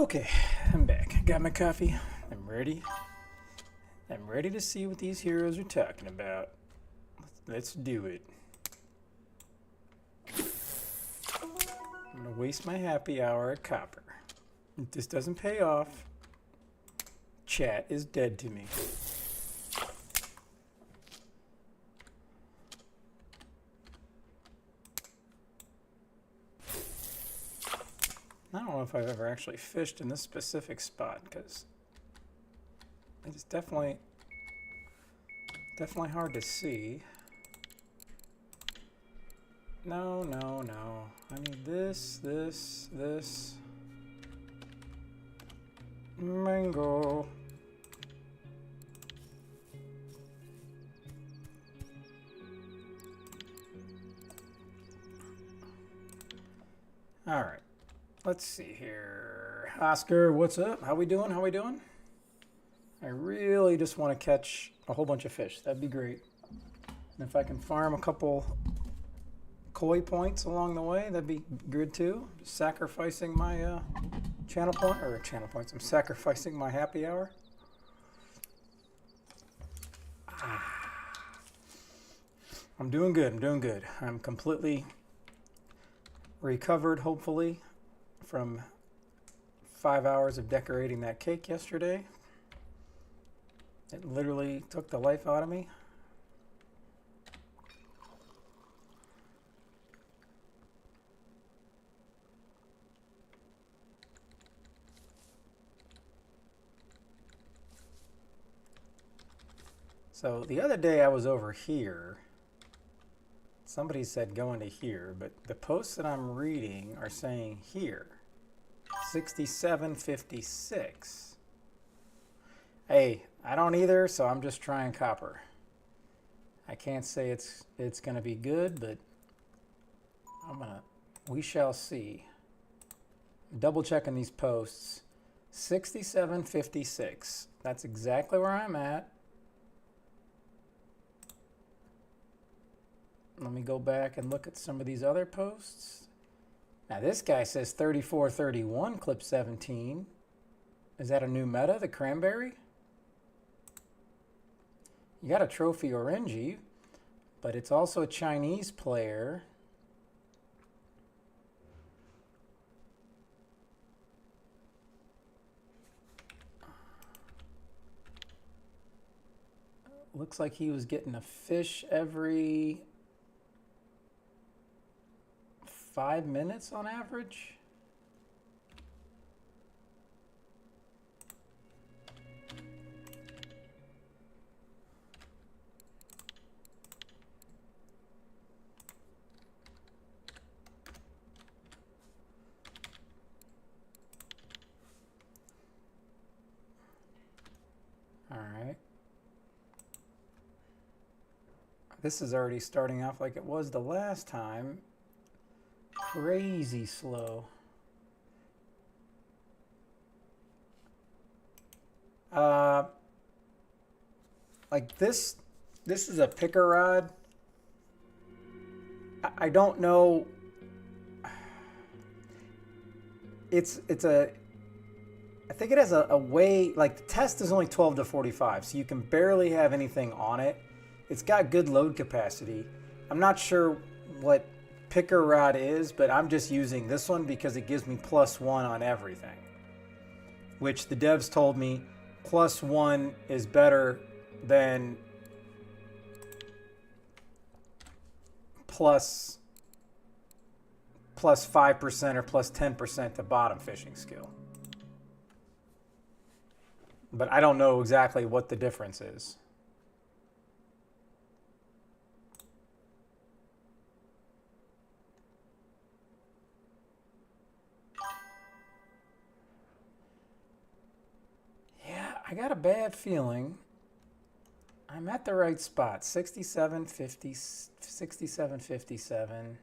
Okay, I'm back. Got my coffee. I'm ready. I'm ready to see what these heroes are talking about. Let's do it. I'm gonna waste my happy hour at Copper. If this doesn't pay off, chat is dead to me. I don't know if I've ever actually fished in this specific spot because it's definitely hard to see. No. I need this. Mango. All right. Let's see here. Oscar, what's up? How we doing? I really just want to catch a whole bunch of fish. That'd be great. And if I can farm a couple koi points along the way, that'd be good too. Sacrificing my channel points. I'm sacrificing my happy hour. I'm doing good. I'm completely recovered, hopefully, from 5 hours of decorating that cake yesterday. It literally took the life out of me. So the other day I was over here. Somebody said go into here, but the posts that I'm reading are saying here. 67.56. Hey, I don't either, so I'm just trying Copper. I can't say it's gonna be good, but we shall see. Double checking these posts. 67.56. That's exactly where I'm at. Let me go back and look at some of these other posts. Now this guy says 34.31 clip 17. Is that a new meta, the cranberry? You got a trophy orangey, but it's also a Chinese player. Looks like he was getting a fish every 5 minutes on average. All right. This is already starting off like it was the last time. Crazy slow. Like this is a picker rod. I don't know. I think it has a way, like the test is only 12 to 45, so you can barely have anything on it. It's got good load capacity. I'm not sure what picker rod is, but I'm just using this one because it gives me +1 on everything, which the devs told me +1 is better than plus 5% or +10% to bottom fishing skill. But I don't know exactly what the difference is. I got a bad feeling I'm at the right spot. 67.57.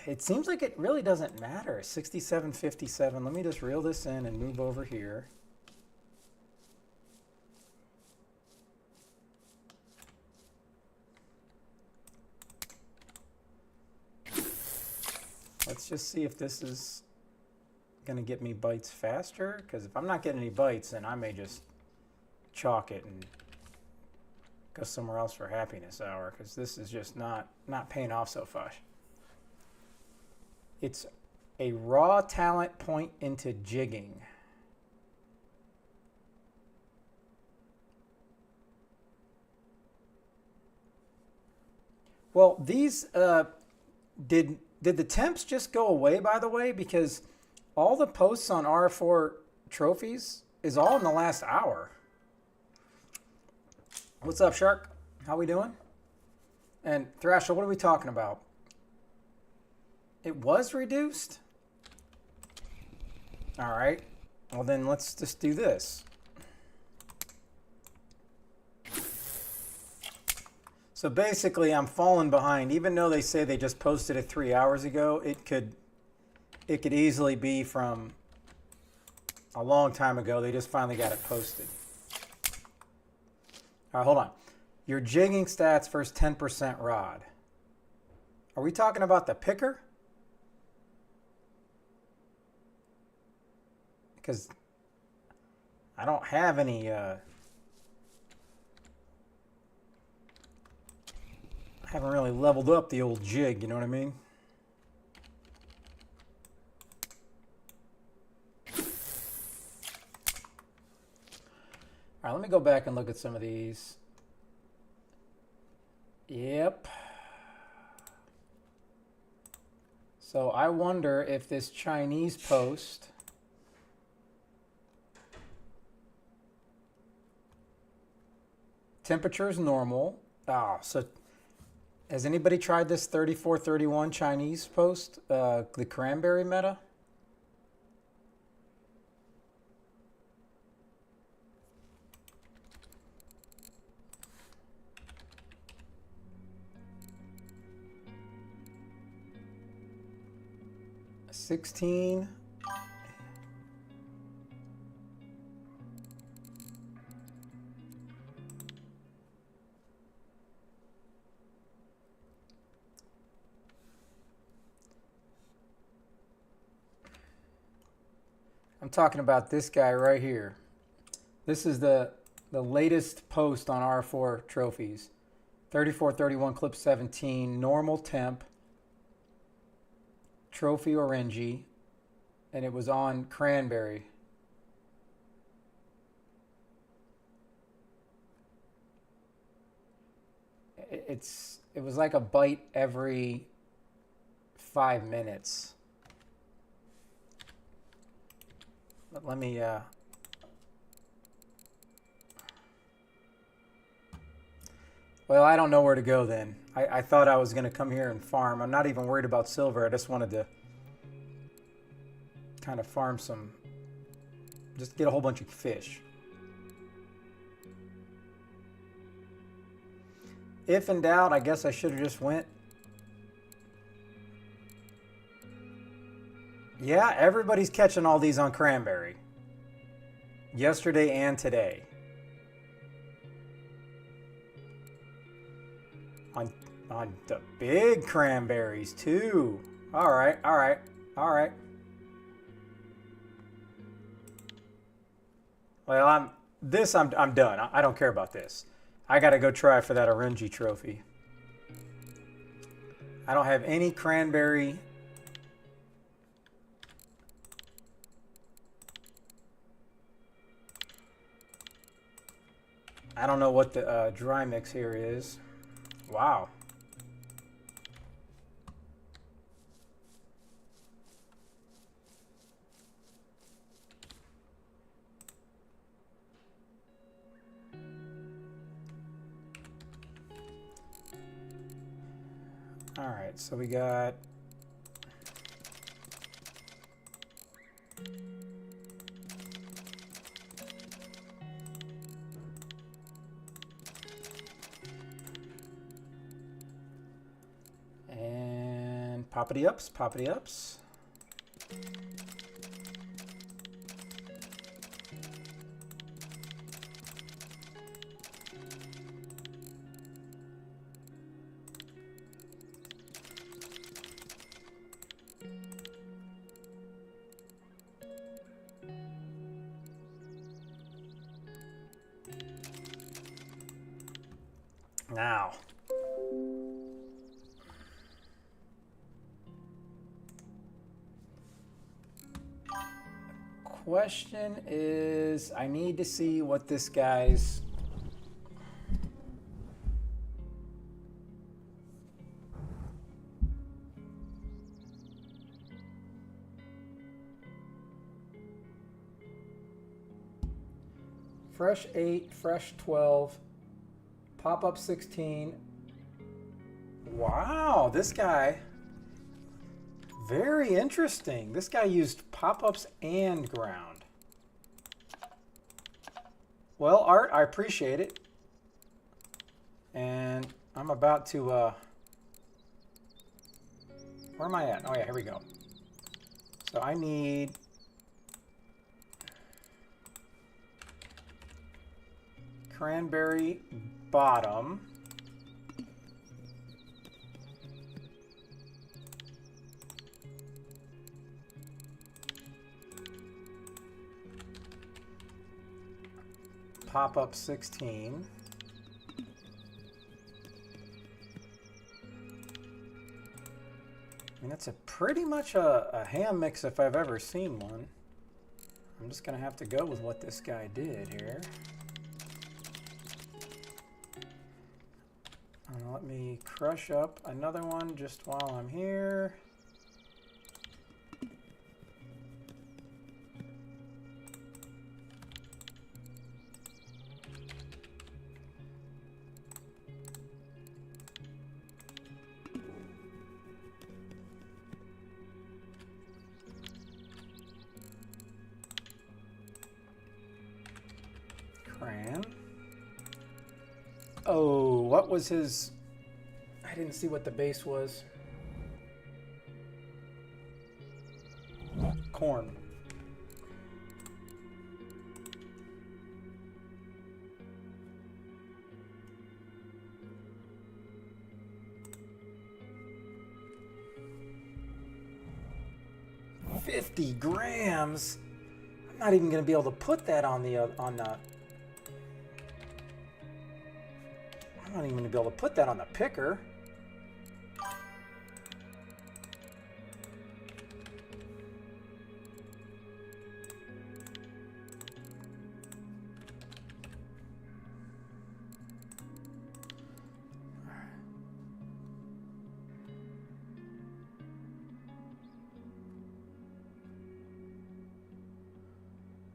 It seems like it really doesn't matter. 67.57. Let me just reel this in and move over here. Let's just see if this is going to get me bites faster. Because if I'm not getting any bites, then I may just chalk it and go somewhere else for happiness hour. Because this is just not paying off so far. It's a raw talent point into jigging. Well, these, did the temps just go away, by the way? Because all the posts on R4 trophies is all in the last hour. What's up, Shark? How we doing? And Thrasher, what are we talking about? It was reduced? All right. Well, then let's just do this. So basically, I'm falling behind. Even though they say they just posted it 3 hours ago, it could easily be from a long time ago. They just finally got it posted. All right, hold on. Your jigging stats versus 10% rod. Are we talking about the picker? Because I don't have any... I haven't really leveled up the old jig, you know what I mean? All right, let me go back and look at some of these. Yep. So I wonder if this Chinese post... Temperature is normal. Oh, so has anybody tried this 3431 Chinese post, the cranberry meta? $16. I'm talking about this guy right here. This is the latest post on R4 trophies. 3431 clip 17, normal temp, trophy orangey, and it was on cranberry. It was like a bite every 5 minutes. But let me well, I don't know where to go then. I thought I was going to come here and farm. I'm not even worried about silver. I just wanted to kind of farm some, just get a whole bunch of fish. If in doubt, I guess I should have just went. Yeah, everybody's catching all these on cranberry. Yesterday and today. On the big cranberries too. All right, all right, all right. Well, I'm done. I don't care about this. I got to go try for that orangey trophy. I don't have any cranberry. I don't know what the dry mix here is. Wow. All right, so we got and poppity ups, poppity ups. Now. Question is, I need to see what this guy's... Fresh 8, fresh 12, pop-up 16. Wow, this guy, very interesting. This guy used pop-ups and ground. Well, Art, I appreciate it. And I'm about to, where am I at? Oh yeah, here we go. So I need... cranberry bottom. Pop-up 16. I mean, that's a pretty much a ham mix if I've ever seen one. I'm just gonna have to go with what this guy did here. Let me crush up another one just while I'm here. Cran. Oh, what was his... I didn't see what the base was. Corn. $50 grams. I'm not even going to be able to put that on the I'm not even going to be able to put that on the picker.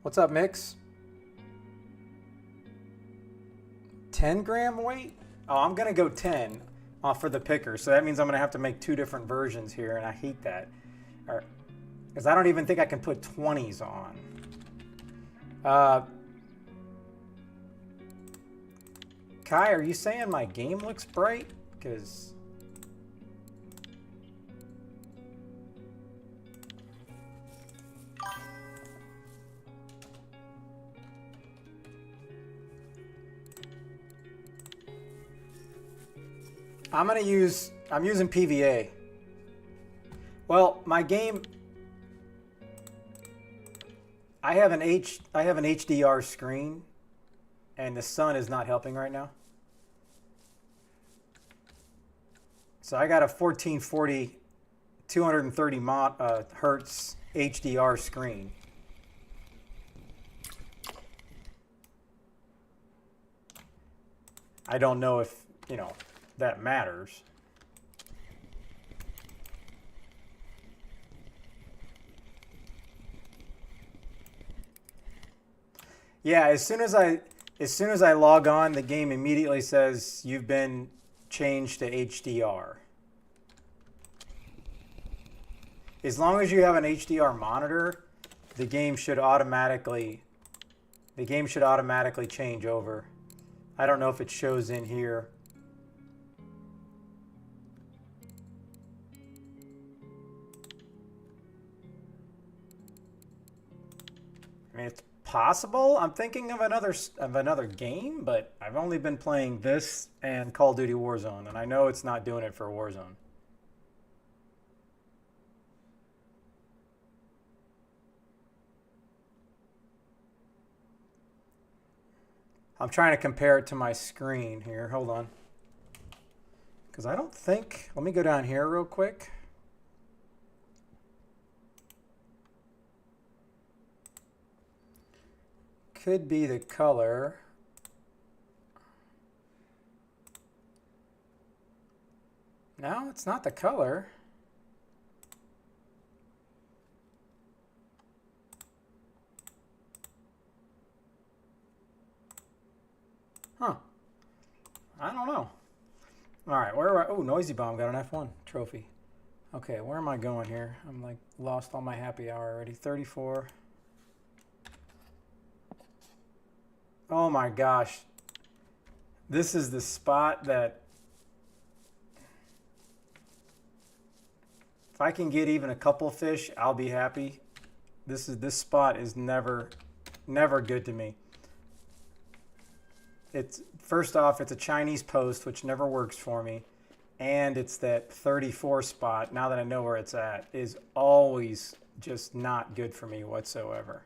What's up, Mix? 10-gram weight? Oh, I'm going to go 10 for the picker. So that means I'm going to have to make two different versions here, and I hate that. Because I don't even think I can put 20s on. Kai, are you saying my game looks bright? Because... I'm using PVA. Well, my game, I have an HDR screen, and the sun is not helping right now. So I got a 1440, 230 hertz HDR screen. I don't know if, you know, that matters. Yeah, as soon as I log on, the game immediately says you've been changed to HDR. As long as you have an HDR monitor, the game should automatically change over. I don't know if it shows in here. I mean, it's possible. I'm thinking of another game, but I've only been playing this and Call of Duty Warzone, and I know it's not doing it for Warzone. I'm trying to compare it to my screen here. Hold on. Because I don't think, let me go down here real quick. Could be the color. No, it's not the color. Huh. I don't know. All right, where are I? Oh, Noisy Bomb got an F1 trophy. Okay, where am I going here? I'm like lost all my happy hour already. 34. Oh my gosh. This is the spot that if I can get even a couple fish, I'll be happy. This spot is never good to me. It's first off, it's a Chinese post, which never works for me. And it's that 34 spot, now that I know where it's at, is always just not good for me whatsoever.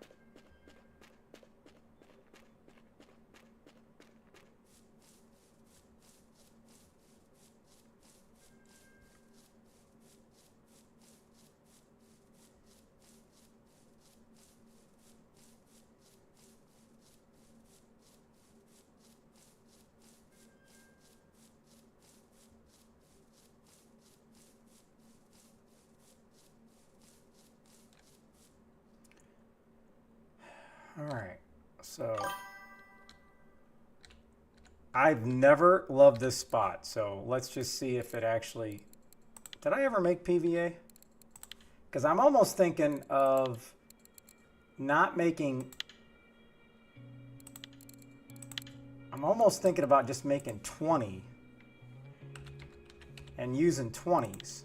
All right, so I've never loved this spot, so let's just see if it actually, did I ever make PVA? Because I'm almost thinking of not making, I'm almost thinking about just making 20 and using 20s.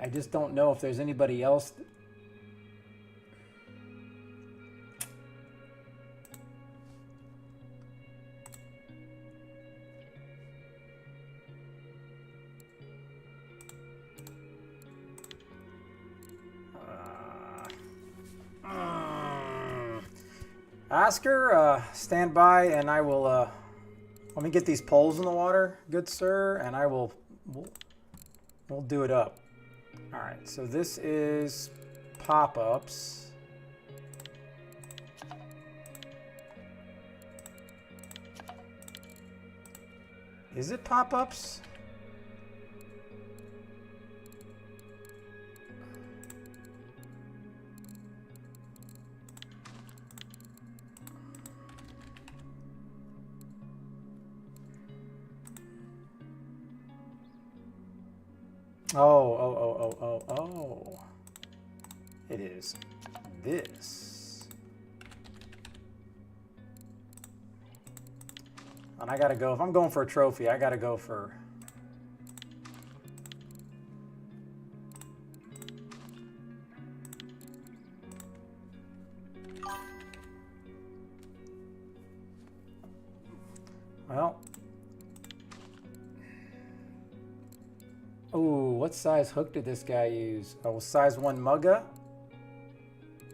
I just don't know if there's anybody else. Oscar, stand by and I will, let me get these poles in the water, good sir, and I will, we'll do it up. All right, so this is pop-ups. Is it pop-ups? Oh. It is this. And I gotta go, if I'm going for a trophy, I gotta go for... Well... Ooh, what size hook did this guy use? Oh, size 1 mugga?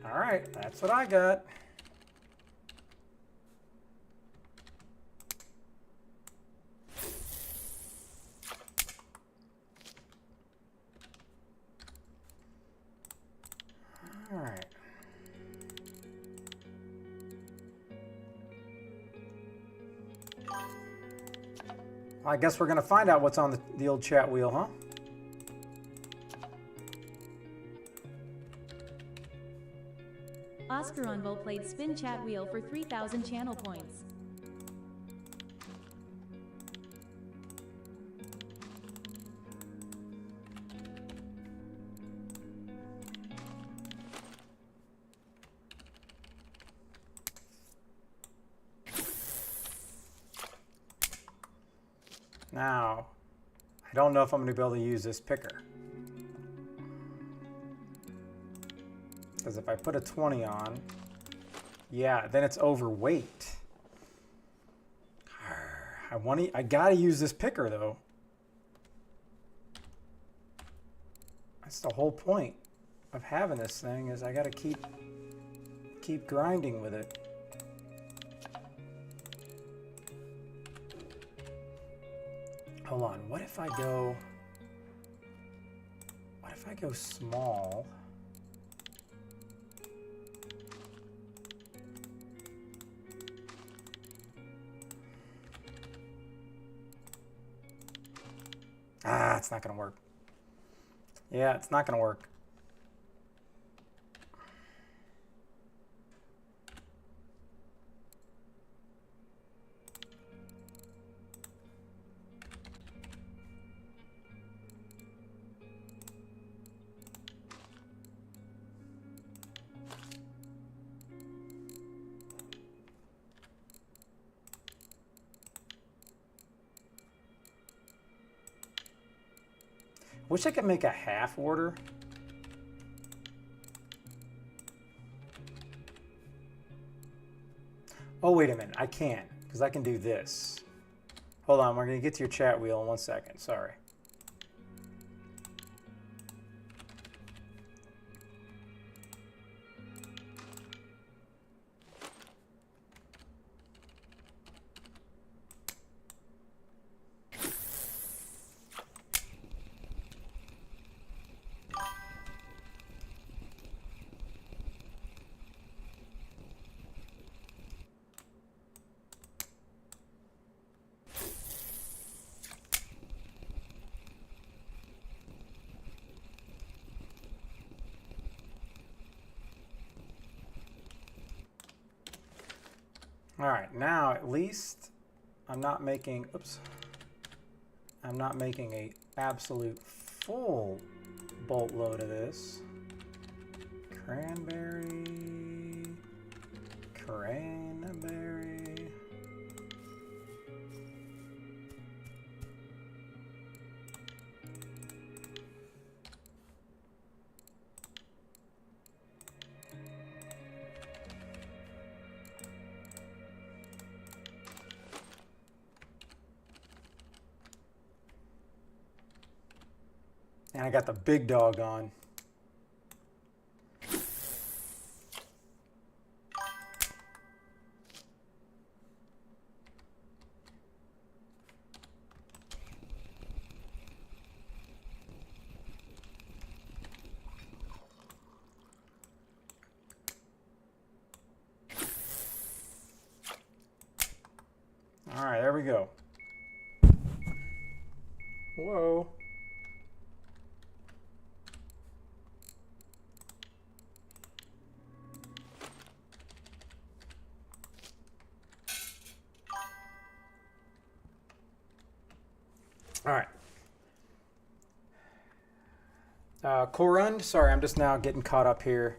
All right, that's what I got. All right. I guess we're going to find out what's on the old chat wheel, huh? Oscar Unville played Spin Chat Wheel for 3,000 channel points. Now, I don't know if I'm going to be able to use this picker. Because if I put a 20 on, yeah, then it's overweight. I gotta use this picker though. That's the whole point of having this thing, is I gotta keep keep grinding with it. Hold on, what if I go small? Ah, it's not gonna work. Yeah, it's not gonna work. Wish I could make a half order. Oh, wait a minute. I can, because I can do this. Hold on. We're going to get to your chat wheel in 1 second. Sorry. All right, now at least I'm not making, oops, I'm not making a absolute full bolt load of this. Cranberry. And I got the big dog on. All right, there we go. Whoa. All right. Korund, sorry, I'm just now getting caught up here.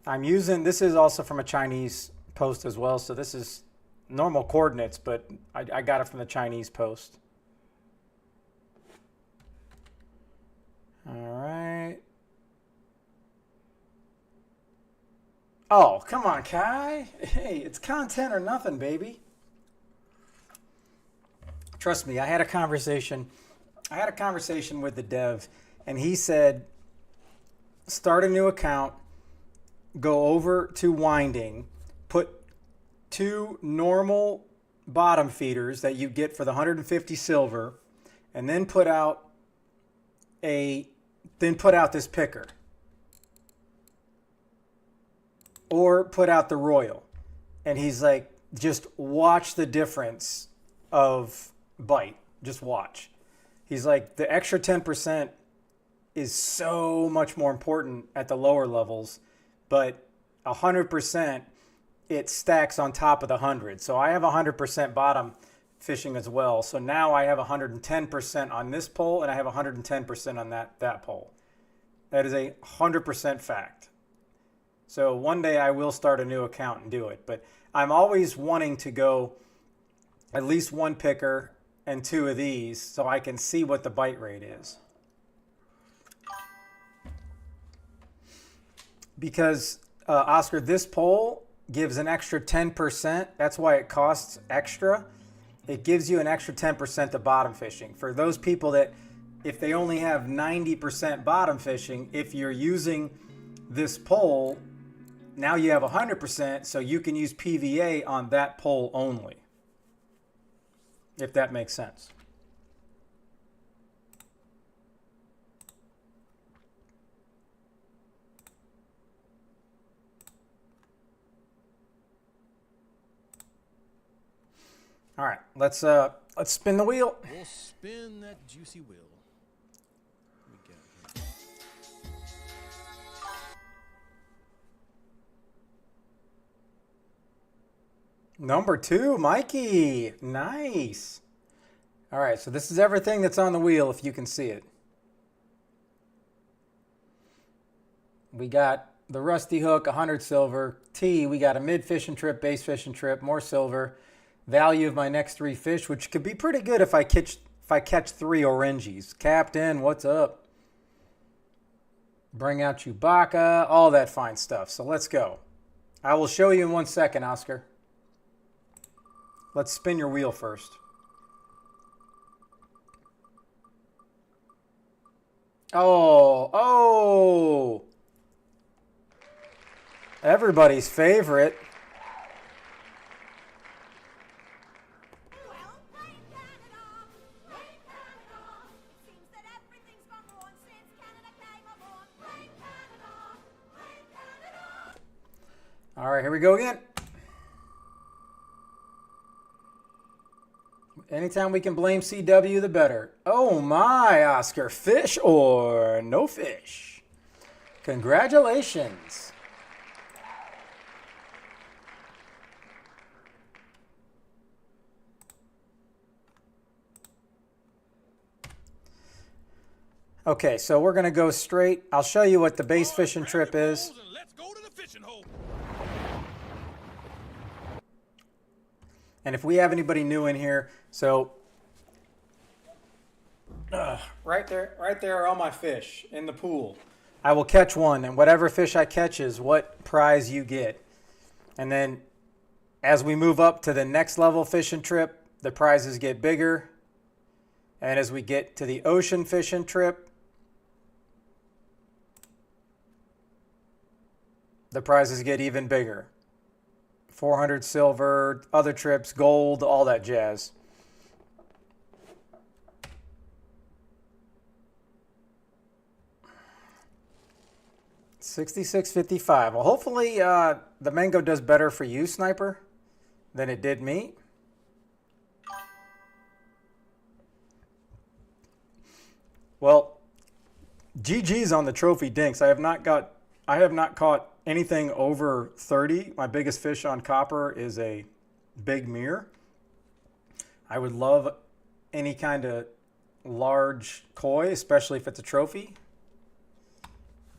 I'm using, this is also from a Chinese post as well, so this is normal coordinates, but I got it from the Chinese post. All right. Oh, come on, Kai. Hey, it's content or nothing, baby. Trust me, I had a conversation with the dev, and he said, start a new account, go over to winding, put 2 normal bottom feeders that you get for the 150 silver, and then put out this picker. Or put out the royal. And he's like, just watch the difference of bite. Just watch. He's like, the extra 10% is so much more important at the lower levels, but 100%, it stacks on top of the 100. So I have 100% bottom fishing as well. So now I have 110% on this pole, and I have 110% on that pole. That is a 100% fact. So one day I will start a new account and do it, but I'm always wanting to go at least 1 picker and 2 of these so I can see what the bite rate is. Because, Oscar, this pole gives an extra 10%. That's why it costs extra. It gives you an extra 10% to bottom fishing. For those people that, if they only have 90% bottom fishing, if you're using this pole now you have 100%, so you can use PVA on that pole only, if that makes sense. All right, let's spin the wheel. We'll spin that juicy wheel. What we got here? Number 2, Mikey. Nice. All right, so this is everything that's on the wheel, if you can see it. We got the rusty hook, 100 silver. T, we got a mid fishing trip, base fishing trip, more silver. Value of my next 3 fish, which could be pretty good if I catch 3 oranges. Captain, what's up? Bring out Chewbacca, all that fine stuff. So let's go. I will show you in 1 second, Oscar. Let's spin your wheel first. Oh. Everybody's favorite. All right, here we go again. Anytime we can blame CW, the better. Oh my, Oscar. Fish or no fish? Congratulations. Okay, so we're going to go straight. I'll show you what the base fishing trip is. Let's go to the fishing hole. And if we have anybody new in here, so right there are all my fish in the pool. I will catch one, and whatever fish I catch is what prize you get. And then as we move up to the next level fishing trip, the prizes get bigger. And as we get to the ocean fishing trip, the prizes get even bigger. 400 silver, other trips, gold, all that jazz. $66.55. Well, hopefully the mango does better for you, Sniper, than it did me. Well, GG's on the trophy dinks. I have not caught anything over 30. My biggest fish on copper is a big mirror. I would love any kind of large koi, especially if it's a trophy.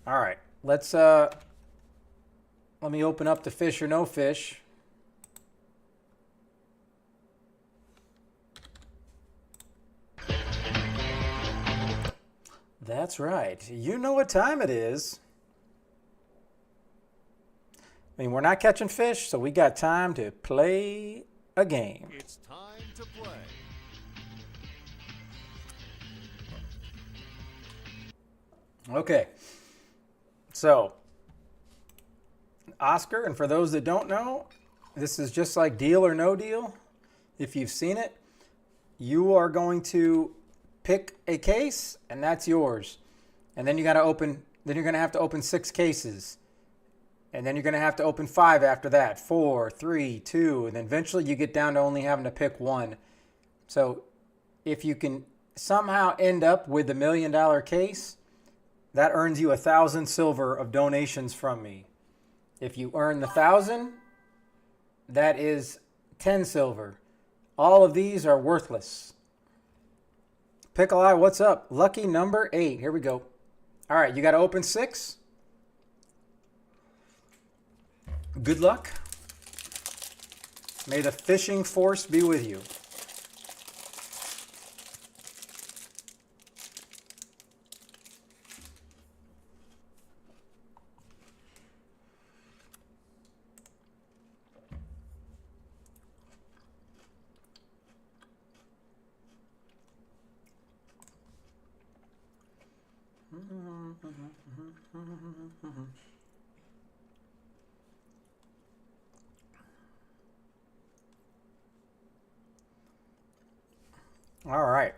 All right, let me open up the fish or no fish. That's right. You know what time it is. I mean, we're not catching fish, so we got time to play a game. It's time to play. Okay. So, Oscar, and for those that don't know, this is just like Deal or No Deal. If you've seen it, you are going to pick a case, and that's yours. And then you're going to have to open 6 cases. And then you're going to have to open 5 after that. 4, 3, 2, and then eventually you get down to only having to pick 1. So if you can somehow end up with $1 million case, that earns you 1,000 silver of donations from me. If you earn the 1,000, that is 10 silver. All of these are worthless. Pickle Eye, what's up? Lucky number 8. Here we go. All right, you got to open 6. Good luck. May the fishing force be with you. All right.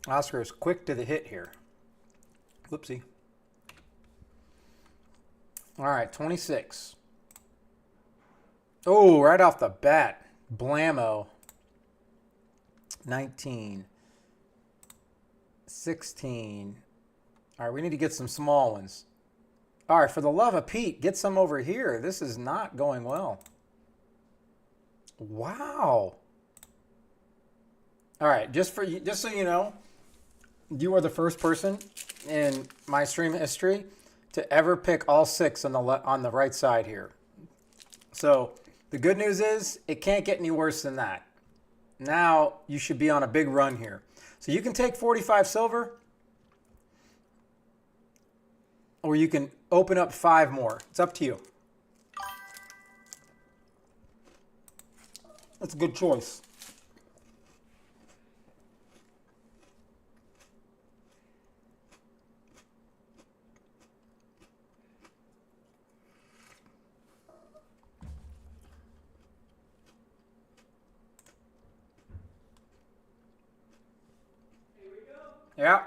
Oscar is quick to the hit here. Whoopsie. All right, 26. Oh, right off the bat. Blammo. 19. 16. All right, we need to get some small ones. All right, for the love of Pete, get some over here. This is not going well. Wow. All right, just so you know, you are the first person in my stream history to ever pick all 6 on the right side here. So the good news is it can't get any worse than that. Now you should be on a big run here. So you can take 45 silver, or you can open up 5 more. It's up to you. That's a good choice. Yeah.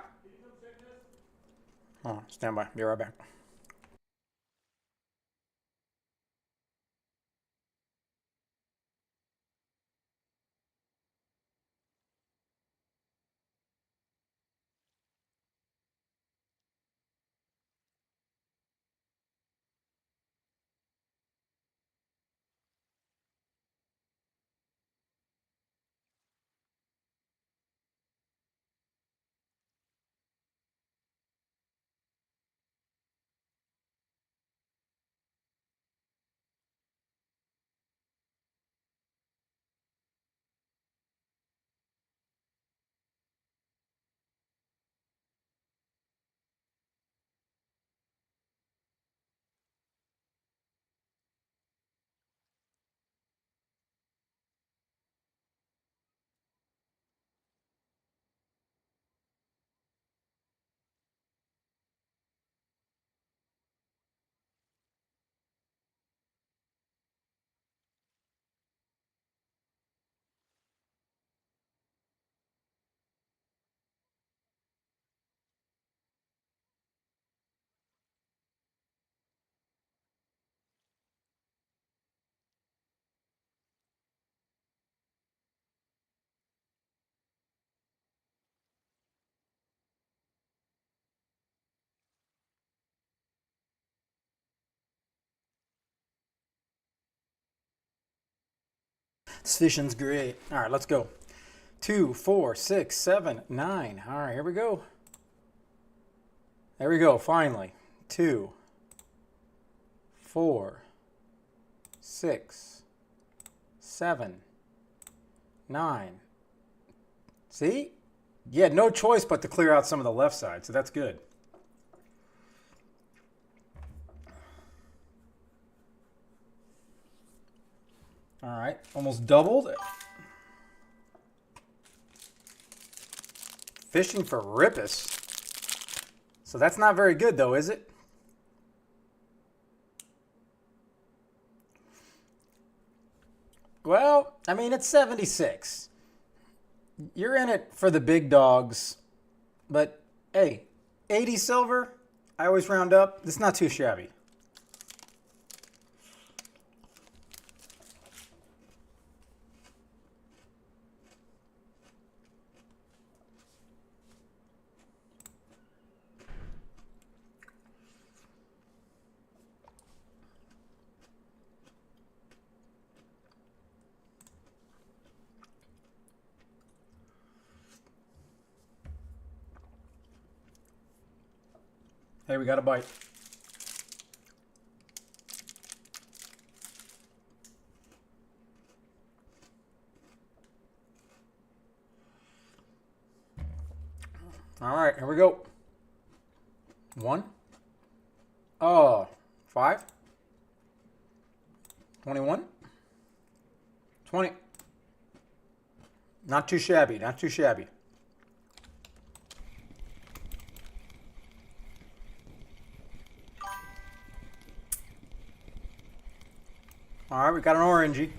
Oh, stand by. Be right back. This fishing's great. All right, let's go. 2, 4, 6, 7, 9. All right, here we go. There we go, finally. 2, 4, 6, 7, 9. See? You had no choice but to clear out some of the left side, so that's good. All right, almost doubled. Fishing for rippus. So that's not very good though, is it? Well, I mean, it's 76. You're in it for the big dogs, but hey, 80 silver, I always round up. It's not too shabby. Hey, we got a bite. All right, here we go. 1. Oh, 5. 21. 20. Not too shabby, not too shabby. All right, we got an orangey.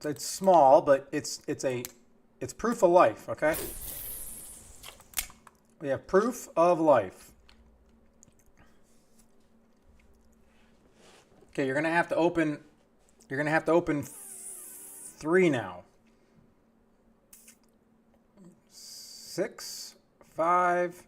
It's small, but it's a It's proof of life, okay? We have proof of life. Okay, you're gonna have to open 3 now. 6, 5.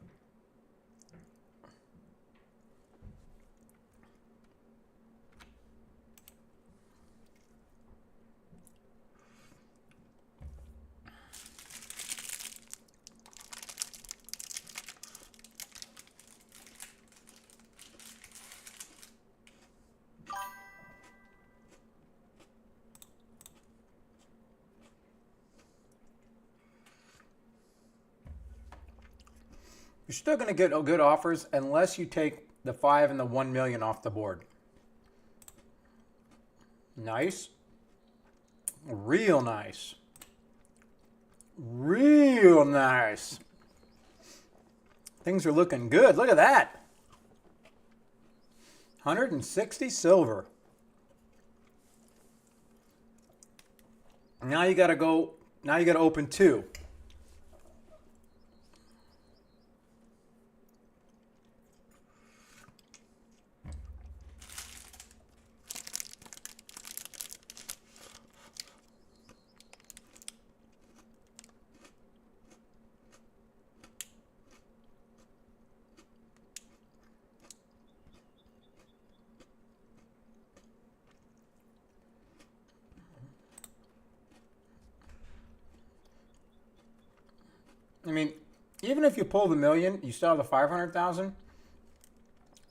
You're still going to get good offers unless you take the 5 and the 1 million off the board. Nice. Real nice. Real nice. Things are looking good. Look at that. 160 silver. Now you got to go, now you got to open 2. I mean, even if you pull the million, you still have the 500,000.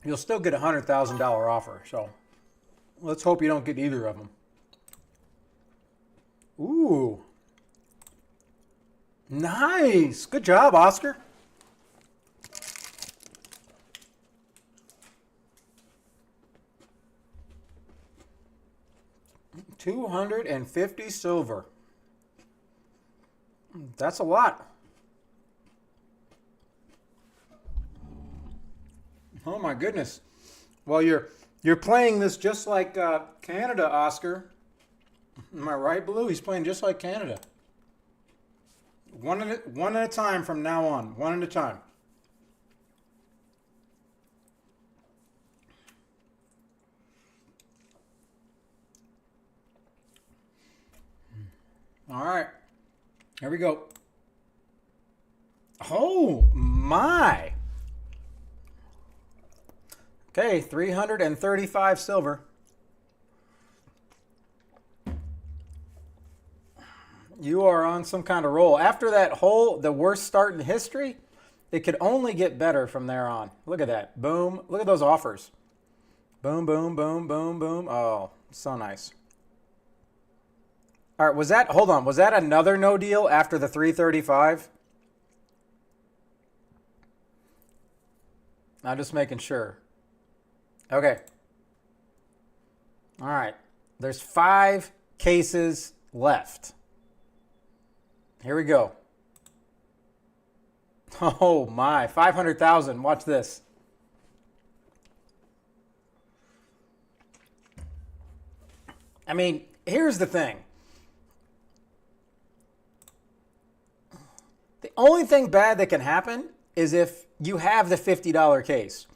You'll still get a $100,000 offer. So let's hope you don't get either of them. Ooh, nice. Good job, Oscar. $250 silver. That's a lot. Oh my goodness. Well, you're playing this just like Canada, Oscar. Am I right, Blue? He's playing just like Canada. One at a time from now on. One at a time. All right. Here we go. Oh my. Okay, 335 silver. You are on some kind of roll. After that the worst start in history, it could only get better from there on. Look at that. Boom. Look at those offers. Boom, boom, boom, boom, boom. Oh, so nice. All right, hold on. Was that another no deal after the 335? I'm just making sure. Okay. All right. There's 5 cases left. Here we go. Oh my, 500,000. Watch this. I mean, here's the thing. The only thing bad that can happen is if you have the $50 case.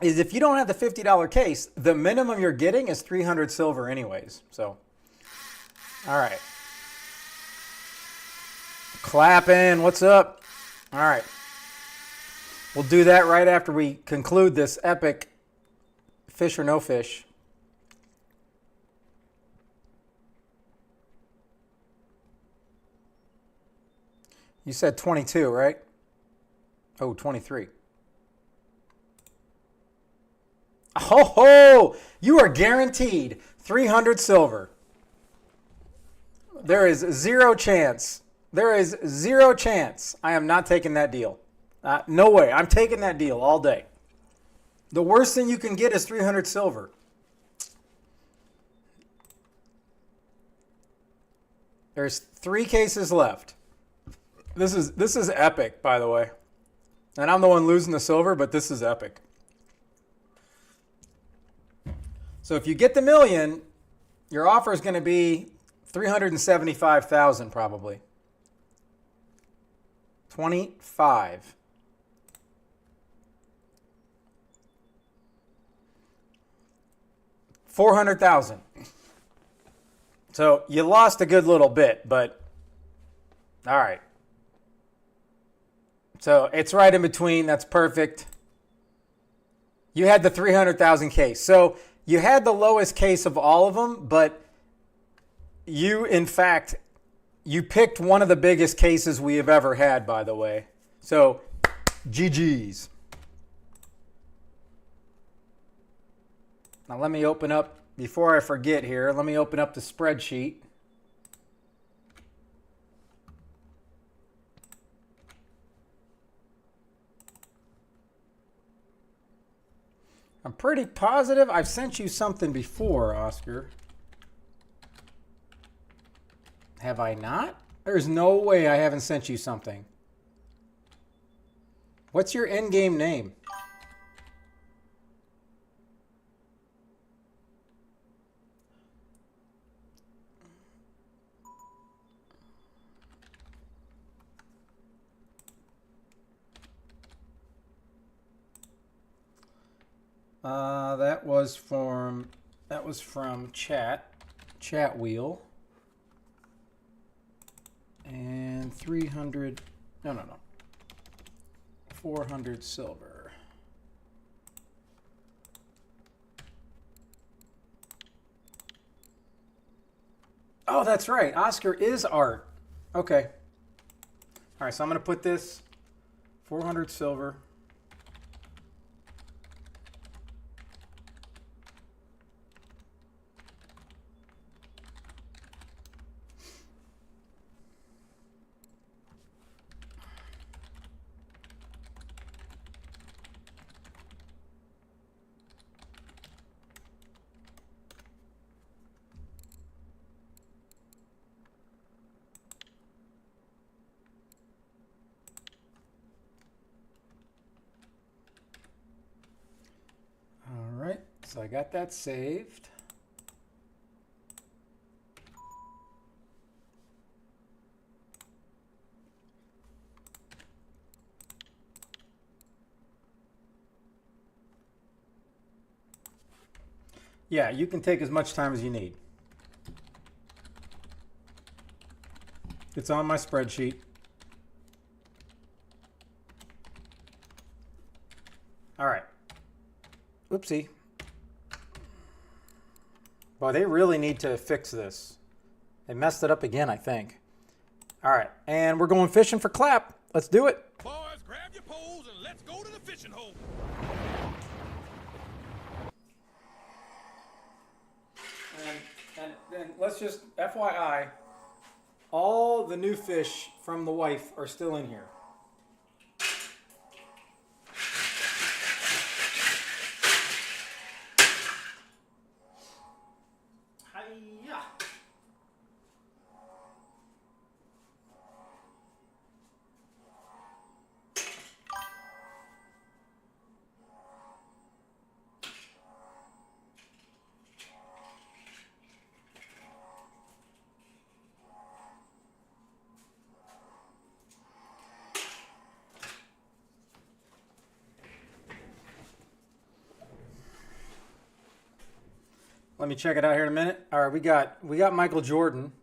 If you don't have the $50 case, the minimum you're getting is 300 silver anyways. So, all right. Clapping, what's up? All right. We'll do that right after we conclude this epic fish or no fish. You said 22, right? Oh, 23. Ho ho! You are guaranteed 300 silver. There is 0 chance. There is 0 chance I am not taking that deal. No way. I'm taking that deal all day. The worst thing you can get is 300 silver. There's 3 cases left. This is epic, by the way. And I'm the one losing the silver, but this is epic. So if you get the million, your offer is going to be 375,000 probably. 25. $400,000. So you lost a good little bit, but all right. So it's right in between. That's perfect. You had the 300,000 case. So you had the lowest case of all of them, but you, in fact, you picked one of the biggest cases we have ever had, by the way. So GG's. Now let me open up, before I forget here, let me open up the spreadsheet. I'm pretty positive I've sent you something before, Oscar. Have I not? There's no way I haven't sent you something. What's your in-game name? That was from chat wheel, and 300. No. 400 silver. Oh, that's right. Oscar is art. Okay. All right, so I'm going to put this 400 silver. So I got that saved. Yeah, you can take as much time as you need. It's on my spreadsheet. All right. Oopsie. Boy, they really need to fix this. They messed it up again, I think. All right, and we're going fishing for clap. Let's do it. Boys, grab your poles and let's go to the fishing hole. And let's just, FYI, all the new fish from the wife are still in here. Hiya. Let me check it out here in a minute. All right, we got Michael Jordan.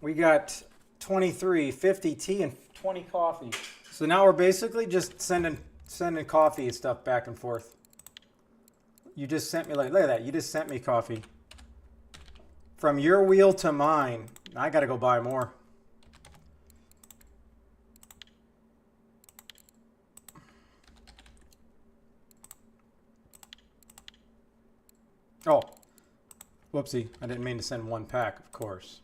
We got 23, 50 tea, and 20 coffee. So now we're basically just sending coffee and stuff back and forth. You just sent me, look at that. You just sent me coffee. From your wheel to mine. I got to go buy more. Oh, whoopsie. I didn't mean to send one pack, of course.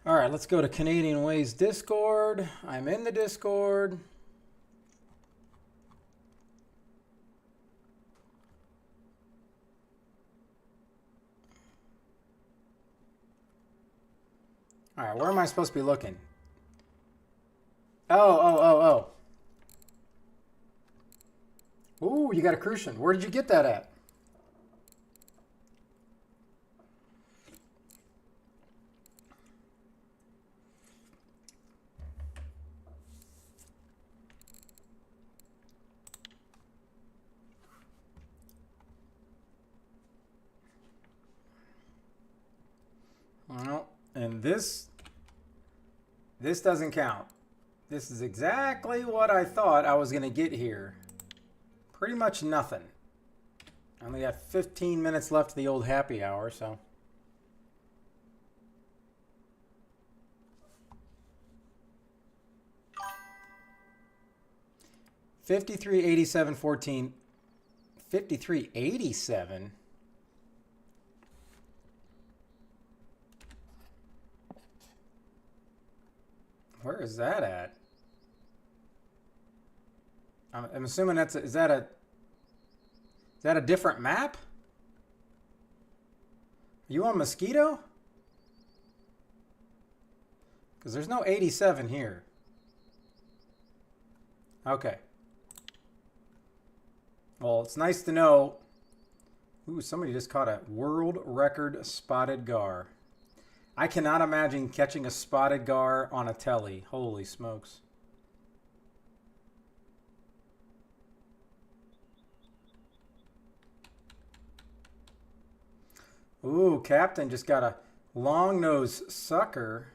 All right, let's go to Canadian Ways Discord. I'm in the Discord. All right, where am I supposed to be looking? Oh. Ooh, you got a Crucian. Where did you get that at? Well, and this doesn't count. This is exactly what I thought I was going to get here. Pretty much nothing. I only got 15 minutes left of the old happy hour, so. $53, 87, 14. $53, 87? Where is that at? I'm assuming that's is that a different map? Are you on Mosquito? Because there's no 87 here. Okay. Well, it's nice to know. Ooh, somebody just caught a world record spotted gar. I cannot imagine catching a spotted gar on a telly. Holy smokes. Ooh, Captain just got a long-nosed sucker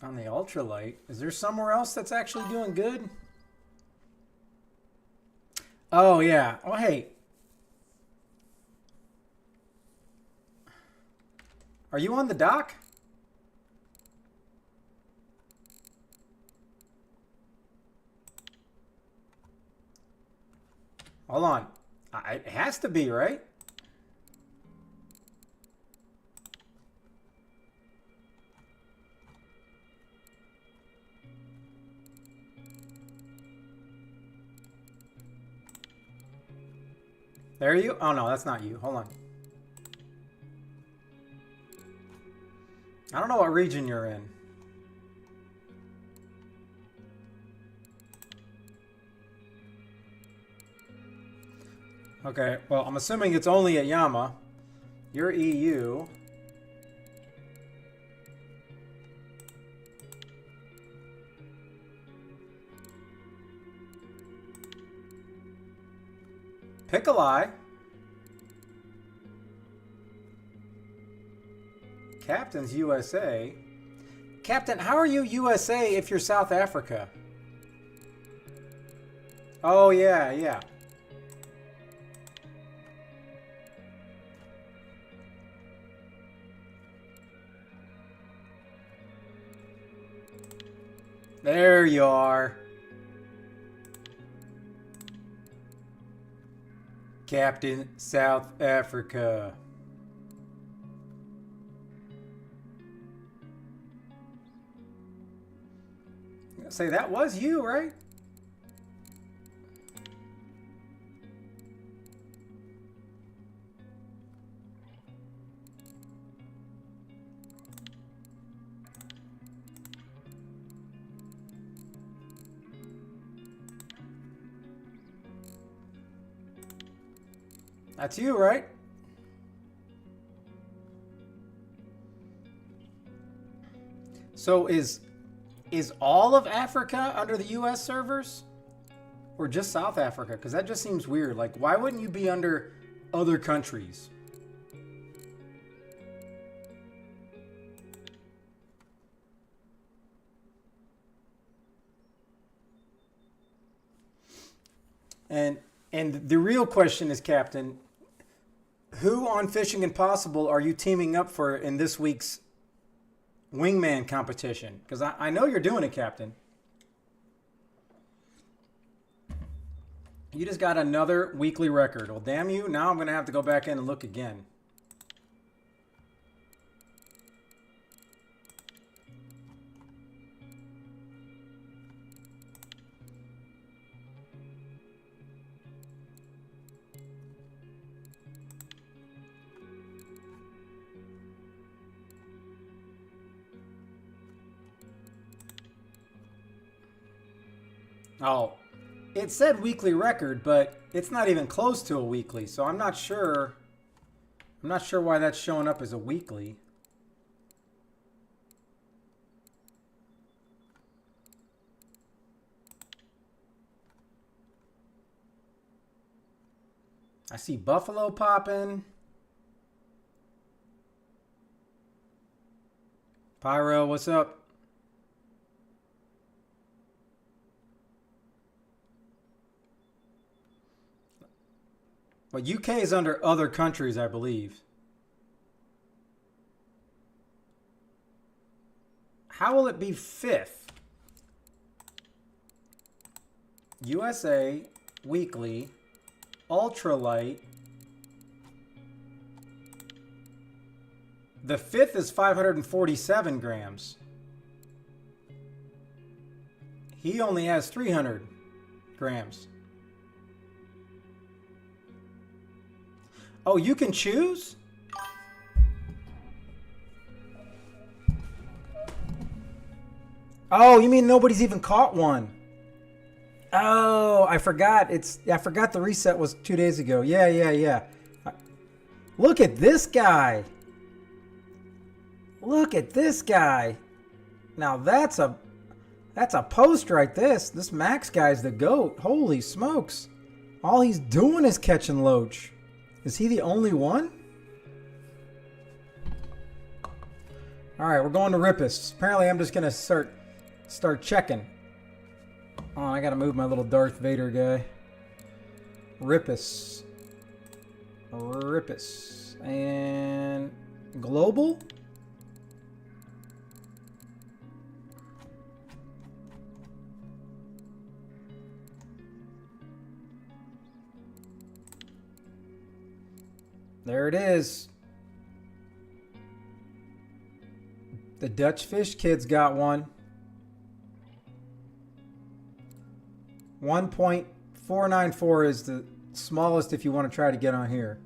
on the ultralight. Is there somewhere else that's actually doing good? Oh, yeah. Oh, hey. Are you on the dock? Hold on. It has to be, right? There you? Oh, no, that's not you. Hold on. I don't know what region you're in. Okay, well, I'm assuming it's only at Yama. You're EU. Piccoli. Captain's USA. Captain, how are you USA if you're South Africa? Oh, yeah, yeah. There you are. Captain South Africa. Say that was you, right? That's you, right? So is all of Africa under the US servers? Or just South Africa? Because that just seems weird. Like, why wouldn't you be under other countries? And the real question is, Captain, who on Fishing Impossible are you teaming up for in this week's wingman competition? Because I know you're doing it, Captain. You just got another weekly record. Well, damn you. Now I'm going to have to go back in and look again. Oh, it said weekly record, but it's not even close to a weekly, so I'm not sure. I'm not sure why that's showing up as a weekly. I see Buffalo popping. Pyro, what's up? Well, UK is under other countries, I believe. How will it be fifth? USA, weekly, ultralight. The fifth is 547 grams. He only has 300 grams. Oh, you can choose? Oh, you mean nobody's even caught one? Oh, I forgot. I forgot the reset was 2 days ago. Yeah. Look at this guy. Look at this guy. Now that's a post right this. This Max guy's the GOAT. Holy smokes. All he's doing is catching loach. Is he the only one? All right, we're going to Rippus. Apparently I'm just going to start checking. Oh, I got to move my little Darth Vader guy. Rippus. And global? There it is. The Dutch Fish Kids got one. 1.494 is the smallest if you want to try to get on here.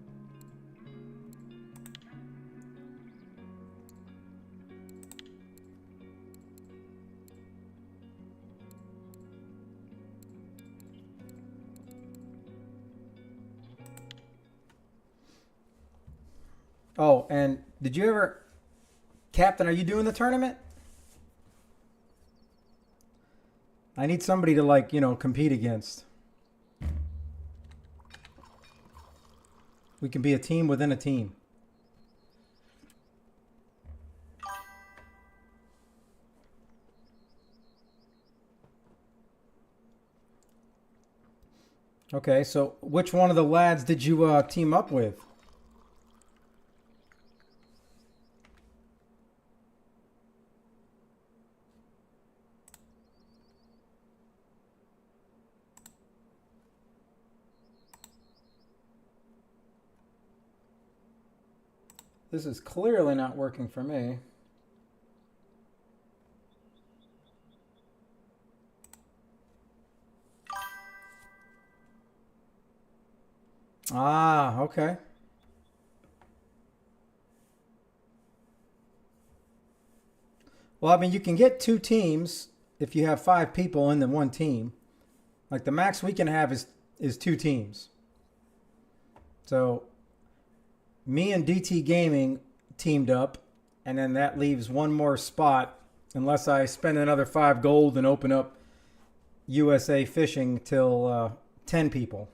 Oh, and did you ever... Captain, are you doing the tournament? I need somebody to, compete against. We can be a team within a team. Okay, so which one of the lads did you team up with? This is clearly not working for me. Ah, okay. Well, I mean, you can get 2 teams if you have 5 people in the one team. Like the max we can have is 2 teams. So me and DT Gaming teamed up, and then that leaves one more spot unless I spend another 5 gold and open up USA Fishing till 10 people.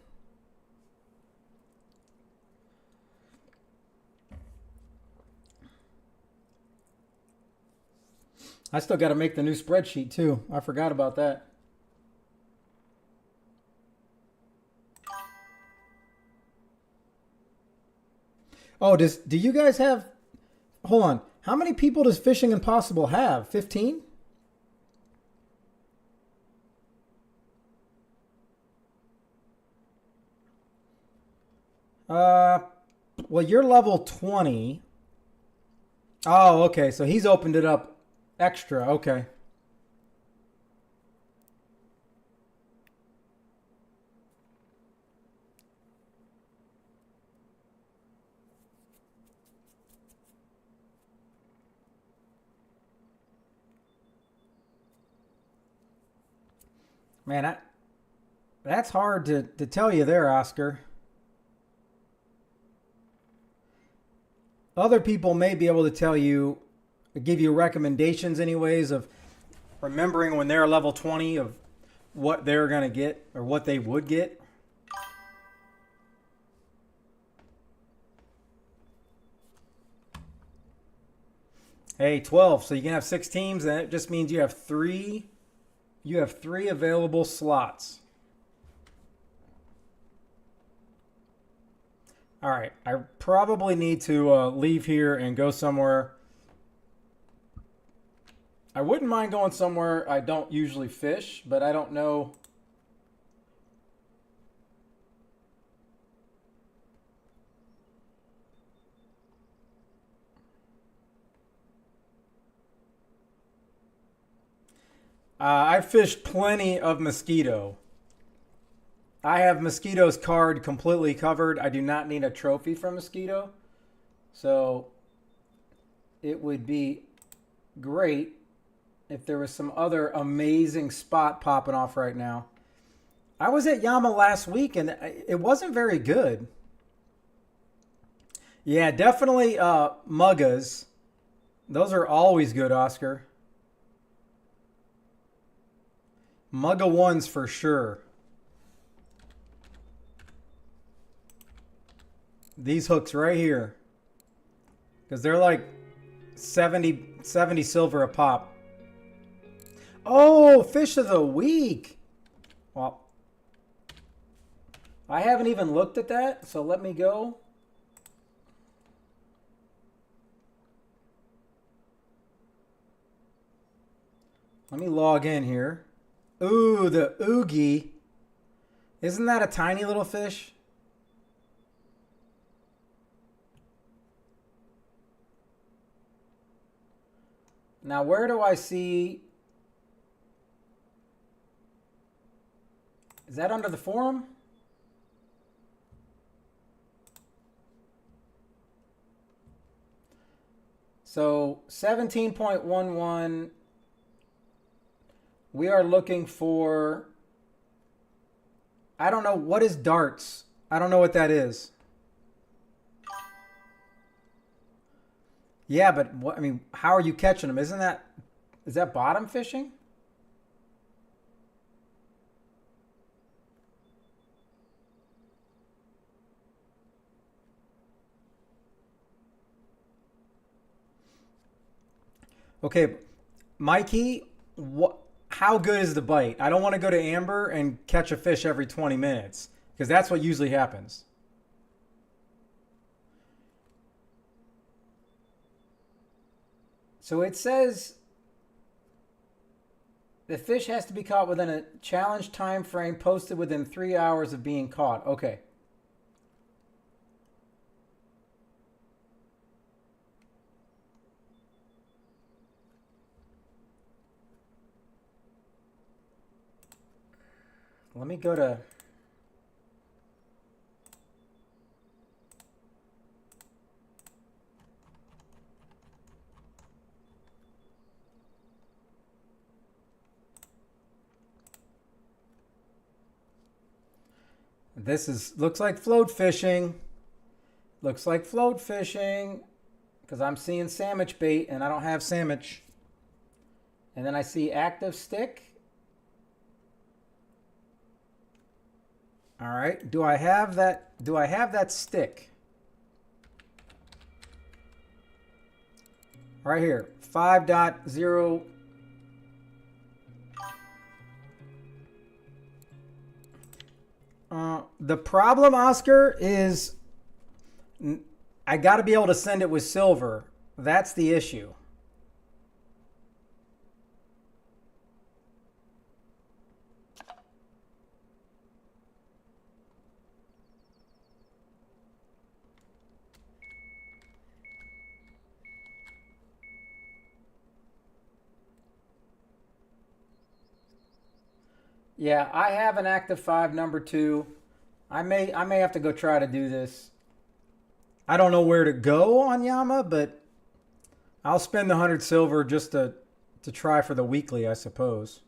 I still got to make the new spreadsheet too. I forgot about that. Oh, do you guys have... Hold on. How many people does Fishing Impossible have? 15? Well, you're level 20. Oh, okay. So he's opened it up extra. Okay. Man, That's hard to tell you there, Oscar. Other people may be able to tell you, give you recommendations anyways of remembering when they're level 20 of what they're going to get or what they would get. Hey, 12. So you can have 6 teams, and it just means you have 3 available slots. All right, I probably need to leave here and go somewhere. I wouldn't mind going somewhere I don't usually fish, but I don't know. I fished plenty of mosquito. I have Mosquito's card completely covered. I do not need a trophy from Mosquito. So it would be great if there was some other amazing spot popping off right now. I was at Yama last week and it wasn't very good. Yeah, definitely Muggas. Those are always good, Oscar. Mugga ones for sure. These hooks right here. Because they're like 70 silver a pop. Oh, fish of the week. Well, I haven't even looked at that, so let me go. Let me log in here. Ooh, the oogie. Isn't that a tiny little fish? Now, where do I see... Is that under the forum? So, 17.11... We are looking for... I don't know. What is darts? I don't know what that is. Yeah, but what, I mean, how are you catching them? Is that bottom fishing? Okay, Mikey, how good is the bite? I don't want to go to Amber and catch a fish every 20 minutes because that's what usually happens. So it says the fish has to be caught within a challenge time frame posted within 3 hours of being caught. Okay. Let me go to... looks like float fishing. Looks like float fishing because I'm seeing sandwich bait and I don't have sandwich. And then I see active stick. All right. Do I have that? Do I have that stick? Right here. 5.0. The problem, Oscar, is I got to be able to send it with silver. That's the issue. Yeah, I have an active 5 number 2. I may have to go try to do this. I don't know where to go on Yama, but I'll spend the 100 silver just to try for the weekly, I suppose.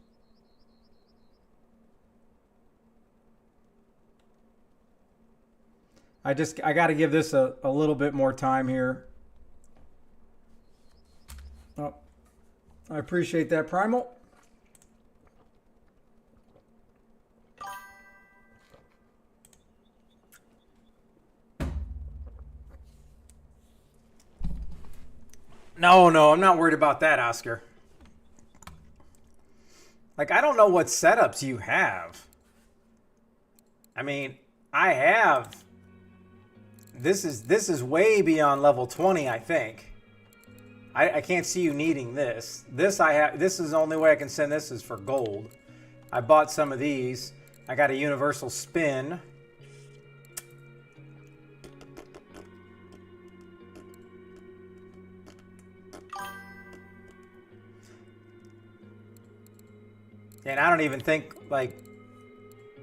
I got to give this a little bit more time here. Oh, I appreciate that, Primal. No, I'm not worried about that, Oscar. Like, I don't know what setups you have. I mean, I have. This is way beyond level 20, I think. I can't see you needing this. This is the only way I can send this is for gold. I bought some of these. I got a universal spin. And I don't even think, like,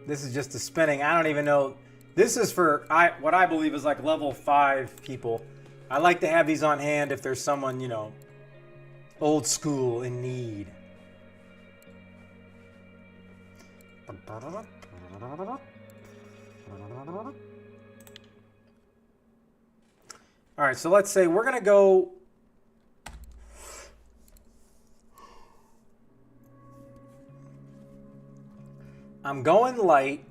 this is just a spinning. I don't even know. This is for what I believe is like level 5 people. I like to have these on hand if there's someone, you know, old school in need. All right, so let's say we're going to go. I'm going light,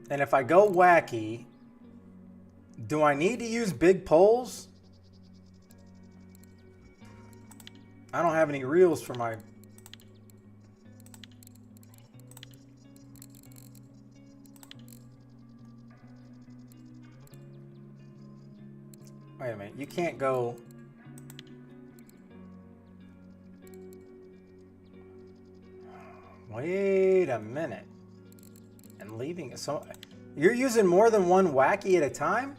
and if I go wacky, do I need to use big poles? I don't have any reels for my... Wait a minute, you can't go... Wait a minute. And leaving it. So you're using more than one wacky at a time?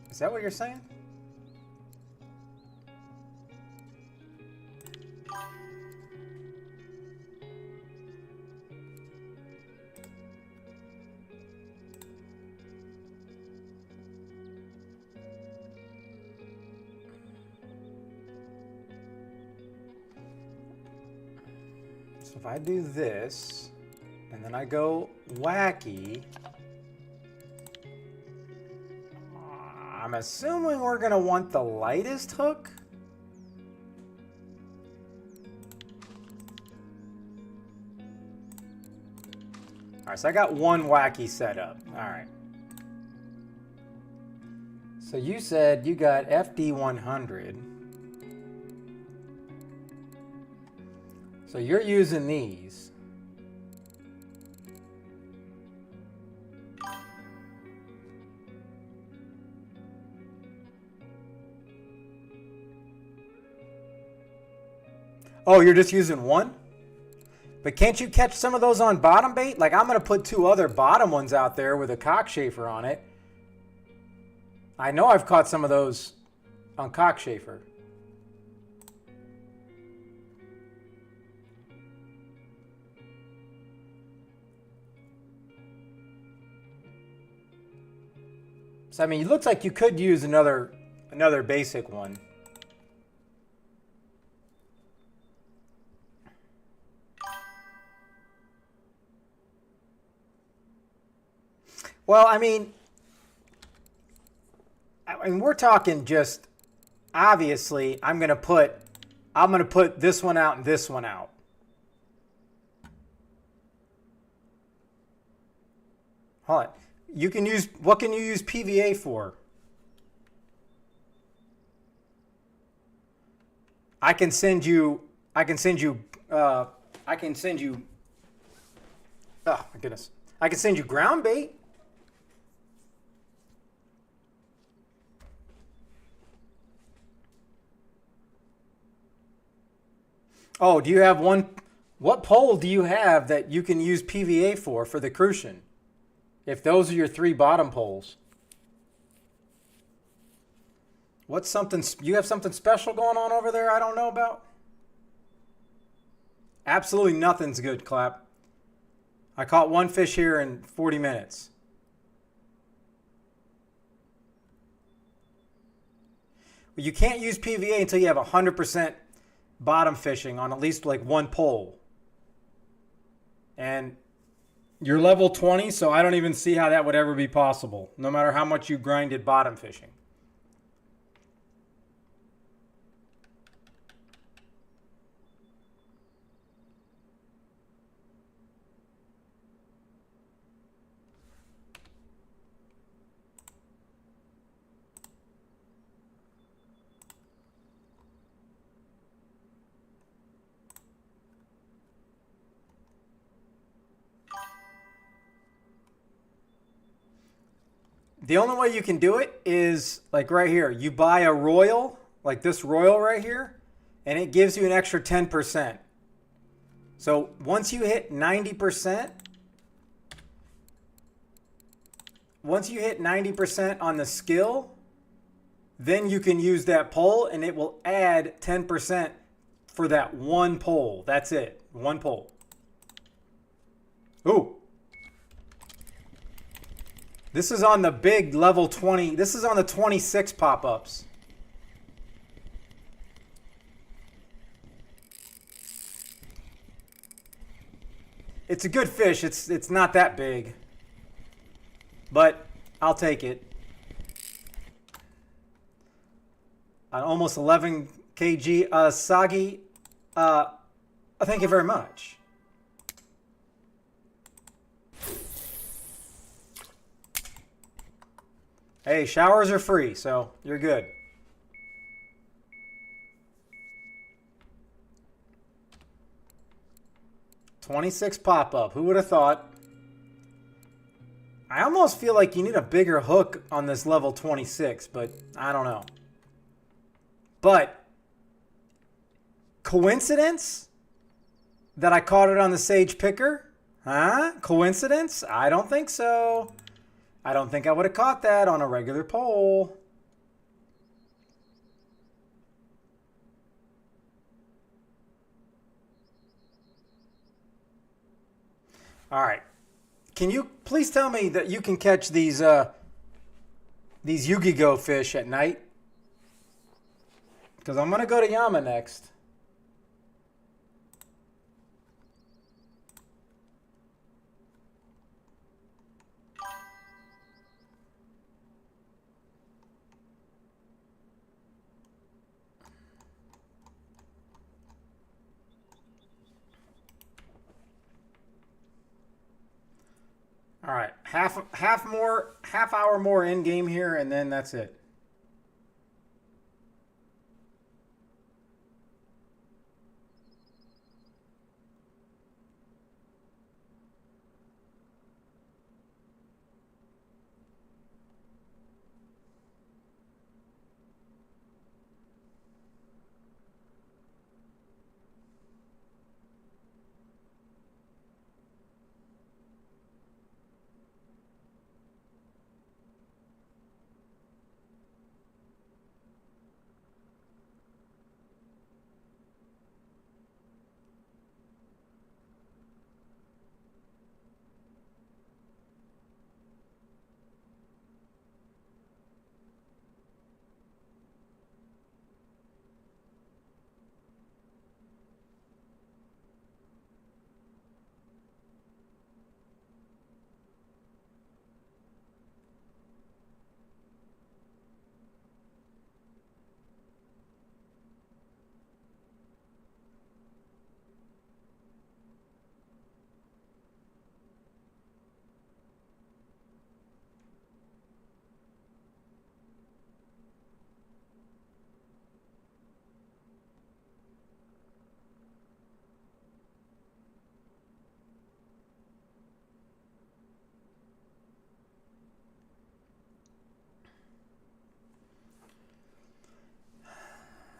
Is that what you're saying? So if I do this, and then I go wacky, I'm assuming we're going to want the lightest hook. All right, so I got one wacky set up. All right. So you said you got FD100. So you're using these. Oh, you're just using one? But can't you catch some of those on bottom bait? Like, I'm going to put 2 other bottom ones out there with a cockchafer on it. I know I've caught some of those on cockchafer. So, I mean, it looks like you could use another basic one. Well, I mean, we're talking just, obviously, I'm going to put this one out and this one out. Hold on. What can you use PVA for? I can send you, oh my goodness. I can send you ground bait. Oh, do you have one? What pole do you have that you can use PVA for the crucian? If those are your 3 bottom poles. You have something special going on over there I don't know about? Absolutely nothing's good, Clap. I caught 1 fish here in 40 minutes. Well, you can't use PVA until you have 100% bottom fishing on at least like 1 pole. And You're level 20, so I don't even see how that would ever be possible, no matter how much you grinded bottom fishing. The only way you can do it is like right here. You buy a royal, like this royal right here, and it gives you an extra 10%. So once you hit 90%, on the skill, then you can use that pole and it will add 10% for that one pole. That's it. One pole. Ooh. This is on the big level 20. This is on the 26 pop-ups. It's a good fish. It's not that big. But I'll take it. An almost 11 kg Sagi. Thank you very much. Hey, showers are free, so you're good. $26 pop-up. Who would have thought? I almost feel like you need a bigger hook on this level 26, but I don't know. But coincidence that I caught it on the Sage Picker? Huh? Coincidence? I don't think so. I don't think I would have caught that on a regular pole. All right. Can you please tell me that you can catch these Yu-Gi-Go fish at night? Because I'm going to go to Yama next. All right, half hour more in game here, and then that's it.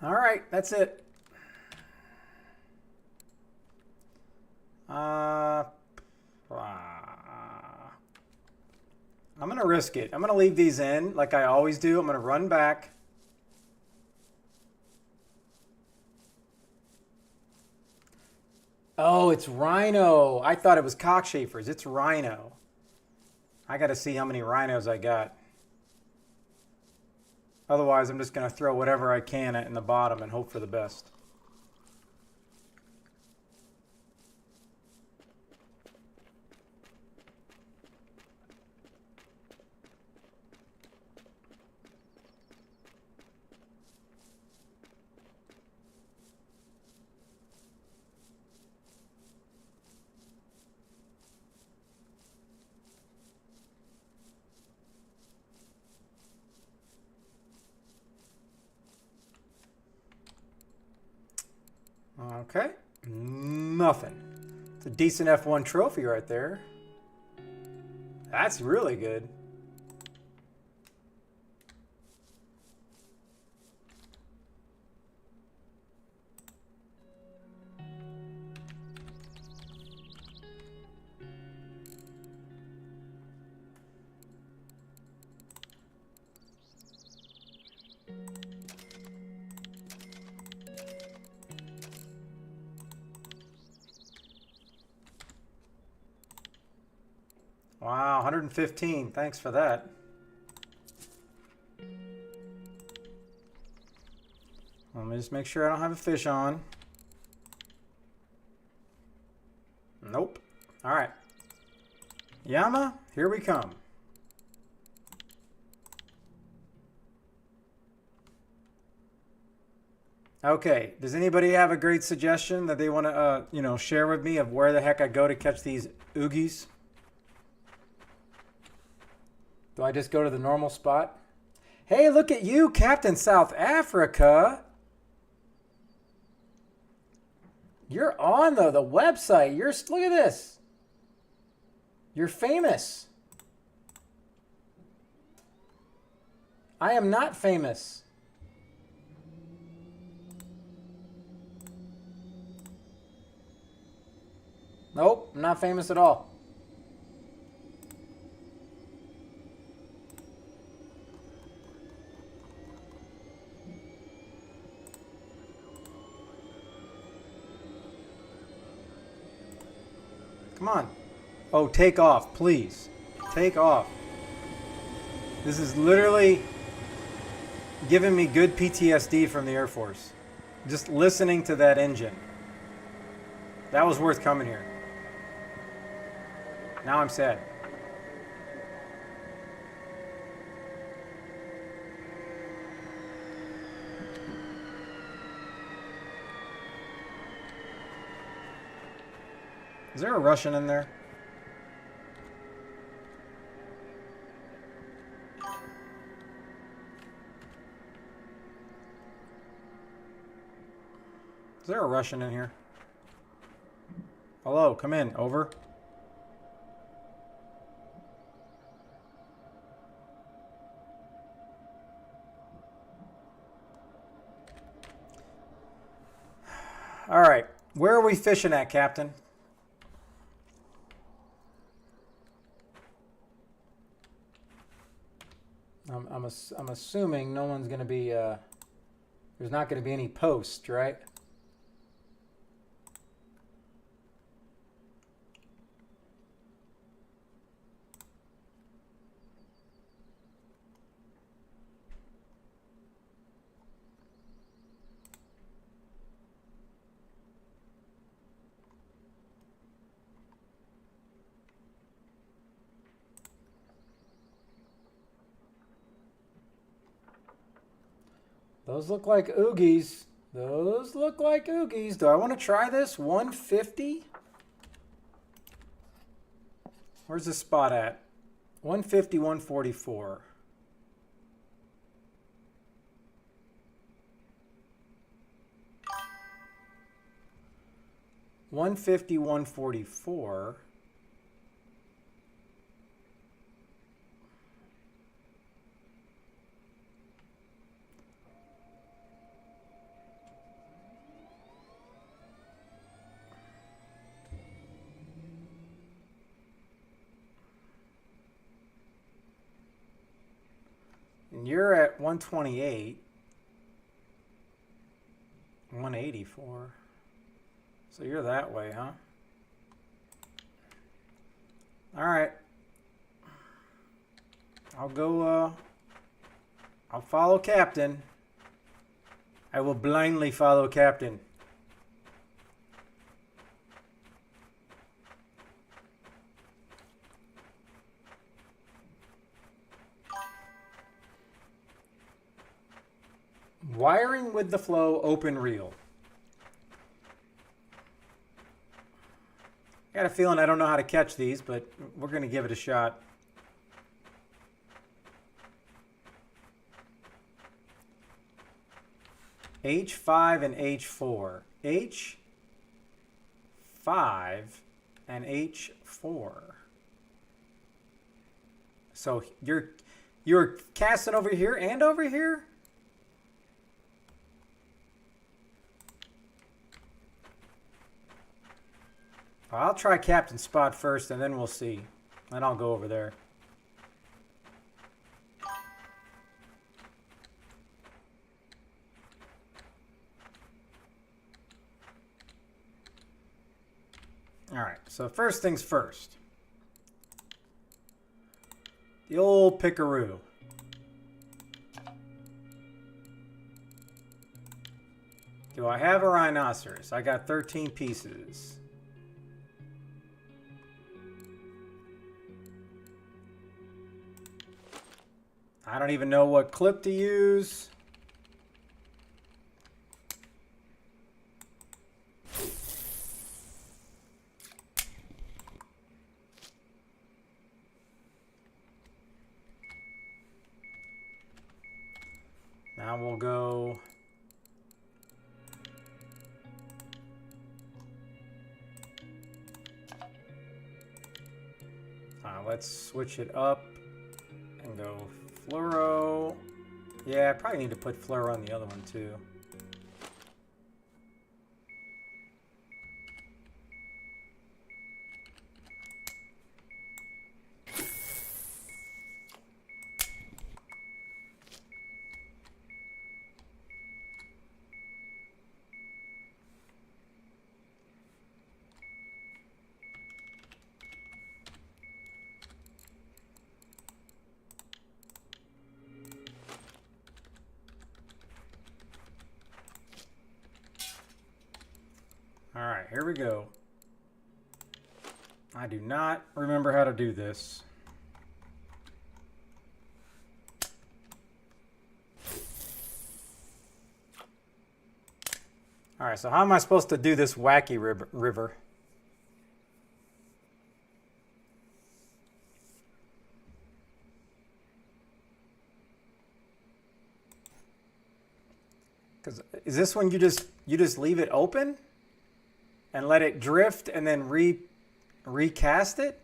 All right, that's it. I'm going to risk it. I'm going to leave these in like I always do. I'm going to run back. Oh, it's rhino. I thought it was cockchafers. It's rhino. I got to see how many rhinos I got. Otherwise, I'm just going to throw whatever I can in the bottom and hope for the best. Okay. Nothing. It's a decent F1 trophy right there. That's really good. Wow, 115. Thanks for that. Let me just make sure I don't have a fish on. Nope. All right. Yama, here we come. Okay, does anybody have a great suggestion that they want to, share with me of where the heck I go to catch these oogies? Do I just go to the normal spot? Hey, look at you, Captain South Africa. You're on the website. Look at this. You're famous. I am not famous. Nope, I'm not famous at all. Come on. Oh, take off, please. Take off. This is literally giving me good PTSD from the Air Force. Just listening to that engine. That was worth coming here. Now I'm sad. Is there a Russian in there? Is there a Russian in here? Hello, come in. Over. All right. Where are we fishing at, Captain? I'm assuming no one's going to be, there's not going to be any posts, right? Those look like oogies. Those look like oogies. Do I want to try this? 150? Where's the spot at? 150, 144. $150, $144. And you're at 128, 184. So you're that way, huh? All right. I'll go, I'll follow Captain. I will blindly follow Captain. Wiring with the flow, open reel. I got a feeling I don't know how to catch these, but we're going to give it a shot. H5 and H4. H 5 and H4. So you're casting over here and over here? I'll try Captain Spot first, and then we'll see. Then I'll go over there. All right, so first things first. The old pickaroo. Do I have a rhinoceros? I got 13 pieces. I don't even know what clip to use. Now we'll go. Let's switch it up and go fluoro. Yeah, I probably need to put fluoro on the other one too. All right, here we go. I do not remember how to do this. All right, so how am I supposed to do this wacky river? Because is this when you just leave it open and let it drift and then recast it?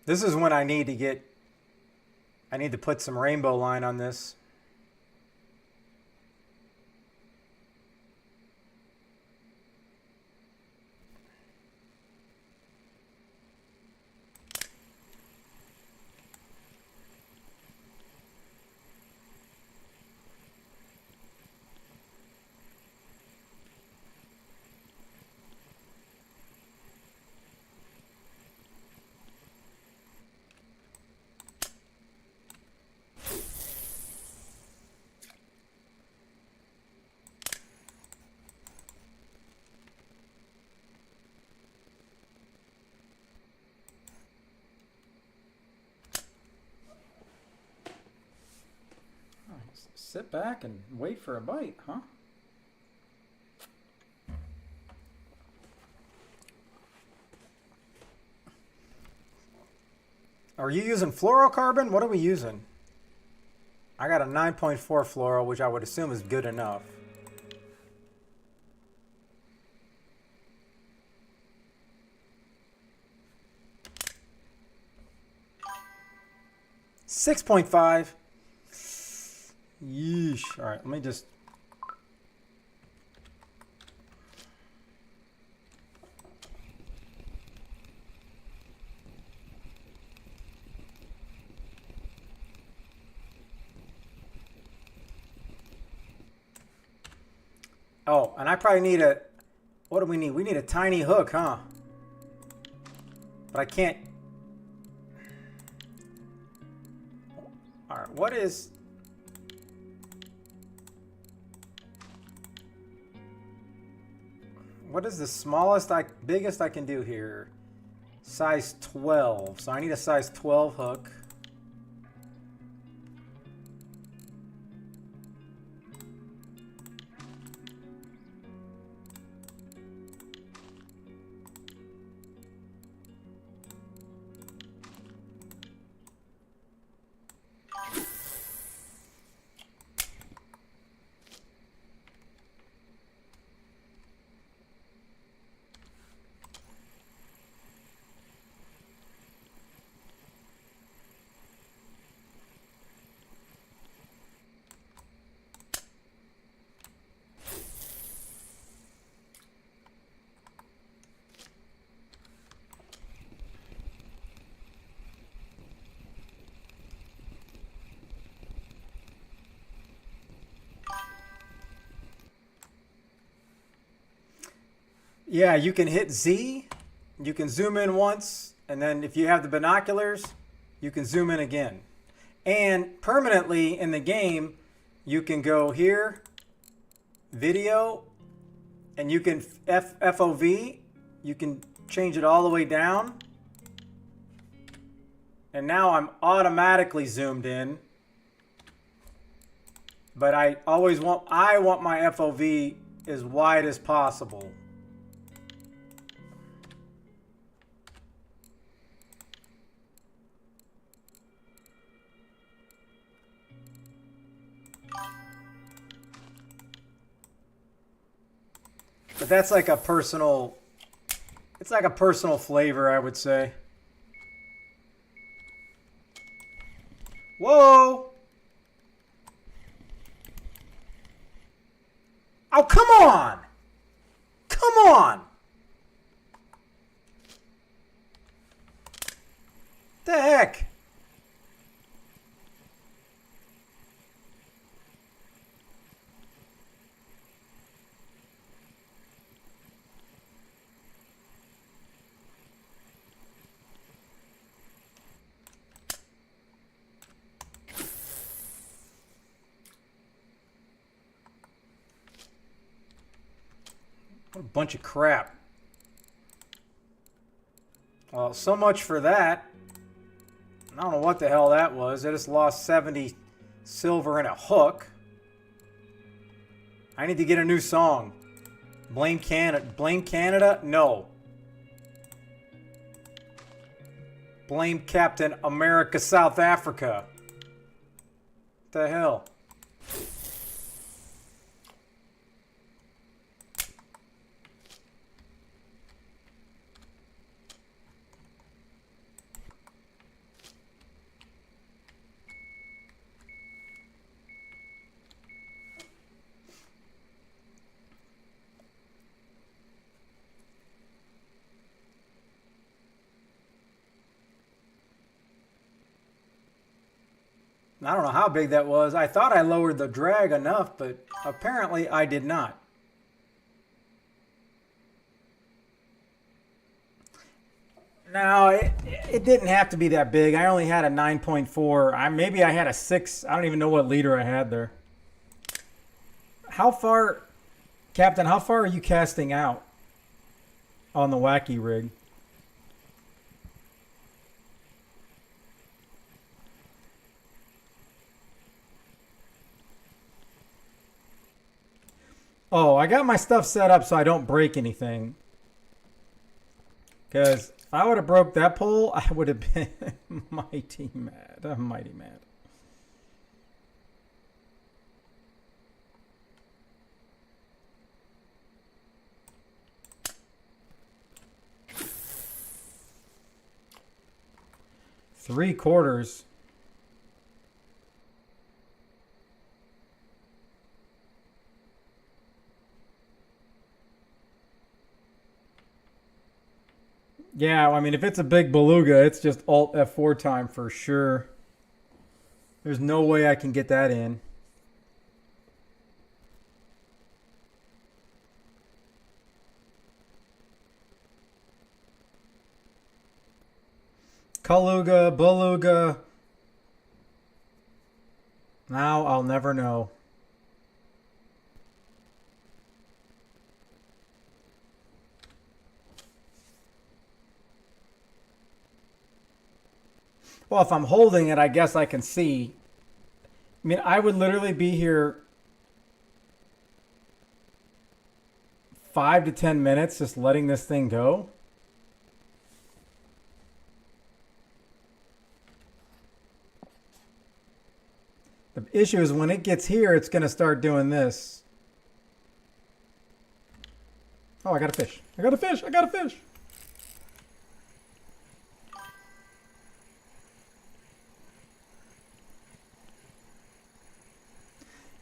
This is when I need to put some rainbow line on this. Sit back and wait for a bite, huh? Are you using fluorocarbon? What are we using? I got a 9.4 fluoro, which I would assume is good enough. $6.5. Yeesh. All right, let me just. Oh, and I probably need a. What do we need? We need a tiny hook, huh? But I can't. All right, what is. What is the biggest I can do here? Size 12. So I need a size 12 hook. Yeah, you can hit Z, you can zoom in once, and then if you have the binoculars, you can zoom in again. And permanently in the game, you can go here, video, and you can FOV, you can change it all the way down. And now I'm automatically zoomed in. But I want my FOV as wide as possible. But that's like a personal, it's like a personal flavor, I would say. Whoa! Oh, come on! Come on! The heck? What a bunch of crap. Well, so much for that. I don't know what the hell that was. I just lost 70 silver and a hook. I need to get a new song. Blame Canada. Blame Canada? No. Blame Captain America South Africa. What the hell? I don't know how big that was. I thought I lowered the drag enough, but apparently I did not. No, it didn't have to be that big. I only had a 9.4. Maybe I had a 6. I don't even know what leader I had there. How far, Captain, how far are you casting out on the wacky rig? Oh, I got my stuff set up so I don't break anything. Because if I would have broke that pole, I would have been mighty mad. I'm mighty mad. Three quarters. Yeah, I mean, if it's a big beluga, it's just Alt F4 time for sure. There's no way I can get that in. Kaluga, beluga. Now I'll never know. Well, if I'm holding it, I guess I can see. I mean, I would literally be here 5 to 10 minutes just letting this thing go. The issue is when it gets here, it's going to start doing this. Oh, I got a fish. I got a fish. I got a fish.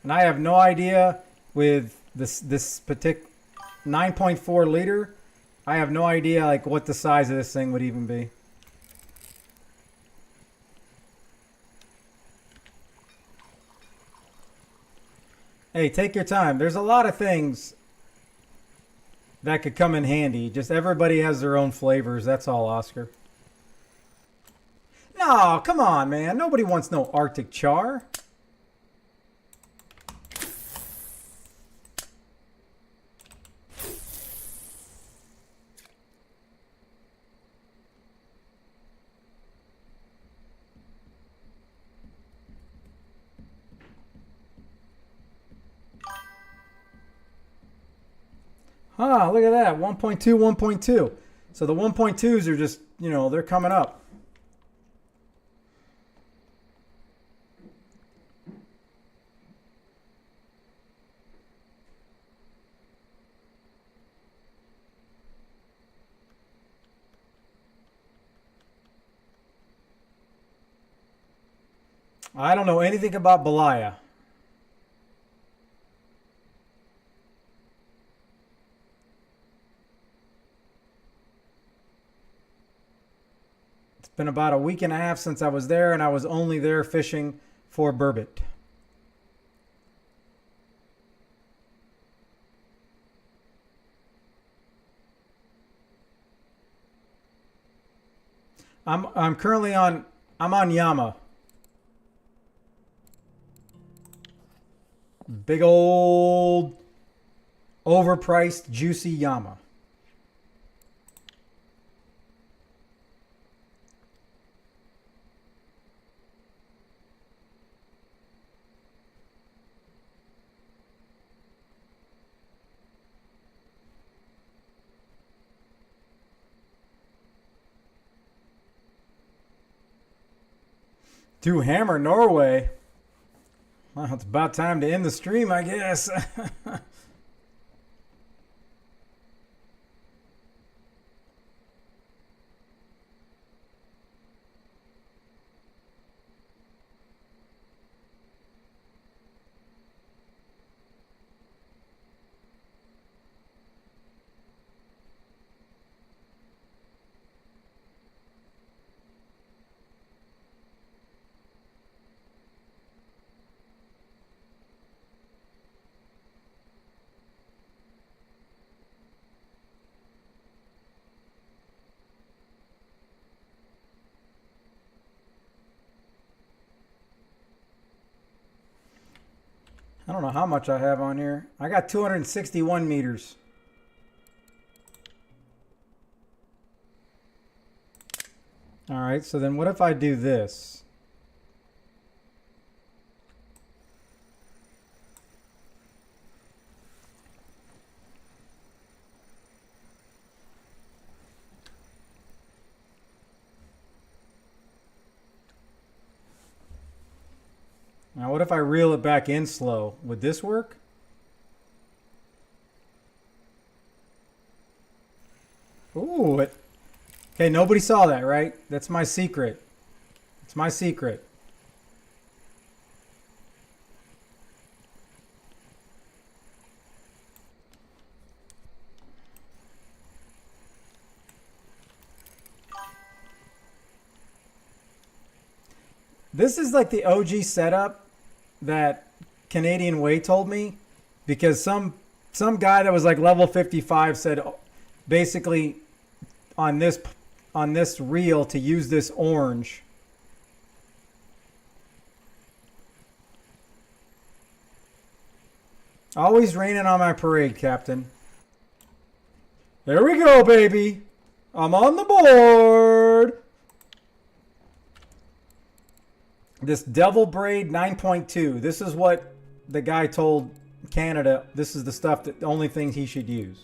And I have no idea with this particular 9.4 liter. I have no idea like what the size of this thing would even be. Hey, take your time. There's a lot of things that could come in handy. Just everybody has their own flavors. That's all, Oscar. No, come on, man. Nobody wants no Arctic char. Ah, look at that. 1.2, 1.2. So the 1.2s are just, you know, they're coming up. I don't know anything about Belaya. It's been about a week and a half since I was there, and I was only there fishing for burbot. I'm currently on Yama. Big old overpriced juicy Yama. To Hammer Norway. Well, it's about time to end the stream, I guess. I don't know how much I have on here. I got 261 meters. All right, so then what if I do this? Now, what if I reel it back in slow? Would this work? Ooh. Okay, nobody saw that, right? That's my secret. It's my secret. This is like the OG setup that Canadian Way told me, because some guy that was like level 55 said basically on this reel to use this orange. Always raining on my parade, Captain. There we go, baby. I'm on the board. This Devil Braid 9.2. This is what the guy told Canada. This is the stuff that the only thing he should use.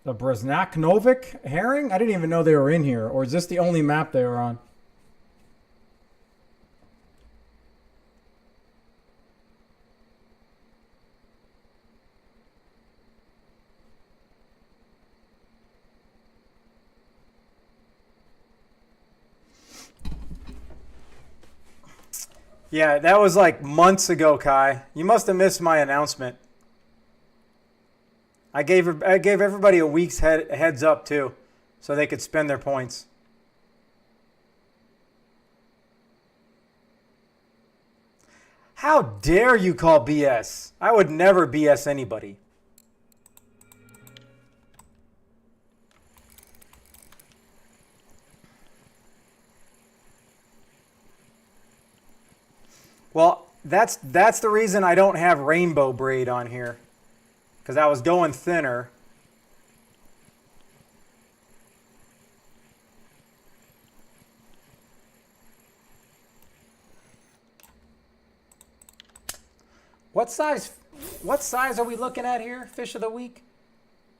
The Breznak herring? I didn't even know they were in here. Or is this the only map they were on? Yeah, that was like months ago, Kai. You must have missed my announcement. I gave everybody a week's heads up too. so they could spend their points. How dare you call BS? I would never BS anybody. Well, that's the reason I don't have rainbow braid on here, because I was going thinner. What size are we looking at here? Fish of the week?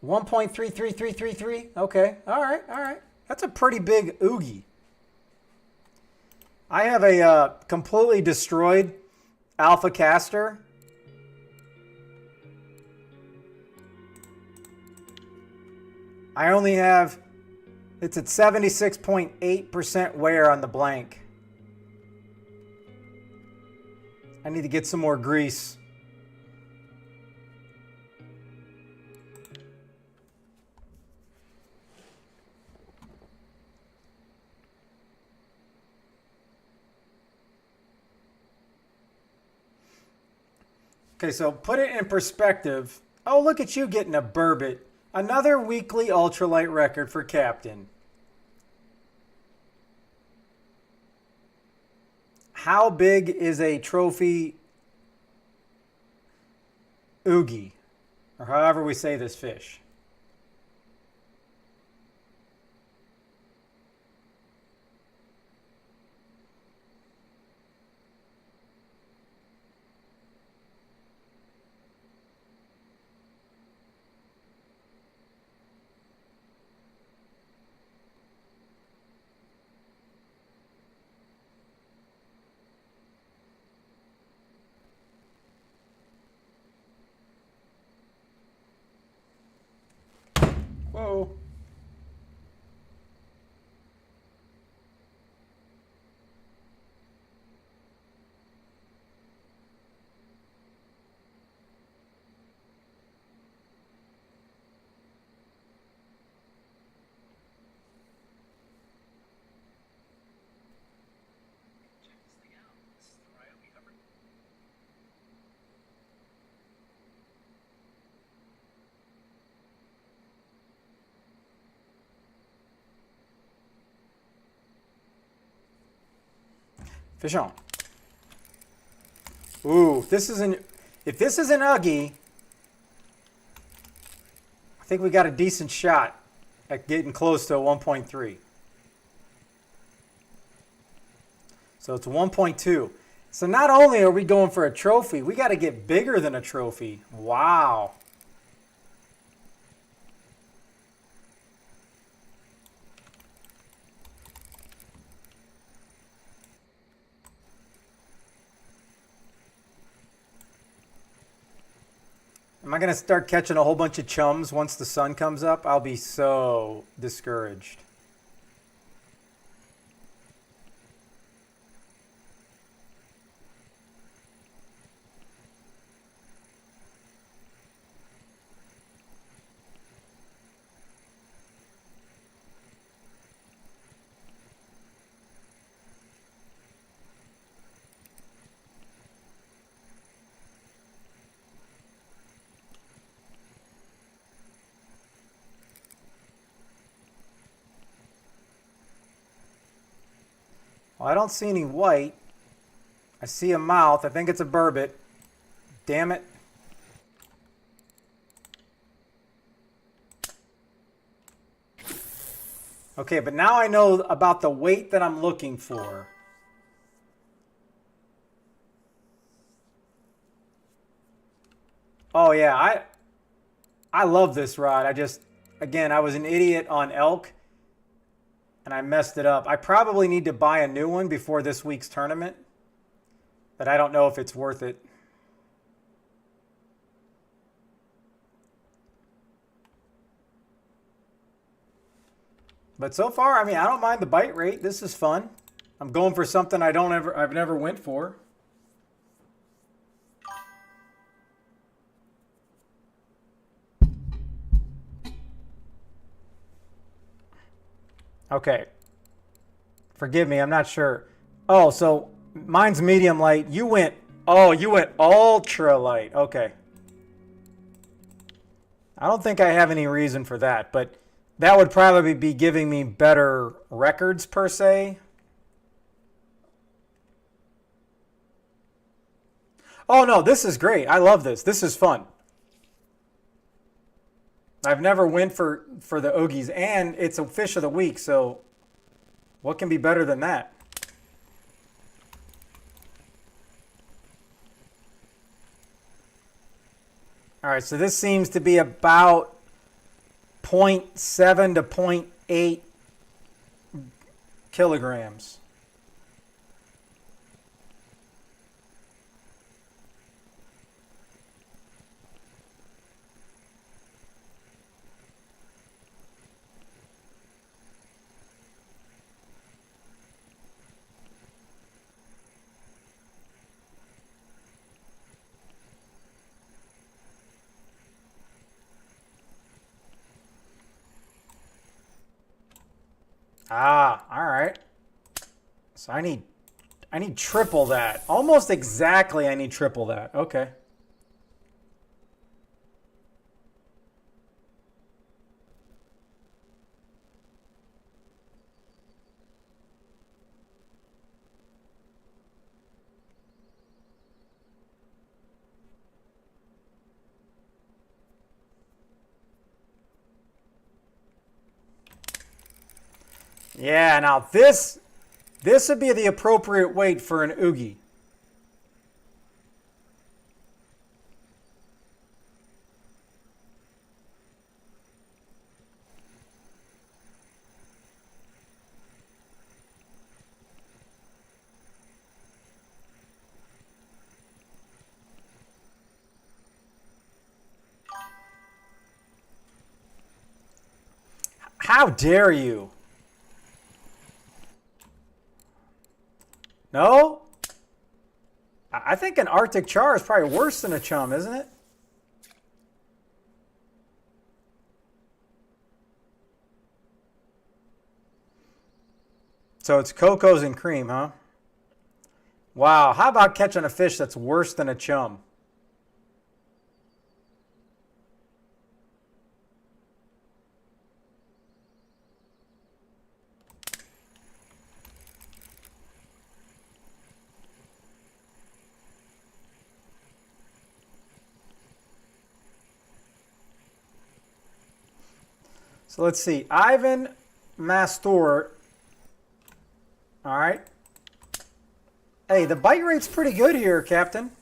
1.33333. Okay. All right. That's a pretty big oogie. I have a completely destroyed alpha caster. I only have, it's at 76.8% wear on the blank. I need to get some more grease. Okay, so put it in perspective. Oh, look at you getting a burbot. Another weekly ultralight record for Captain. How big is a trophy oogie? Or however we say this fish. Whoa. Fish on. Ooh, if this is an Uggie, I think we got a decent shot at getting close to a 1.3. So it's 1.2. So not only are we going for a trophy, we got to get bigger than a trophy. Wow. Am I going to start catching a whole bunch of chums once the sun comes up? I'll be so discouraged. Well, I don't see any white. I see a mouth. I think it's a burbot. Damn it. Okay, but now I know about the weight that I'm looking for. Oh yeah, I love this rod. Again, I was an idiot on elk and I messed it up. I probably need to buy a new one before this week's tournament, but I don't know if it's worth it. But so far, I mean, I don't mind the bite rate. This is fun. I'm going for something I've never went for. Okay. Forgive me, I'm not sure. Oh, so mine's medium light. You went ultra light. Okay. I don't think I have any reason for that, but that would probably be giving me better records per se. Oh no, this is great. I love this. This is fun. I've never went for the Oogies, and it's a fish of the week, so what can be better than that? All right, so this seems to be about 0.7 to 0.8 kilograms. Ah, all right. So I need triple that. Almost exactly I need triple that. Okay. Yeah, now this would be the appropriate weight for an Oogie. How dare you? No? I think an Arctic char is probably worse than a chum, isn't it? So it's cocos and cream, huh? Wow, how about catching a fish that's worse than a chum? So let's see. Ivan Mastor. All right. Hey, the bite rate's pretty good here, Captain.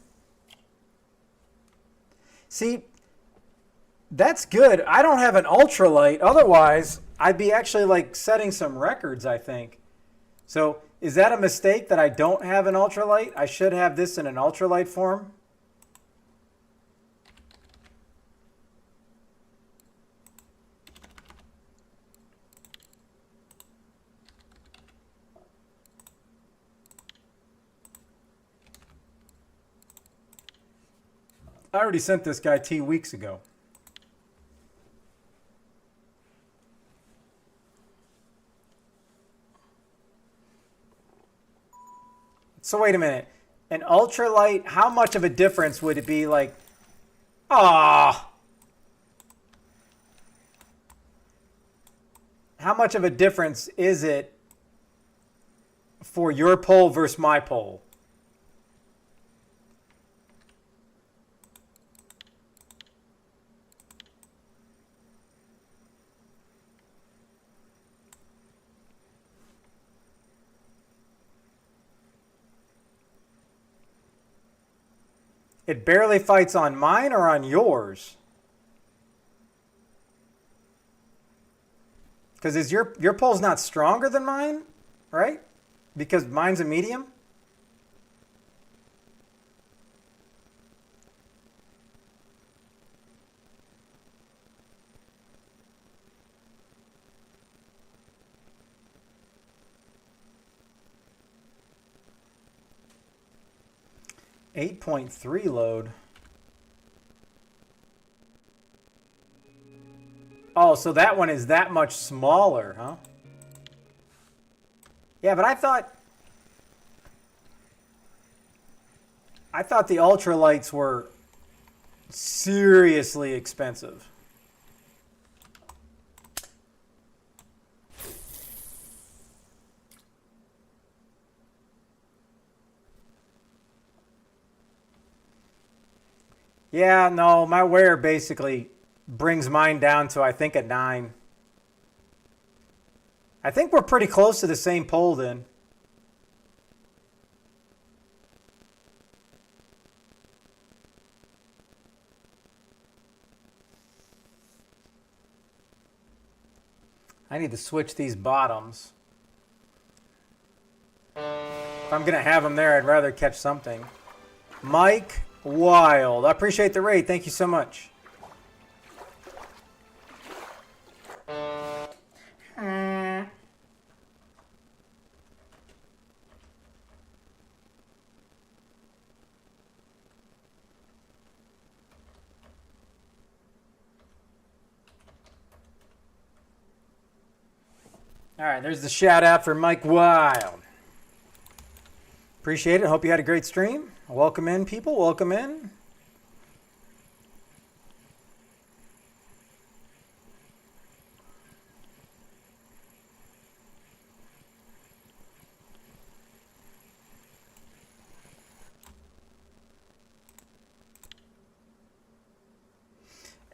See, that's good. I don't have an ultralight. Otherwise, I'd be actually like setting some records, I think. So is that a mistake that I don't have an ultralight? I should have this in an ultralight form. I already sent this guy 2 weeks ago. So wait a minute. An ultralight, how much of a difference would it be like? Ah. How much of a difference is it for your pole versus my pole? It barely fights on mine or on yours? Because is your pole's not stronger than mine, right? Because mine's a medium? .3 load. Oh, so that one is that much smaller, huh? Yeah, but I thought the ultralights were seriously expensive. Yeah, no, my wear basically brings mine down to, I think, a 9. I think we're pretty close to the same pole then. I need to switch these bottoms. If I'm going to have them there, I'd rather catch something. Mike Wild. I appreciate the raid. Thank you so much. All right, there's the shout out for Mike Wild. Appreciate it. Hope you had a great stream. Welcome in, people. Welcome in.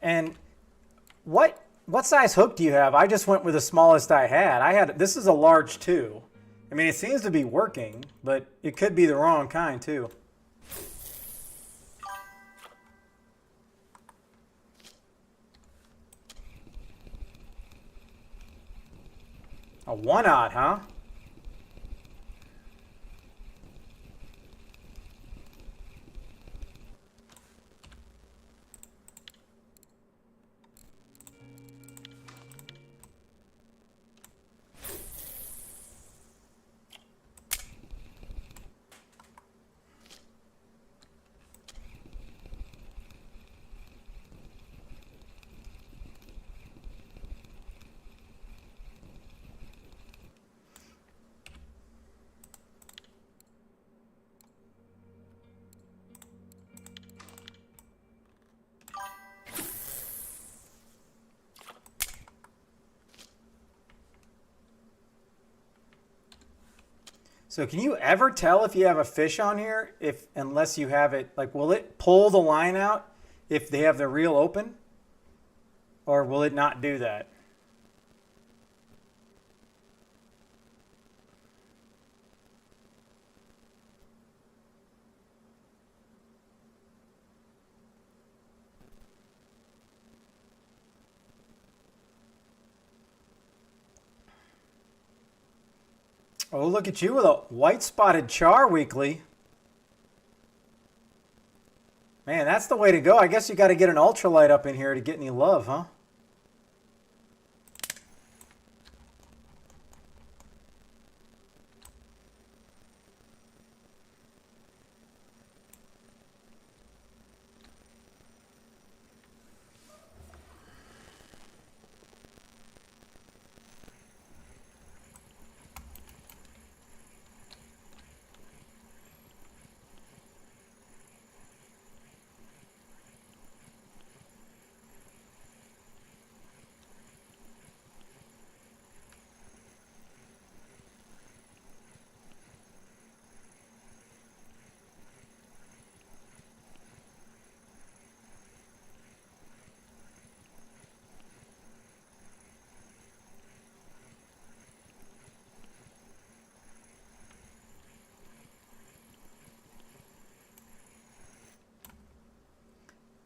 And what size hook do you have? I just went with the smallest I had. This is a large 2. I mean, it seems to be working, but it could be the wrong kind too. A 1/0, huh? So can you ever tell if you have a fish on here unless you have it, like, will it pull the line out if they have the reel open? Or will it not do that? Oh, look at you with a white spotted char weekly. Man, that's the way to go. I guess you got to get an ultralight up in here to get any love, huh?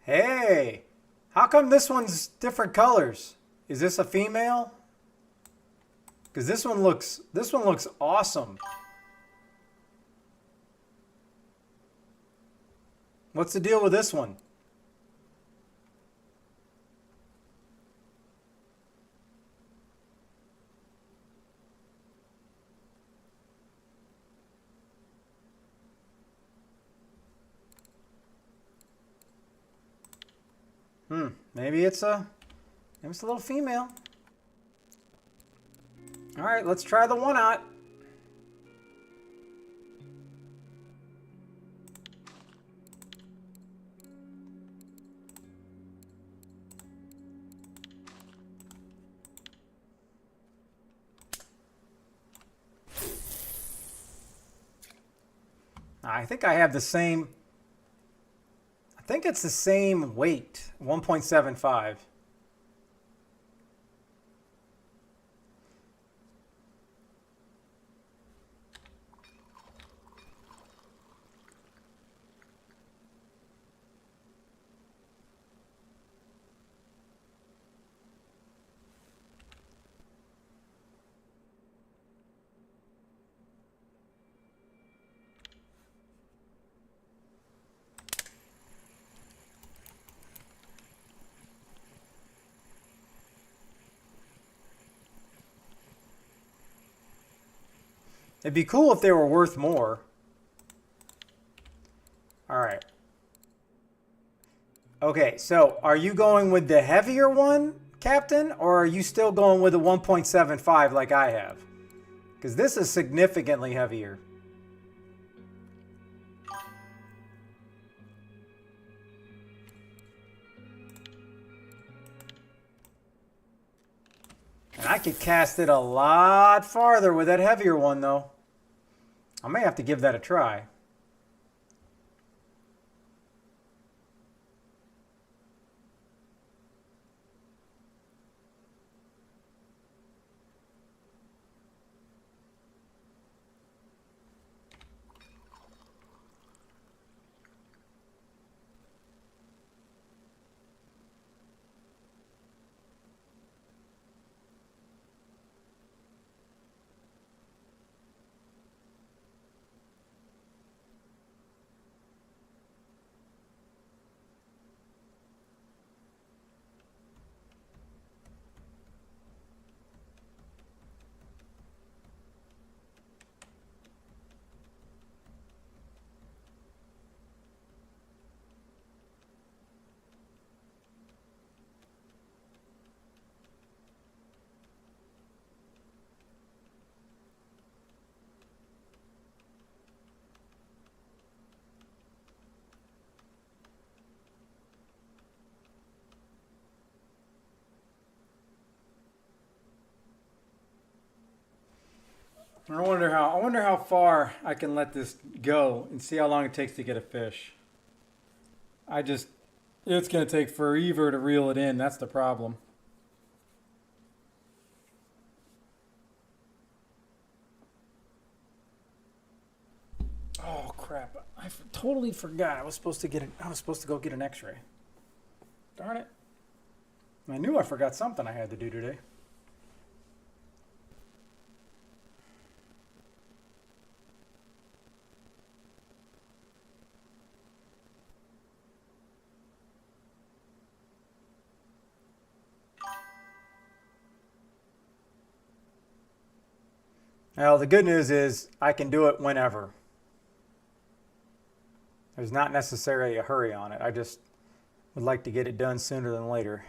Hey, how come this one's different colors? Is this a female? Because this one looks awesome. What's the deal with this one? Maybe it's a little female. All right, let's try the 1/0. I think I have the same. I think it's the same weight, 1.75. It'd be cool if they were worth more. All right. Okay, so are you going with the heavier one, Captain, or are you still going with the 1.75 like I have? Because this is significantly heavier. And I could cast it a lot farther with that heavier one, though. I may have to give that a try. I wonder how far I can let this go and see how long it takes to get a fish. It's going to take forever to reel it in. That's the problem. Oh crap! Totally forgot. I was supposed to go get an X-ray. Darn it! I knew I forgot something I had to do today. Well, the good news is I can do it whenever. There's not necessarily a hurry on it. I just would like to get it done sooner than later.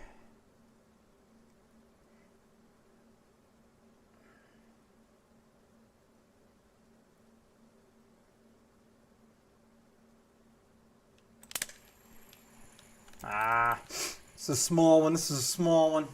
Ah, it's a small one. This is a small one.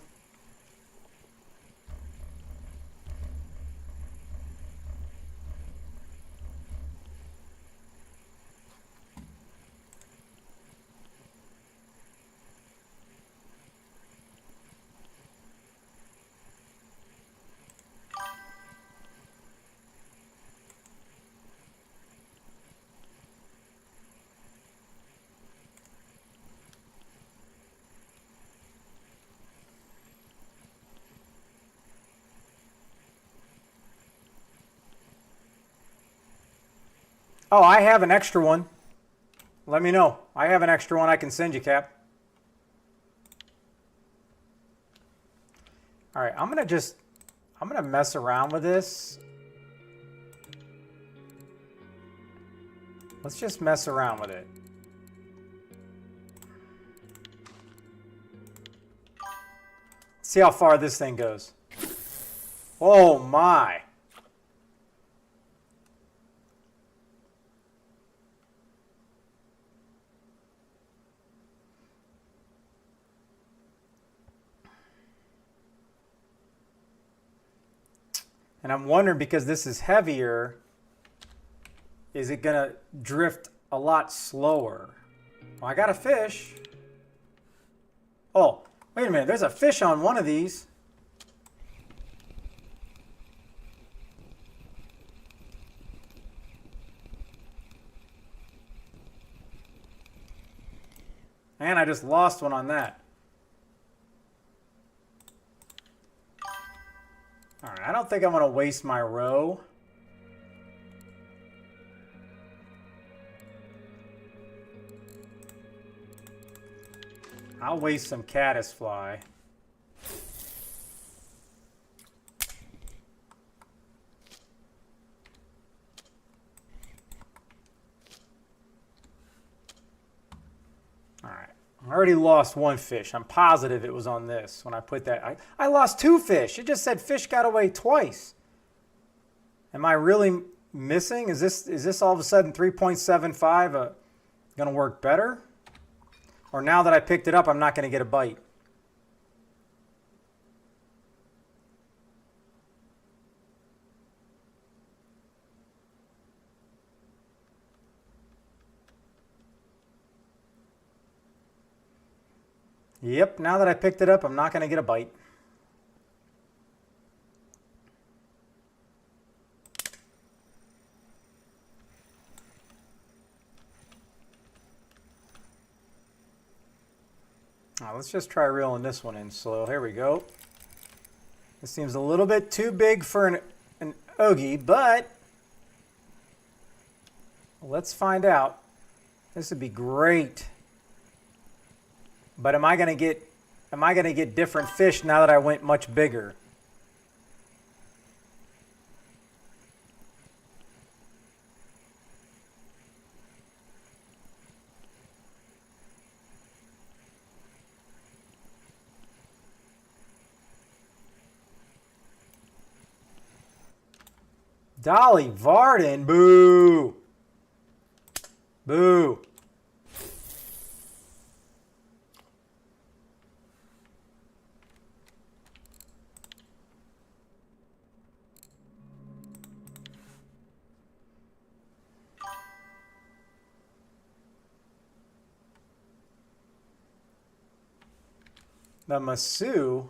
Oh, I have an extra one. Let me know. I have an extra one I can send you, Cap. All right, I'm gonna mess around with this. Let's just mess around with it. See how far this thing goes. Oh my. And I'm wondering, because this is heavier, is it gonna drift a lot slower? Well, I got a fish. Oh, wait a minute. There's a fish on one of these. And I just lost one on that. All right, I don't think I'm going to waste my row. I'll waste some caddisfly. All right. I already lost one fish. I'm positive it was on this when I put that. I lost two fish. It just said fish got away twice. Am I really missing? Is this all of a sudden 3.75 going to work better? Or now that I picked it up, I'm not going to get a bite? Yep, now that I picked it up, I'm not going to get a bite. Now, let's just try reeling this one in slow. Here we go. This seems a little bit too big for an oogie, but let's find out. This would be great. But am I going to get different fish now that I went much bigger? Dolly Varden, boo! Boo! The Masu.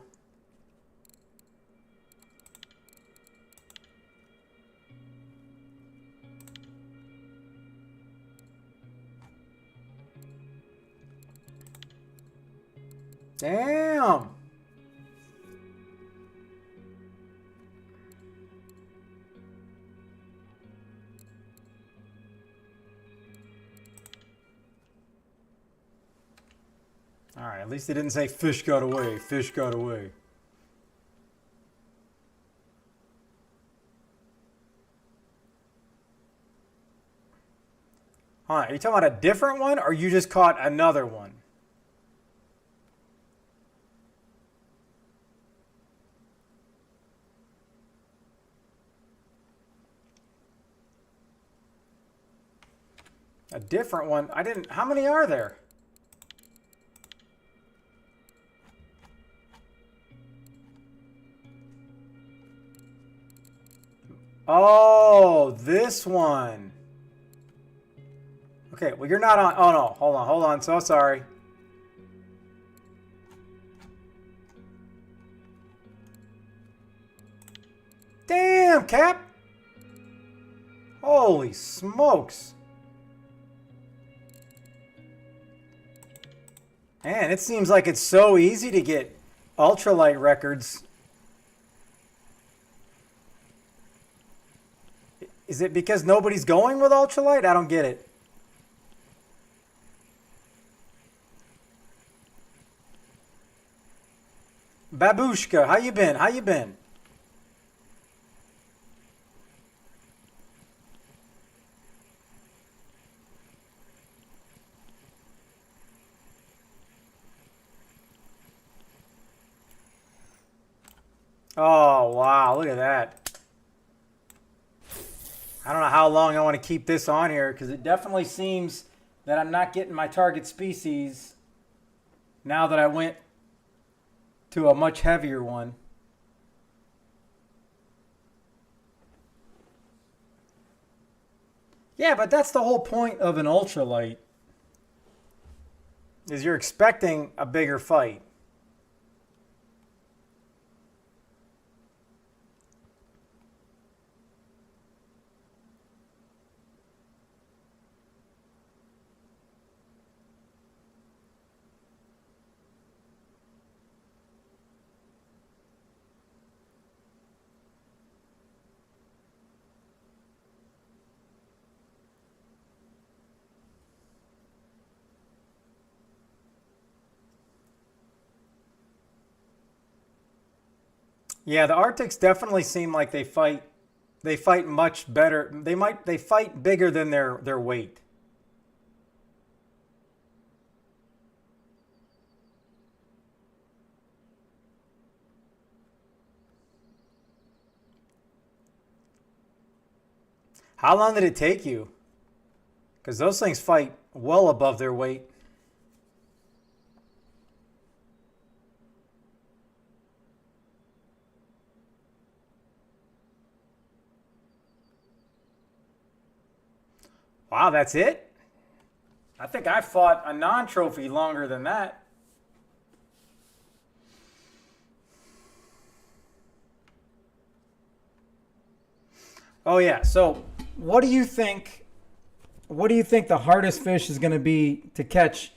Damn. All right, at least it didn't say fish got away, fish got away. All right, are you talking about a different one or you just caught another one? A different one? I didn't, how many are there? Oh, this one. Okay, well, you're not on. Oh, no. Hold on. So sorry. Damn, Cap. Holy smokes. Man, it seems like it's so easy to get ultralight records. Is it because nobody's going with ultralight? I don't get it. Babushka, how you been? How you been? Oh, wow, look at that. I don't know how long I want to keep this on here because it definitely seems that I'm not getting my target species now that I went to a much heavier one. Yeah, but that's the whole point of an ultralight. Is you're expecting a bigger fight. Yeah, the Arctics definitely seem like they fight much better. They fight bigger than their weight. How long did it take you? Because those things fight well above their weight. Wow, that's it? I think I fought a non-trophy longer than that. Oh yeah, so what do you think the hardest fish is going to be to catch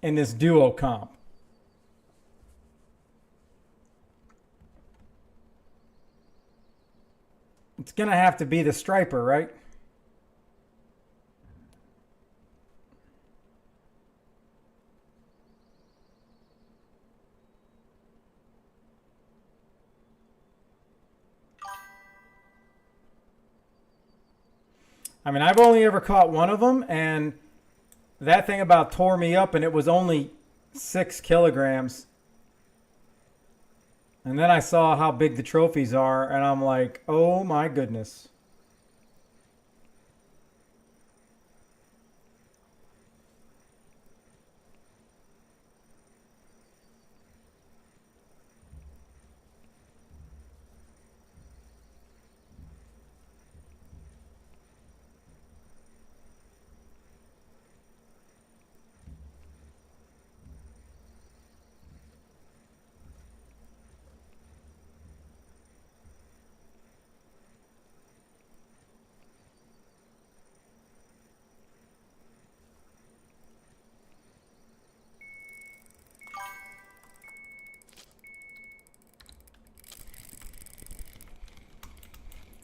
in this duo comp? It's going to have to be the striper, right? I mean, I've only ever caught one of them, and that thing about tore me up, and it was only 6 kilograms. And then I saw how big the trophies are, and I'm like, oh my goodness.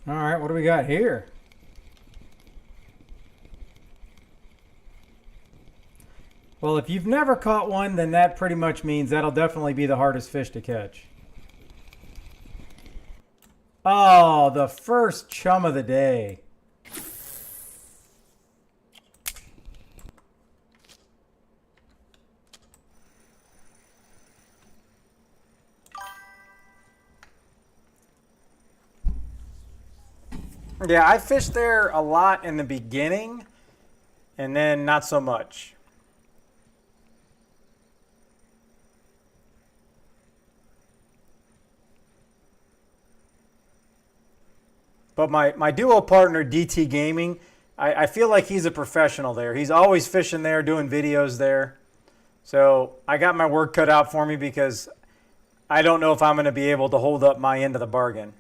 All right, what do we got here? Well, if you've never caught one, then that pretty much means that'll definitely be the hardest fish to catch. Oh, the first chum of the day. Yeah, I fished there a lot in the beginning, and then not so much. But my duo partner, DT Gaming, I feel like he's a professional there. He's always fishing there, doing videos there. So I got my work cut out for me because I don't know if I'm going to be able to hold up my end of the bargain.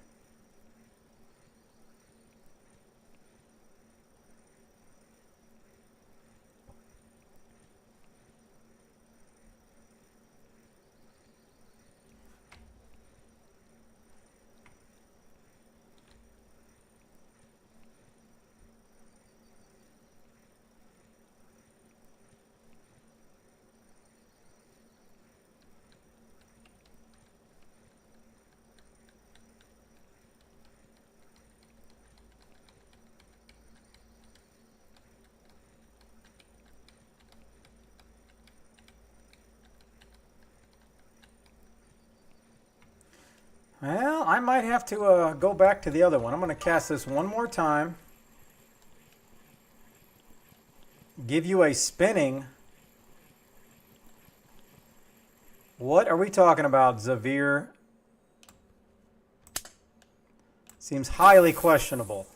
Well, I might have to go back to the other one. I'm going to cast this one more time. Give you a spinning. What are we talking about, Zavir? Seems highly questionable.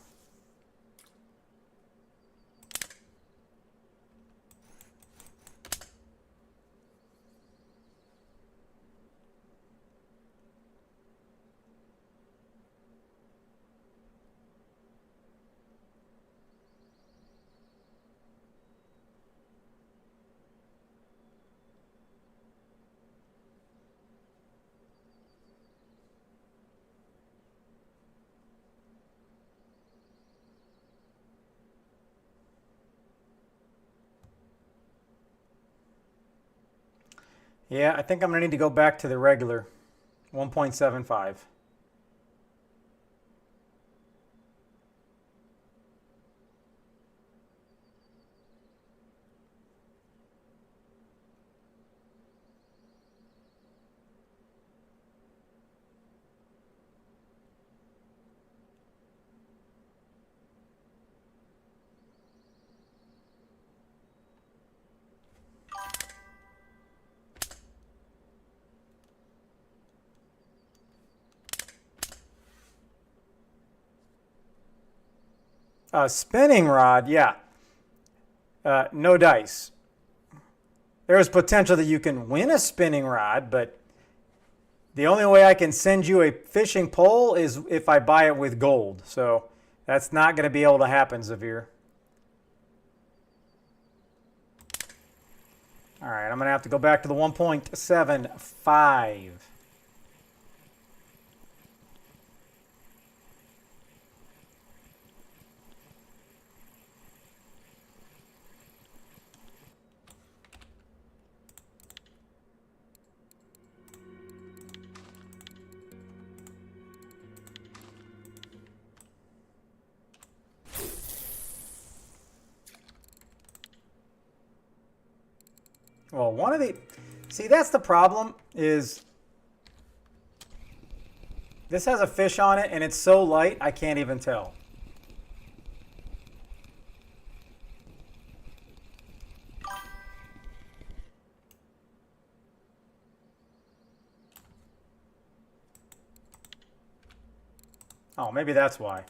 Yeah, I think I'm going to need to go back to the regular 1.75. Spinning rod, yeah. No dice. There is potential that you can win a spinning rod, but the only way I can send you a fishing pole is if I buy it with gold. So that's not going to be able to happen, Zavir. All right, I'm going to have to go back to the 1.75. Well, one of the... See, that's the problem is... This has a fish on it, and it's so light, I can't even tell. Oh, maybe that's why.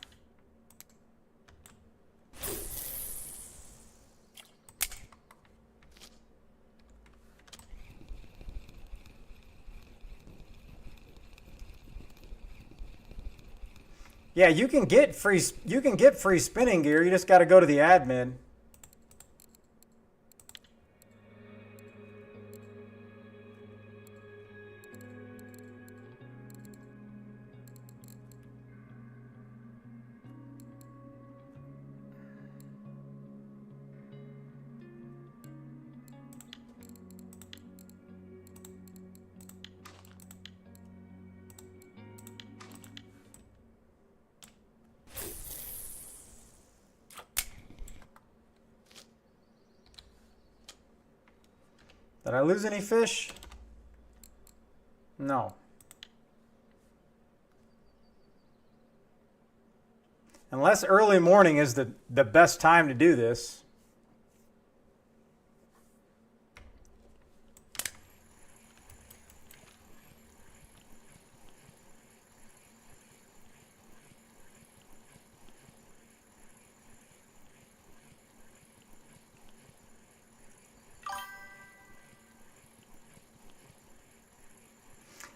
Yeah, you can get free spinning gear. You just got to go to the admin. Did I lose any fish? No. Unless early morning is the best time to do this.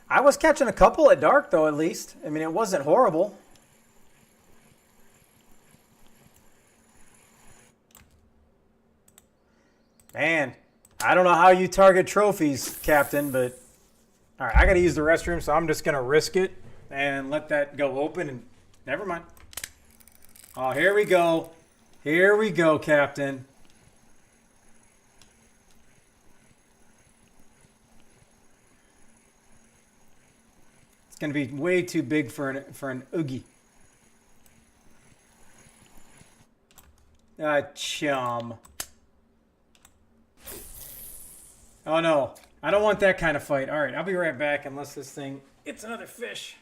I was catching a couple at dark, though, at least. I mean, it wasn't horrible. Man, I don't know how you target trophies, Captain, but... All right, I got to use the restroom, so I'm just going to risk it and let that go open. And never mind. Oh, here we go. Here we go, Captain. Going to be way too big for an oogie. Chum. Oh no, I don't want that kind of fight. All right, I'll be right back unless this thing it's another fish.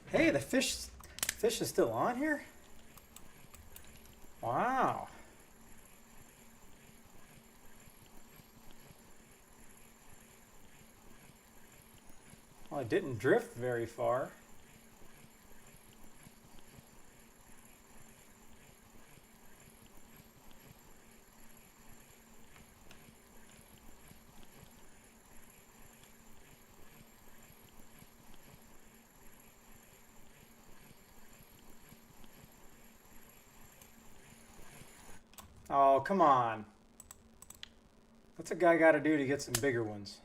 Hey, the fish is still on here? Wow. Well, it didn't drift very far. Oh, come on. What's a guy got to do to get some bigger ones?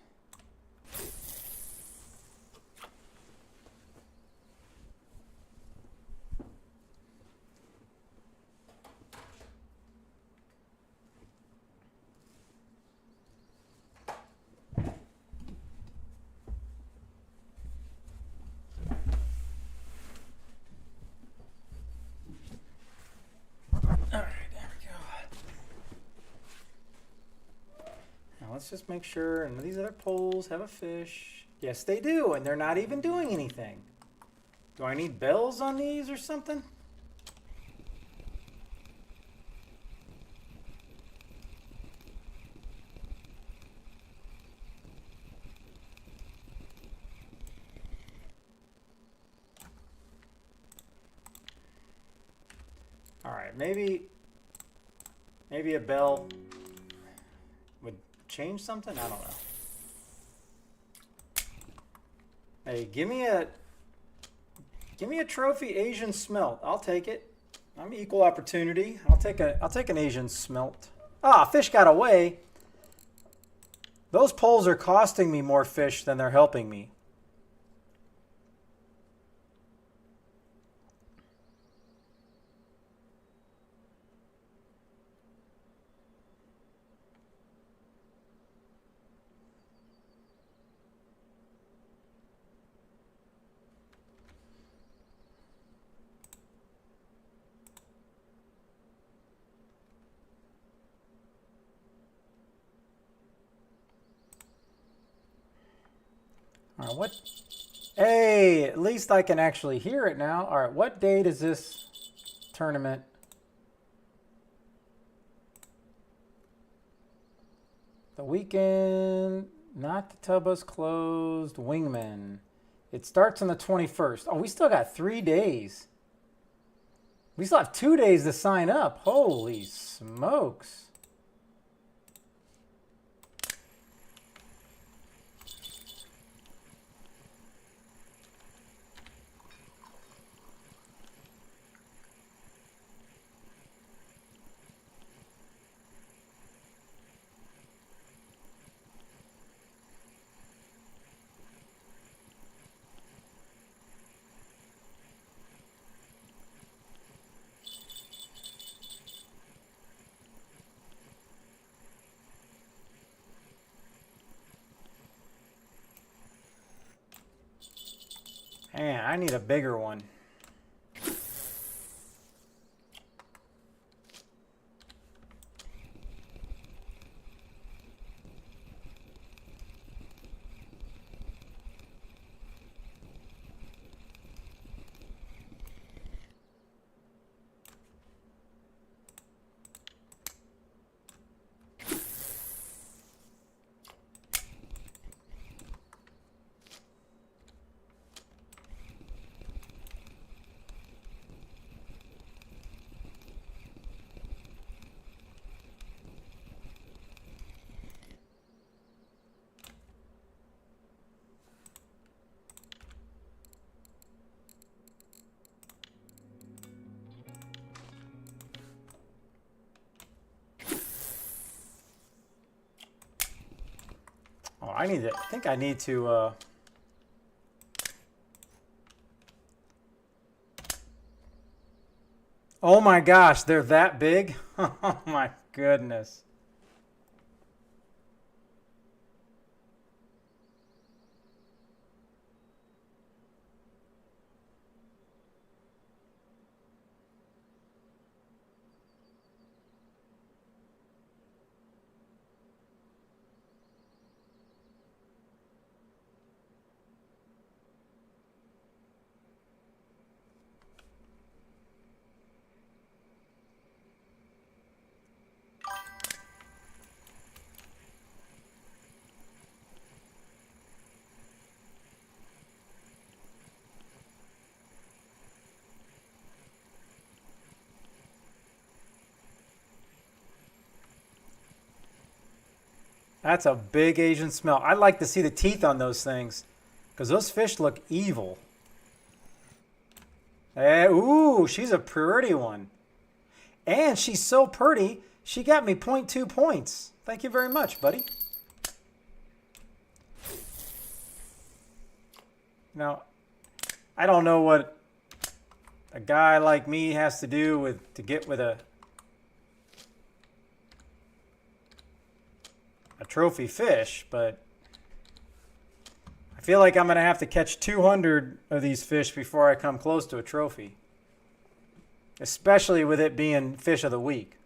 Let's just make sure, and these other poles have a fish. Yes, they do, and they're not even doing anything. Do I need bells on these or something? All right, maybe a bell would change something. I don't know. Hey, give me a trophy Asian smelt. I'll take it. I'm equal opportunity. I'll take an Asian smelt. Ah, fish got away. Those poles are costing me more fish than they're helping me. All right, what? Hey, at least I can actually hear it now. All right, what date is this tournament? The weekend, not the Tubba's closed, Wingman. It starts on the 21st. Oh, we still got 3 days. We still have 2 days to sign up. Holy smokes. Man, I need a bigger one. Oh, I think I need to, oh my gosh, they're that big? Oh my goodness. That's a big Asian smell. I'd like to see the teeth on those things because those fish look evil. Ooh, she's a pretty one. And she's so pretty, she got me 0.2 points. Thank you very much, buddy. Now, I don't know what a guy like me has to do to get with a trophy fish, but I feel like I'm going to have to catch 200 of these fish before I come close to a trophy. Especially with it being fish of the week.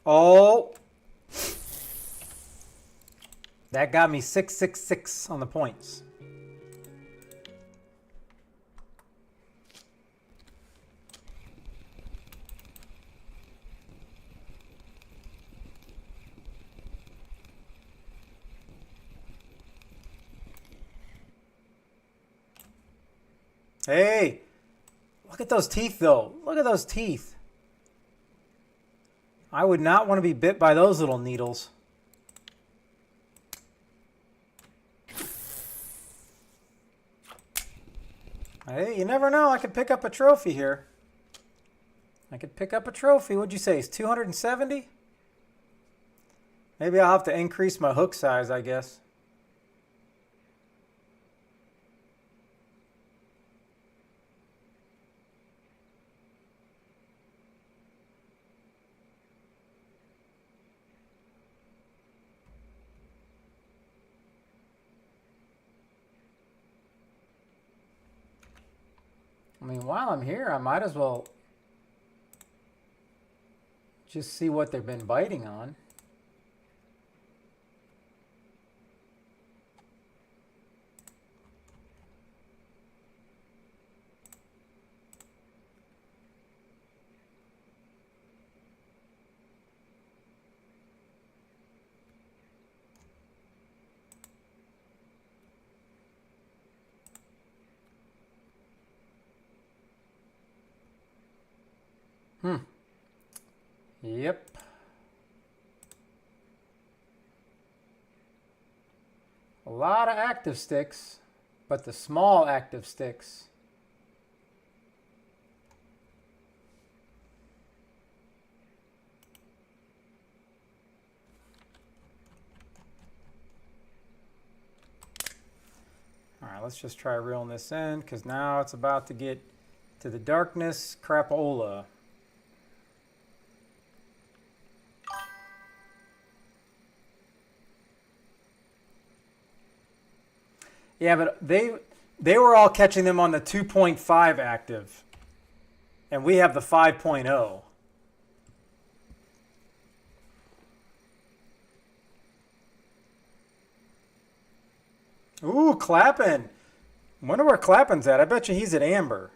Oh, that got me 666 on the points. Hey, look at those teeth though. Look at those teeth. I would not want to be bit by those little needles. Hey, you never know. I could pick up a trophy here. I could pick up a trophy. What'd you say? It's 270? Maybe I'll have to increase my hook size, I guess. I mean, while I'm here, I might as well just see what they've been biting on. Yep. A lot of active sticks, but the small active sticks. All right, let's just try reeling this in because now it's about to get to the darkness crapola. Yeah, but they were all catching them on the 2.5 active, and we have the 5.0. Ooh, Clappin'. Wonder where Clappin's at. I bet you he's at Amber.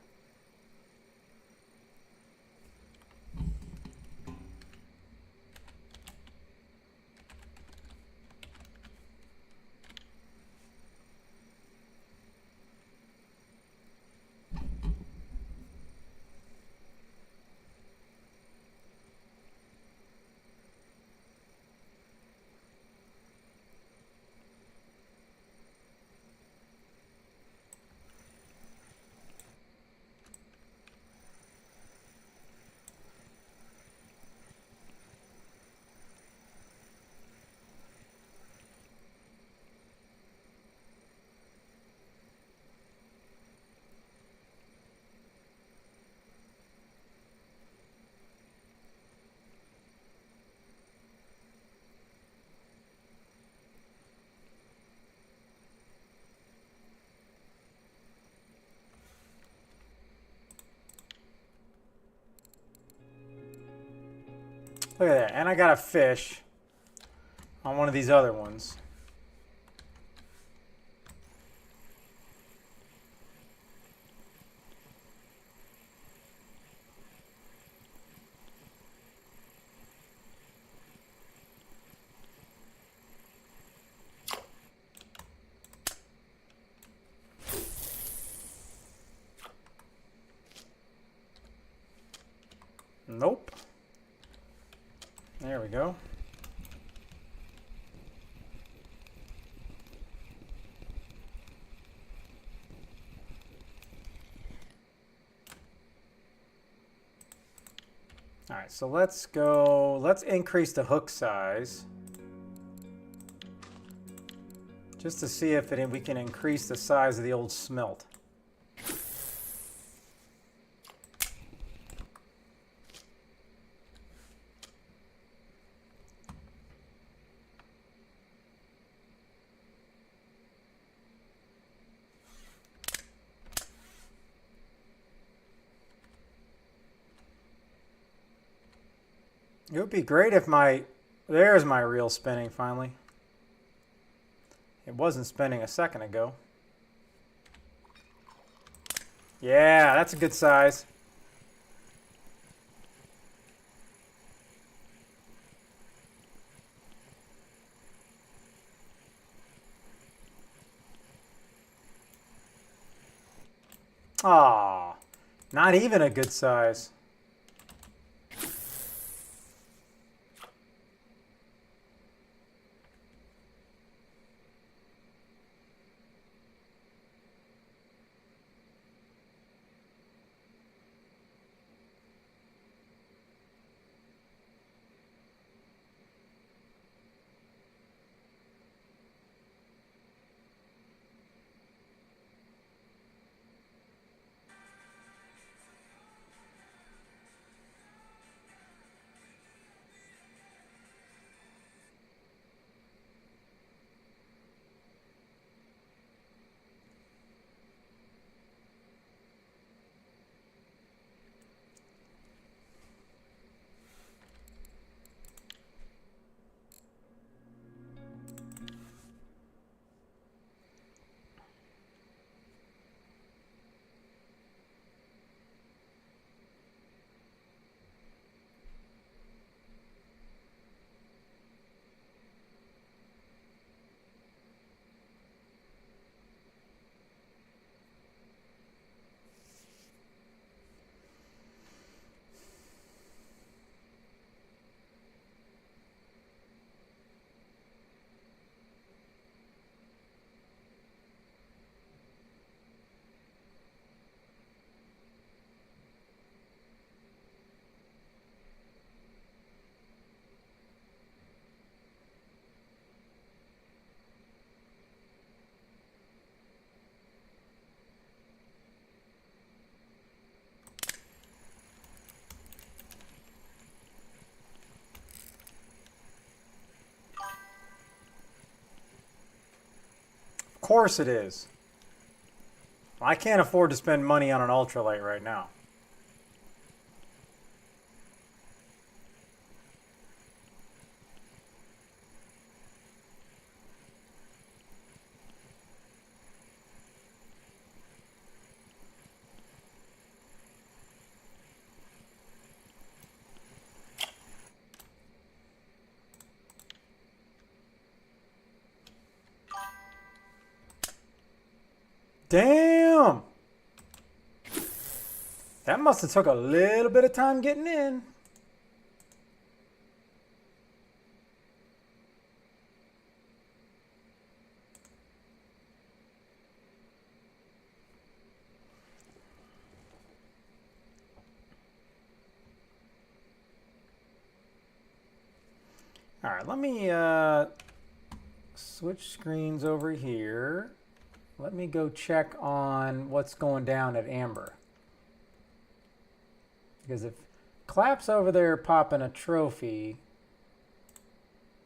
Look at that. And I got a fish on one of these other ones. Nope. There we go. All right, so let's increase the hook size just to see if we can increase the size of the old smelt. It would be great if there's my reel spinning finally. It wasn't spinning a second ago. Yeah, that's a good size. Aw, not even a good size. Of course it is. I can't afford to spend money on an ultralight right now. Damn! That must have took a little bit of time getting in. All right, let me switch screens over here. Let me go check on what's going down at Amber. Because if Clap's over there popping a trophy,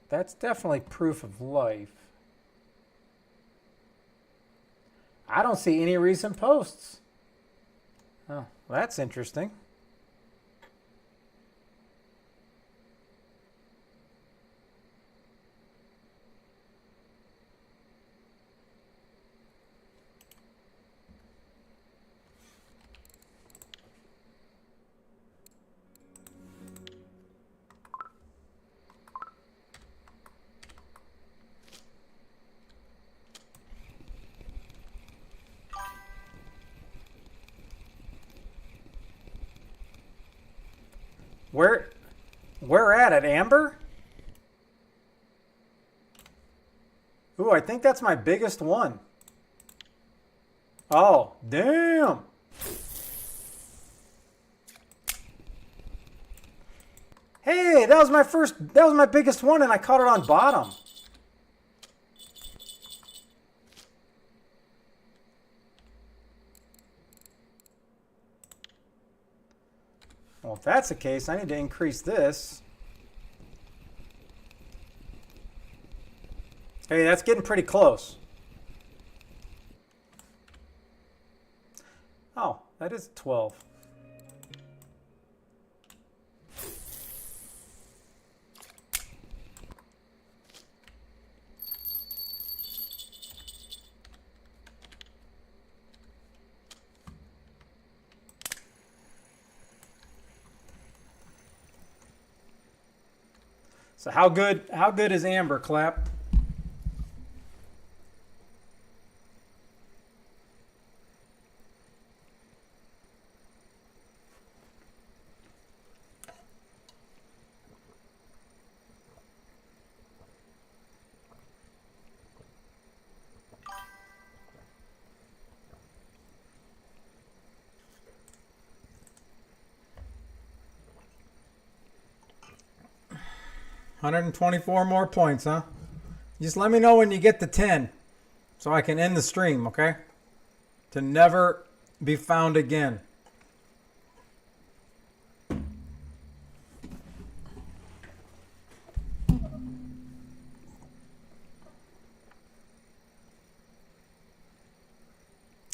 that's definitely proof of life. I don't see any recent posts. Oh, that's interesting. Where at it, Amber? Ooh, I think that's my biggest one. Oh, damn. Hey, that was my biggest one, and I caught it on bottom. Well, if that's the case, I need to increase this. Hey, that's getting pretty close. Oh, that is 12. So how good is Amber, Clap? $124 more points, huh? Just let me know when you get to 10 so I can end the stream, okay? To never be found again.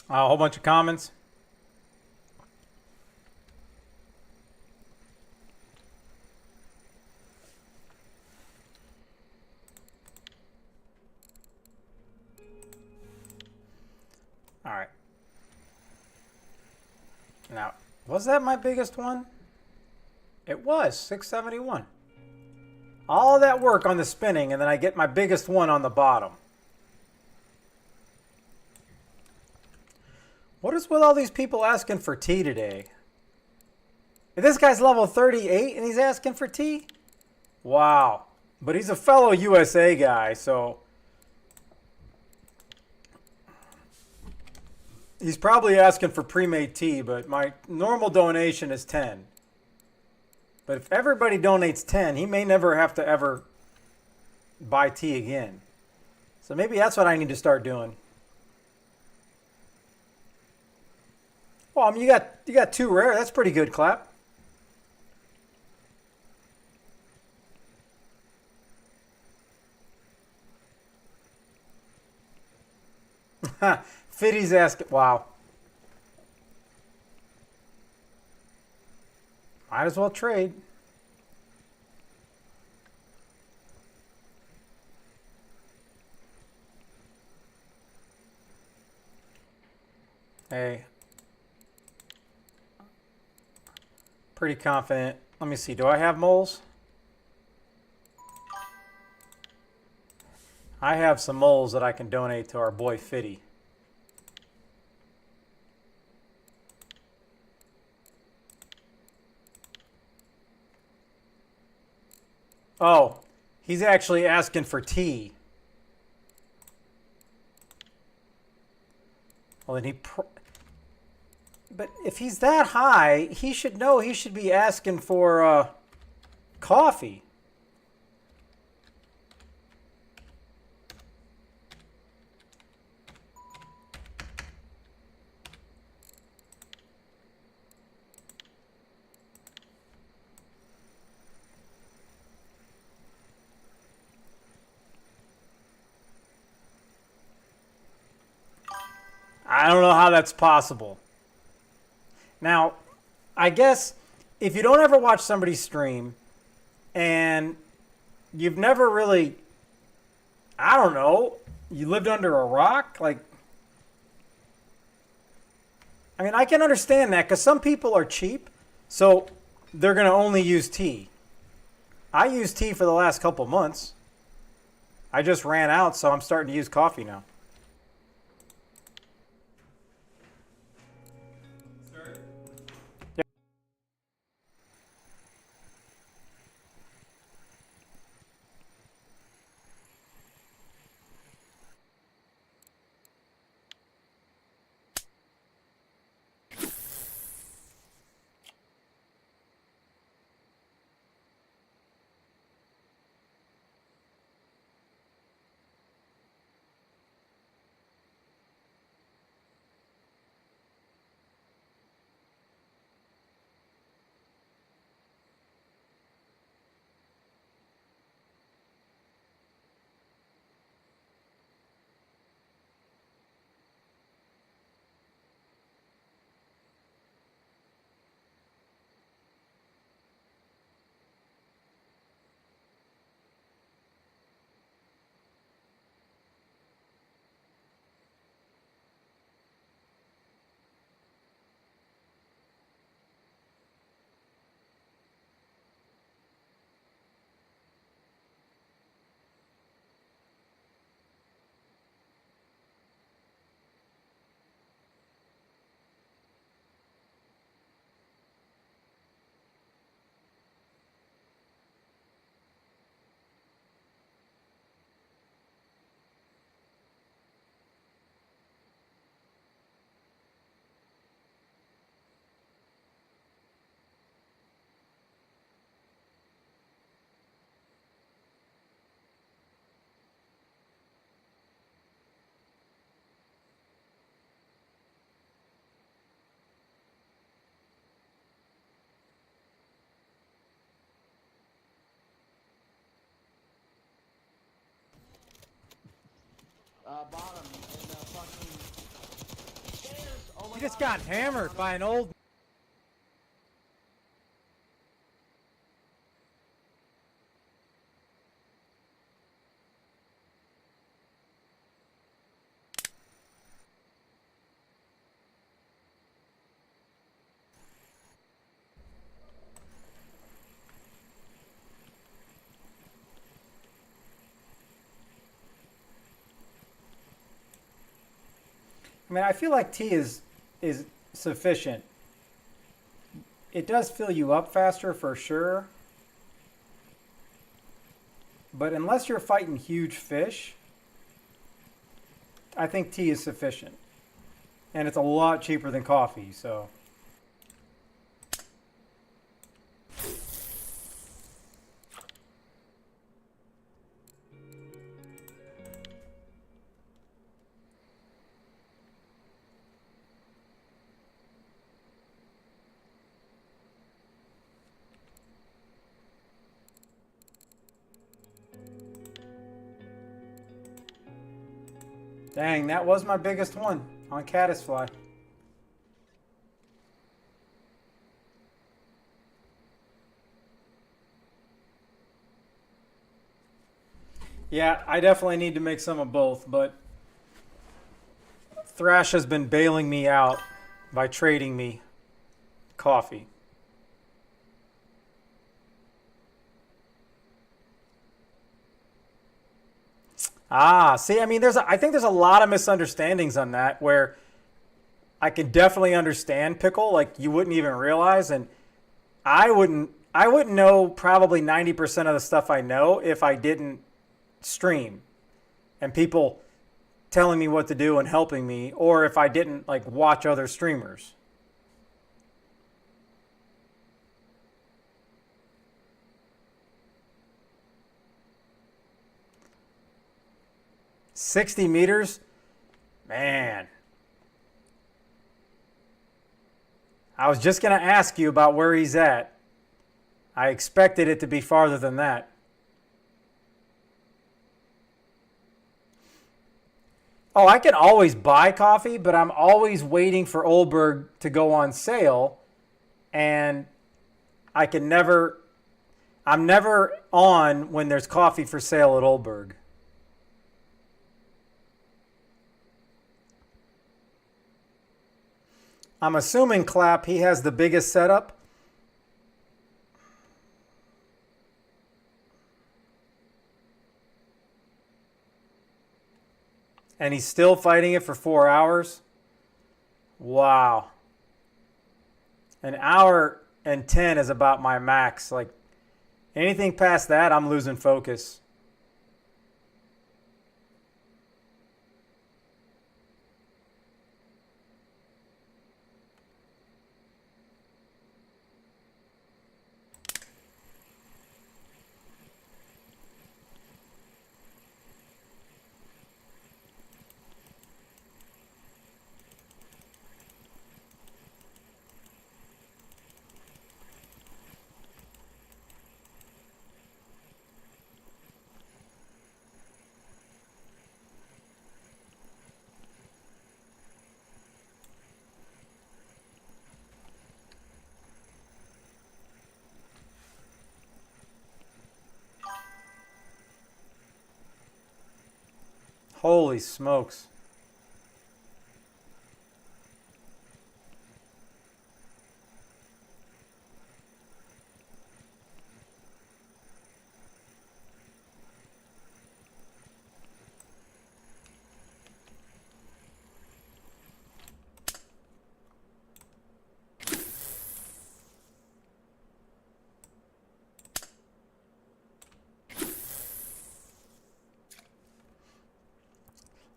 A whole bunch of comments. All right. Now, was that my biggest one? It was 671. All that work on the spinning, and then I get my biggest one on the bottom. What is with all these people asking for tea today? This guy's level 38 and he's asking for tea? Wow. But he's a fellow USA guy, so he's probably asking for pre-made tea, but my normal donation is 10. But if everybody donates 10, he may never have to ever buy tea again. So maybe that's what I need to start doing. Well, I mean, you got 2 rare. That's pretty good, Clap. Fiddy's asking. Wow. Might as well trade. Hey. Pretty confident. Let me see. Do I have moles? I have some moles that I can donate to our boy Fiddy. Oh, he's actually asking for tea. Well, then but if he's that high, he should know he should be asking for coffee. I don't know how that's possible. Now, I guess if you don't ever watch somebody stream and you've never really, I don't know, you lived under a rock, like, I mean, I can understand that because some people are cheap, so they're going to only use tea. I use tea for the last couple months. I just ran out, so I'm starting to use coffee now. bottom in the fucking stairs. Oh my You just God. got hammered by an old. I mean, I feel like tea is sufficient. It does fill you up faster for sure. But unless you're fighting huge fish, I think tea is sufficient. And it's a lot cheaper than coffee, so. Dang, that was my biggest one on caddisfly. Yeah, I definitely need to make some of both, but Thrash has been bailing me out by trading me coffee. Ah, see, I mean, I think there's a lot of misunderstandings on that where I can definitely understand pickle, like you wouldn't even realize, and I wouldn't know probably 90% of the stuff I know if I didn't stream and people telling me what to do and helping me, or if I didn't like watch other streamers. $60, man. I was just going to ask you about where he's at. I expected it to be farther than that. Oh, I can always buy coffee, but I'm always waiting for Oldberg to go on sale, and I'm never on when there's coffee for sale at Oldberg. I'm assuming, Clap, he has the biggest setup. And he's still fighting it for 4 hours? Wow. An hour and 10 is about my max. Like, anything past that, I'm losing focus. Holy smokes.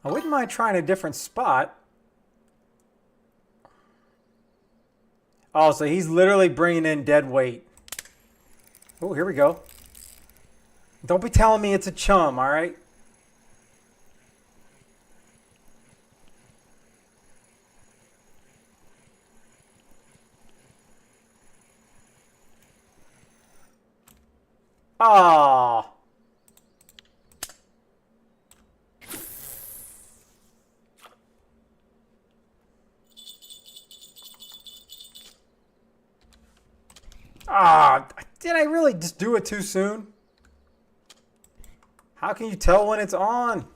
I wouldn't mind trying a different spot. Oh, so he's literally bringing in dead weight. Oh, here we go. Don't be telling me it's a chum, all right? Ah. Ah, did I really just do it too soon? How can you tell when it's on?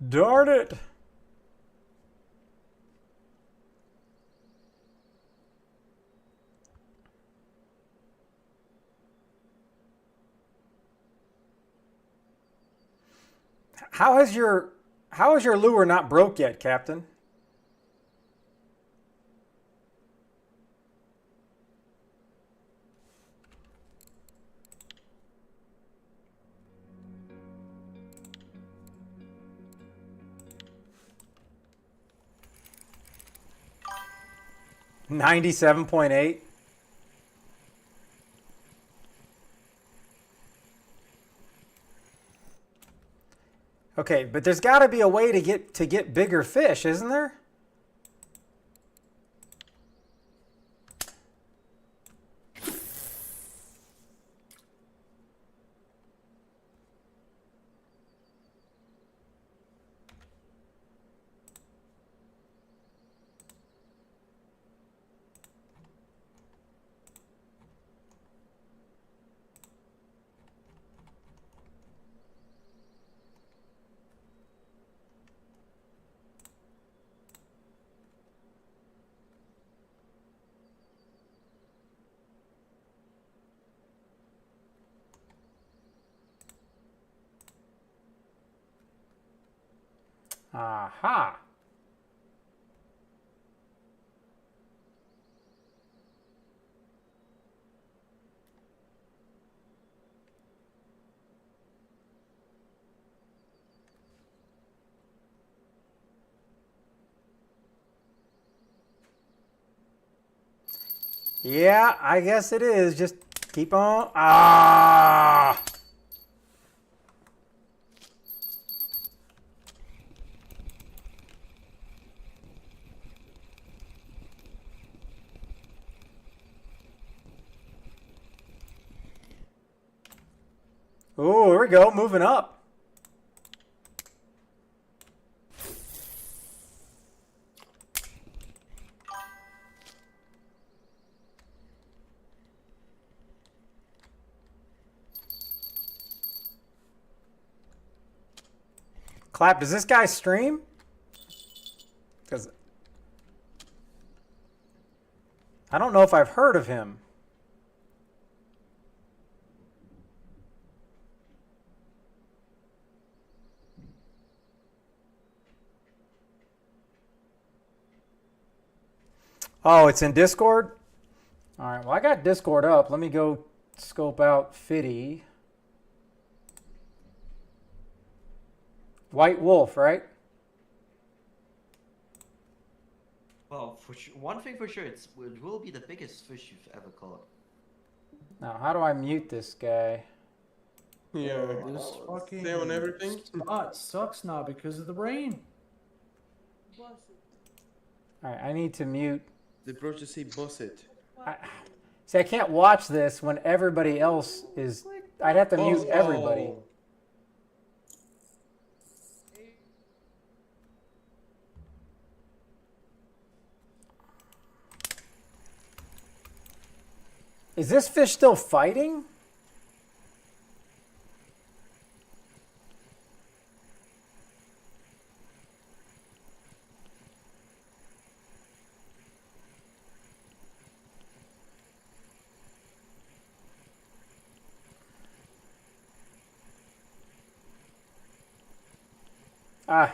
Darn it. How is your lure not broke yet, Captain? $97.8. Okay, but there's got to be a way to get bigger fish, isn't there? Aha. Yeah, I guess it is. Just keep on. Ah. Oh, here we go. Moving up. Clap, does this guy stream? Because I don't know if I've heard of him. Oh, it's in Discord? All right, well, I got Discord up. Let me go scope out Fitty. White Wolf, right? Well, one thing for sure, it will be the biggest fish you've ever caught. Now, how do I mute this guy? Yeah, this fucking stay on everything. spot sucks now because of the rain. All right, I need to mute. The bro just say boss it. See, I can't watch this when everybody else is... I'd have to mute everybody. Is this fish still fighting?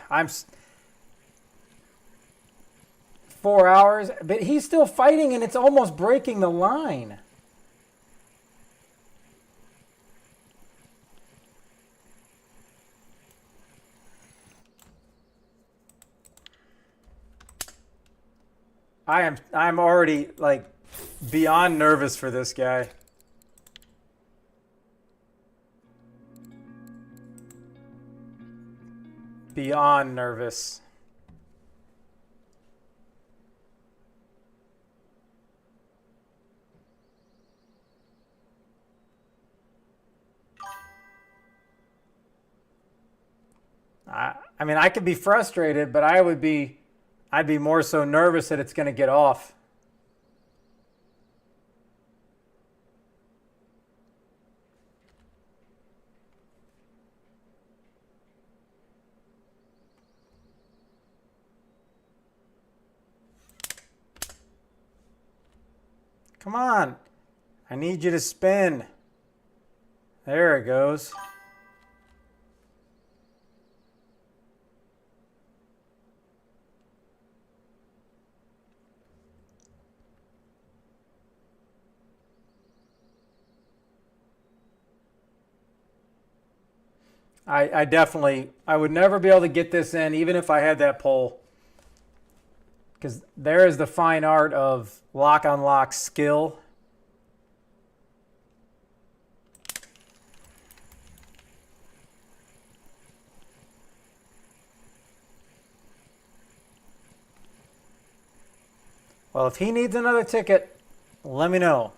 I'm 4 hours, but he's still fighting and it's almost breaking the line. I'm already like beyond nervous for this guy. Beyond nervous. I mean, I could be frustrated, but I'd be more so nervous that it's going to get off. Come on. I need you to spin. There it goes. I would never be able to get this in even if I had that pole. Because there is the fine art of lock on lock skill. Well, if he needs another ticket, let me know.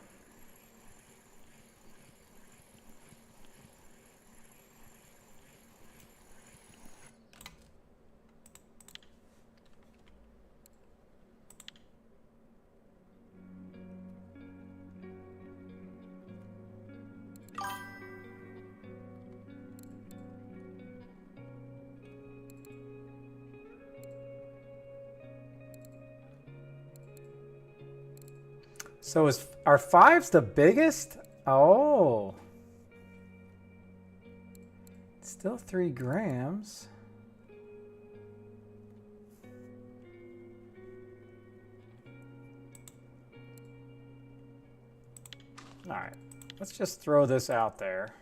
So are fives the biggest? Oh. It's still 3 grams. All right, let's just throw this out there.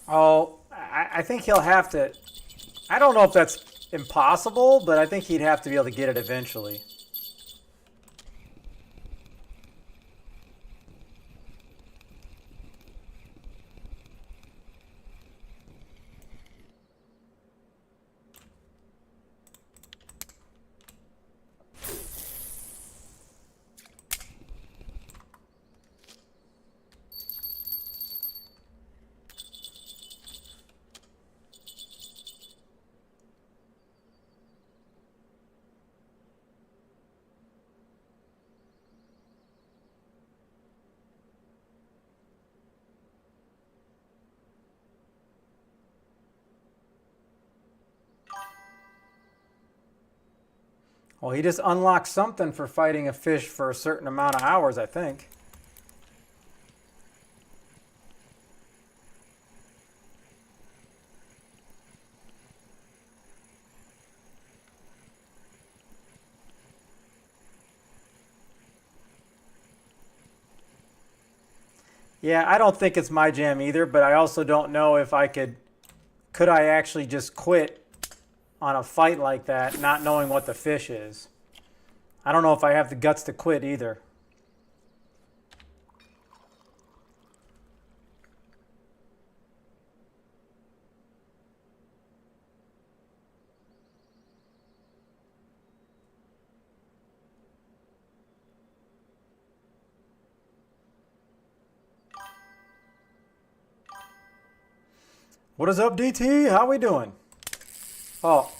Oh, I think he'll have to. I don't know if that's impossible, but I think he'd have to be able to get it eventually. Well, he just unlocked something for fighting a fish for a certain amount of hours, I think. Yeah, I don't think it's my jam either, but I also don't know if I could I actually just quit on a fight like that, not knowing what the fish is. I don't know if I have the guts to quit either. What is up, DT? How we doing? Oh.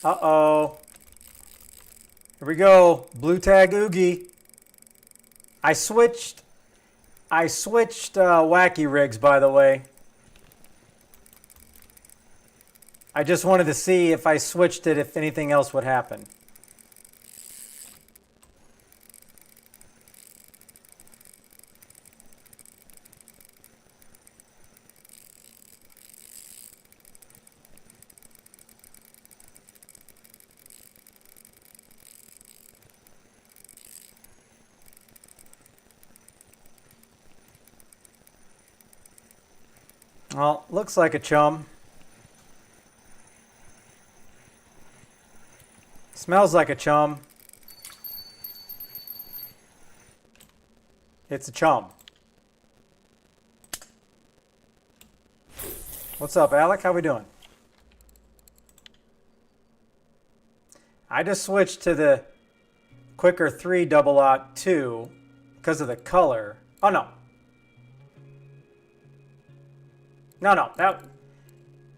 Uh-oh. Here we go. Blue tag Oogie. I switched wacky rigs, by the way. I just wanted to see if I switched it, if anything else would happen. Well, looks like a chum. Smells like a chum. It's a chum. What's up, Alec? How we doing? I just switched to the Quicker 3 double-aught 2 because of the color. Oh, no. No, that...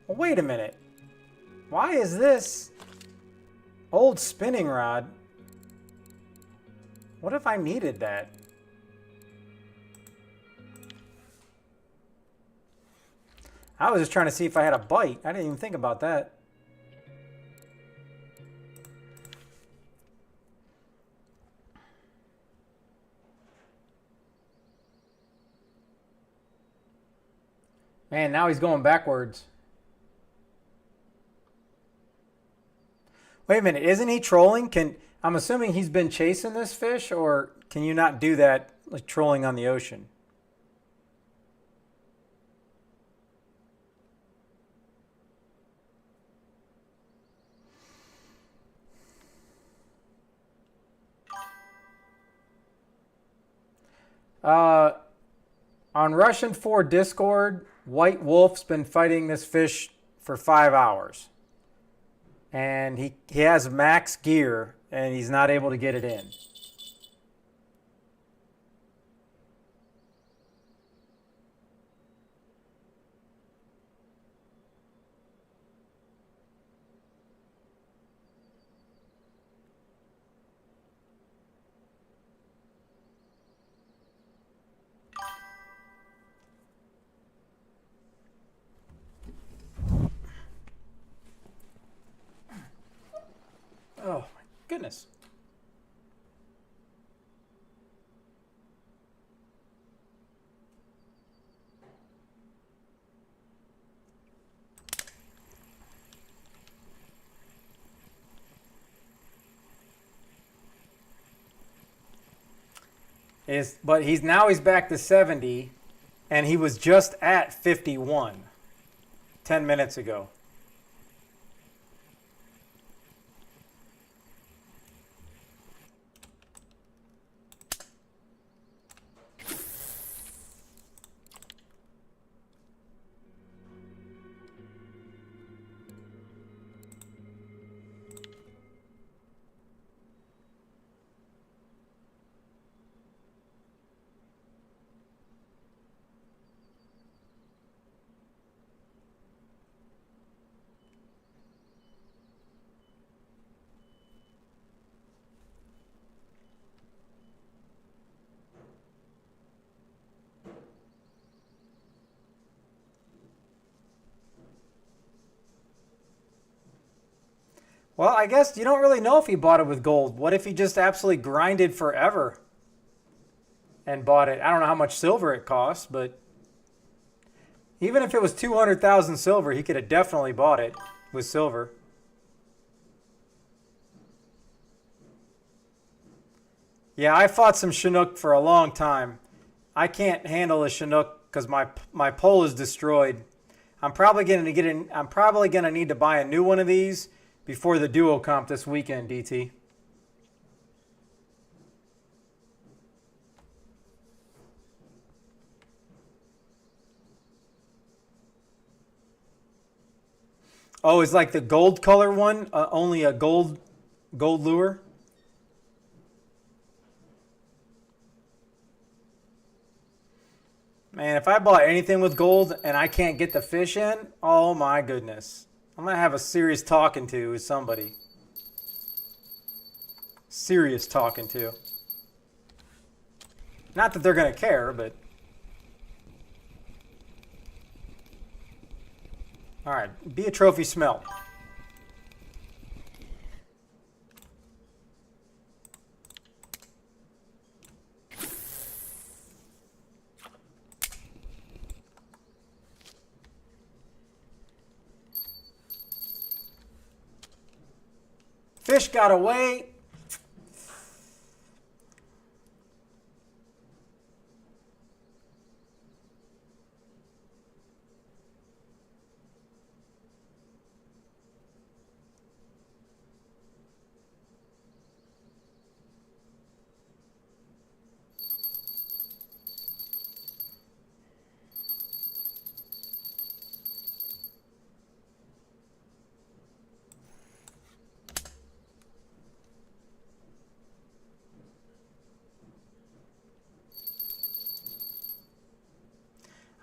Well, wait a minute. Why is this old spinning rod? What if I needed that? I was just trying to see if I had a bite. I didn't even think about that. Man, now he's going backwards. Wait a minute, isn't he trolling? I'm assuming he's been chasing this fish, or can you not do that, like trolling on the ocean? On Russian 4 Discord, White Wolf's been fighting this fish for 5 hours. And he has max gear, and he's not able to get it in. Oh my goodness. But he's back to 70, and he was just at 51 10 minutes ago. Well, I guess you don't really know if he bought it with gold. What if he just absolutely grinded forever and bought it? I don't know how much silver it costs, but even if it was 200,000 silver, he could have definitely bought it with silver. Yeah, I fought some Chinook for a long time. I can't handle a Chinook because my pole is destroyed. I'm probably gonna need to buy a new one of these before the duo comp this weekend, DT. Oh, is like the gold color one only a gold lure? Man, if I bought anything with gold and I can't get the fish in, oh my goodness. I'm going to have a serious talking to with somebody. Serious talking to. Not that they're going to care, but... Alright, be a trophy smelt. Fish got away.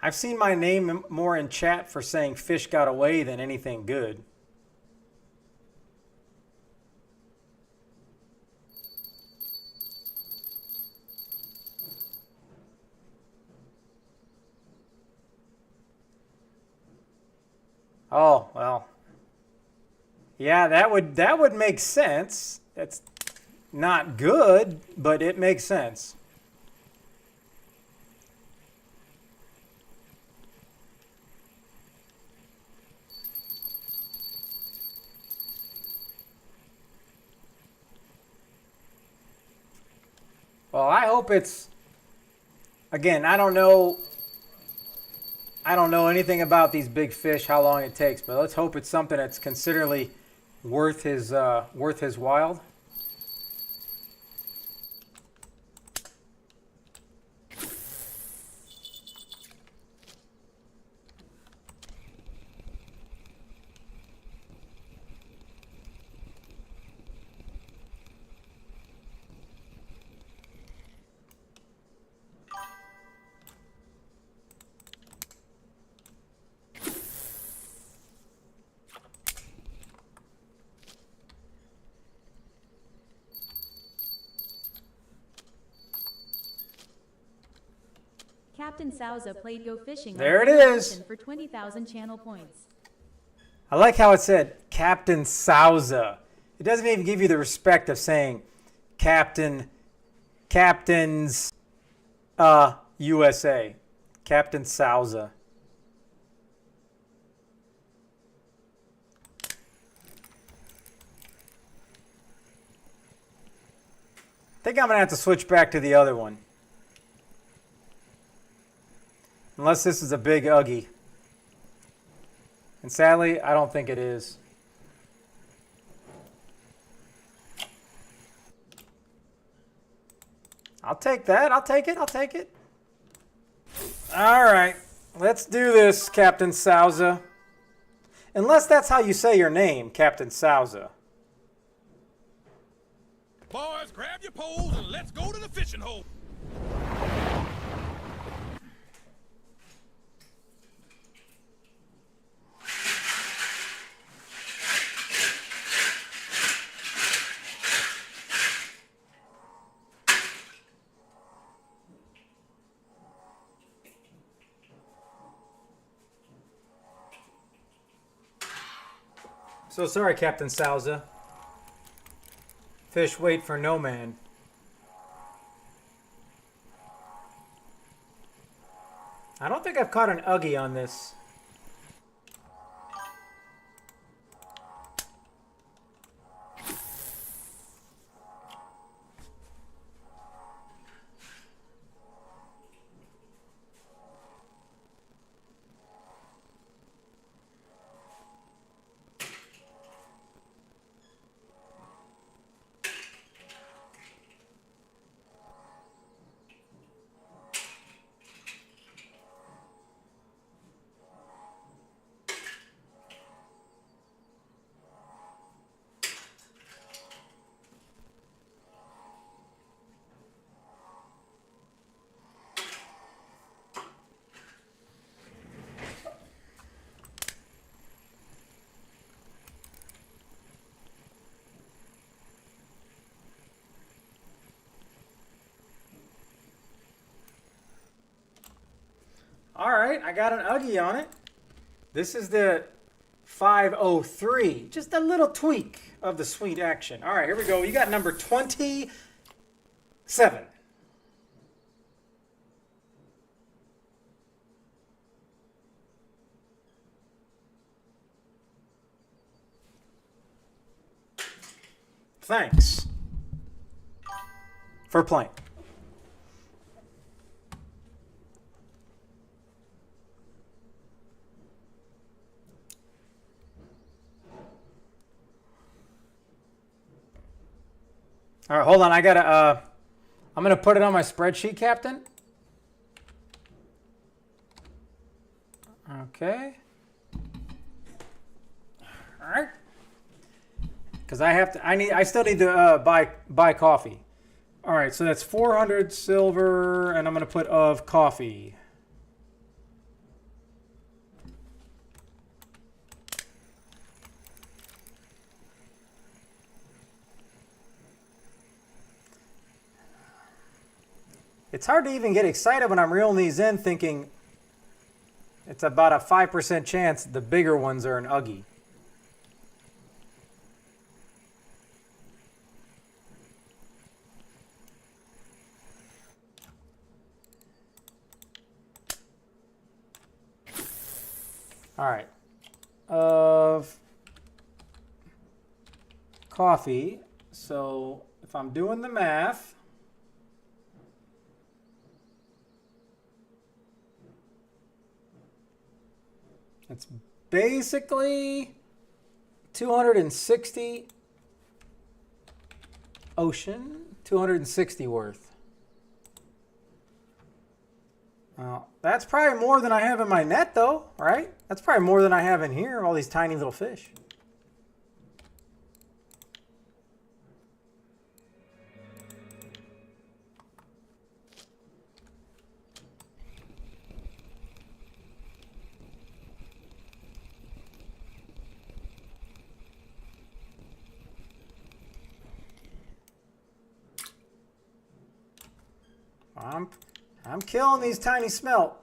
I've seen my name more in chat for saying fish got away than anything good. Oh, well. Yeah, that would make sense. It's not good, but it makes sense. Well, I hope it's, again, I don't know anything about these big fish, how long it takes, but let's hope it's something that's considerably worth his while. Captain Souza played Go Fishing. There it is. For 20,000 channel points. I like how it said Captain Souza. It doesn't even give you the respect of saying Captains USA. Captain Souza. I think I'm going to have to switch back to the other one. Unless this is a big Uggy. And sadly, I don't think it is. I'll take that. I'll take it. I'll take it. All right. Let's do this, Captain Souza. Unless that's how you say your name, Captain Souza. Boys, grab your poles and let's go to the fishing hole. So sorry, Captain Souza. Fish wait for no man. I don't think I've caught an Uggy on this. All right, I got an Uggy on it. This is the 503. Just a little tweak of the sweet action. All right, here we go. You got number 27. Thanks for playing. All right, hold on. I gotta. I'm gonna put it on my spreadsheet, Captain. Okay. All right. Because I have to. I still need to buy coffee. All right, so that's 400 silver, and I'm gonna put of coffee. It's hard to even get excited when I'm reeling these in thinking it's about a 5% chance the bigger ones are an Uggy. All right. Of coffee. So if I'm doing the math, it's basically 260 ocean, 260 worth. That's probably more than I have in my net, though, right? That's probably more than I have in here, all these tiny little fish. I'm killing these tiny smelt.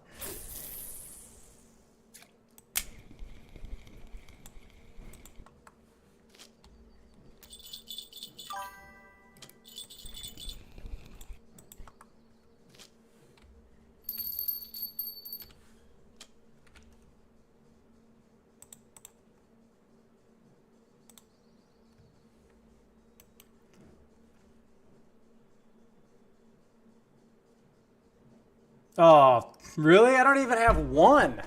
Oh, really? I don't even have one.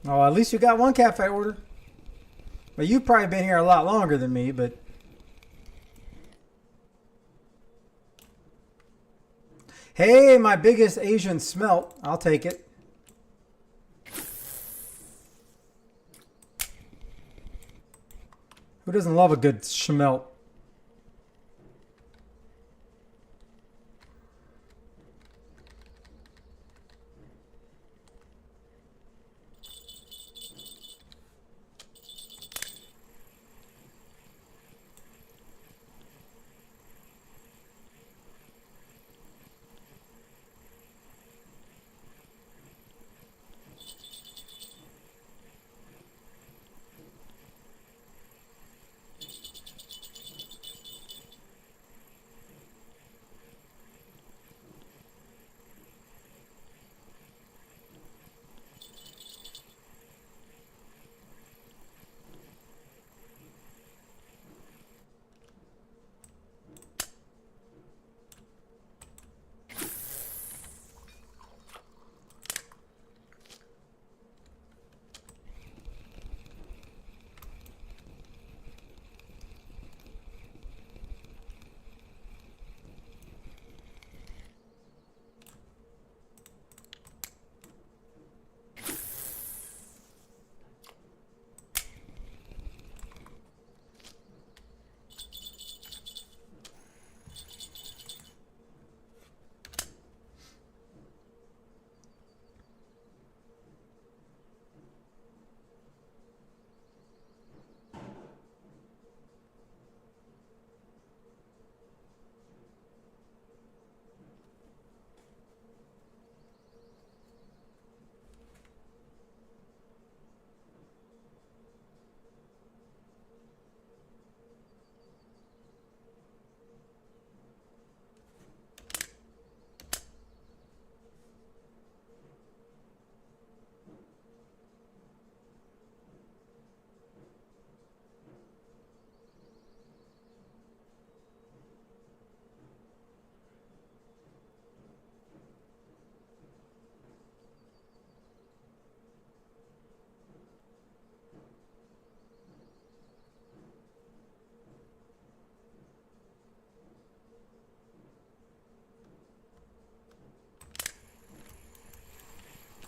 Oh, at least you got one cafe order. Well, you've probably been here a lot longer than me, but... Hey, my biggest Asian smelt. I'll take it. Who doesn't love a good smelt?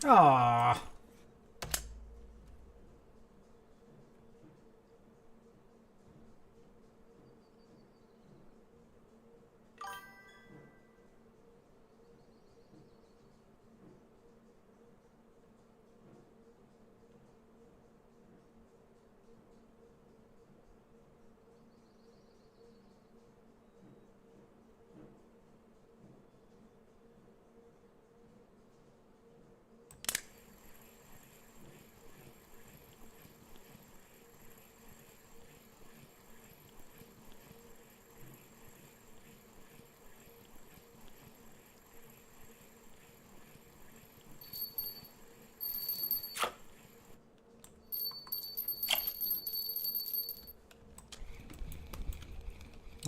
Ah.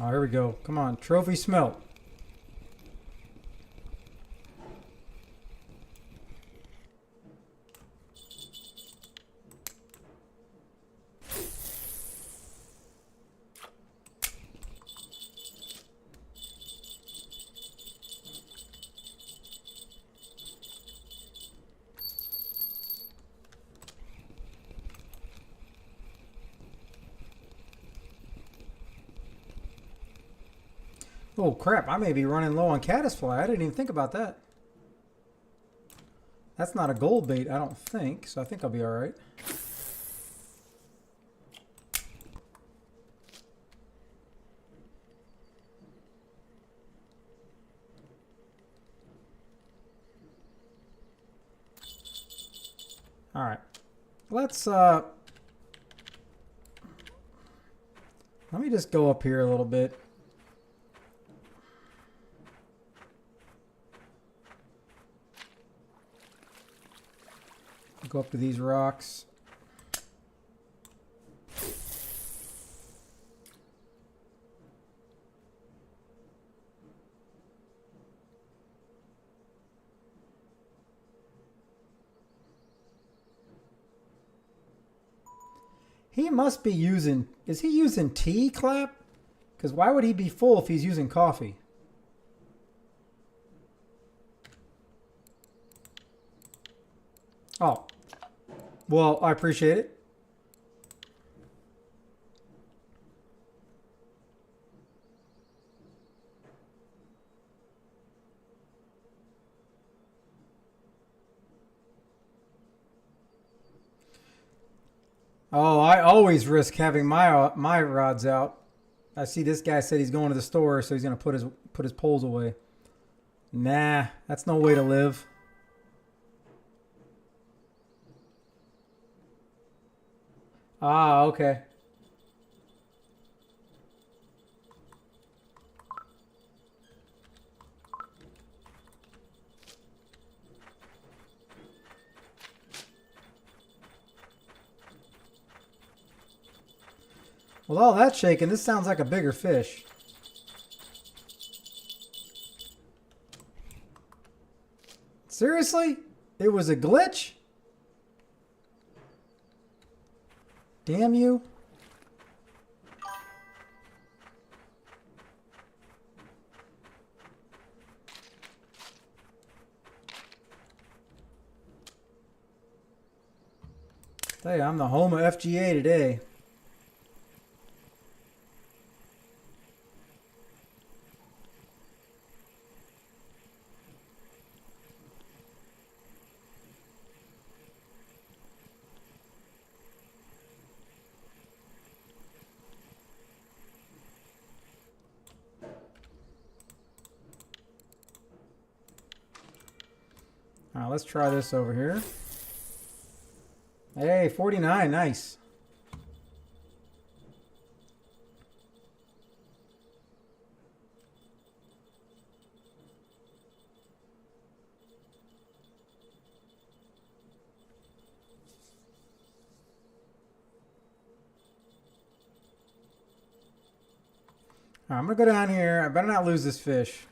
Oh, here we go. Come on, trophy smelt. Oh crap, I may be running low on caddisfly. I didn't even think about that. That's not a gold bait, I don't think, so I think I'll be alright. Alright. Let's let me just go up here a little bit. Go up to these rocks. He must be using, is he using tea, Clap? Because why would he be full if he's using coffee? Oh. Well, I appreciate it. Oh, I always risk having my rods out. I see this guy said he's going to the store, so he's gonna put his poles away. Nah, that's no way to live. Ah, okay. With all that shaking, this sounds like a bigger fish. Seriously? It was a glitch? Damn you. Tell you, I'm the home of FGA today. All right, let's try this over here. Hey, 49, nice. All right, I'm gonna go down here. I better not lose this fish.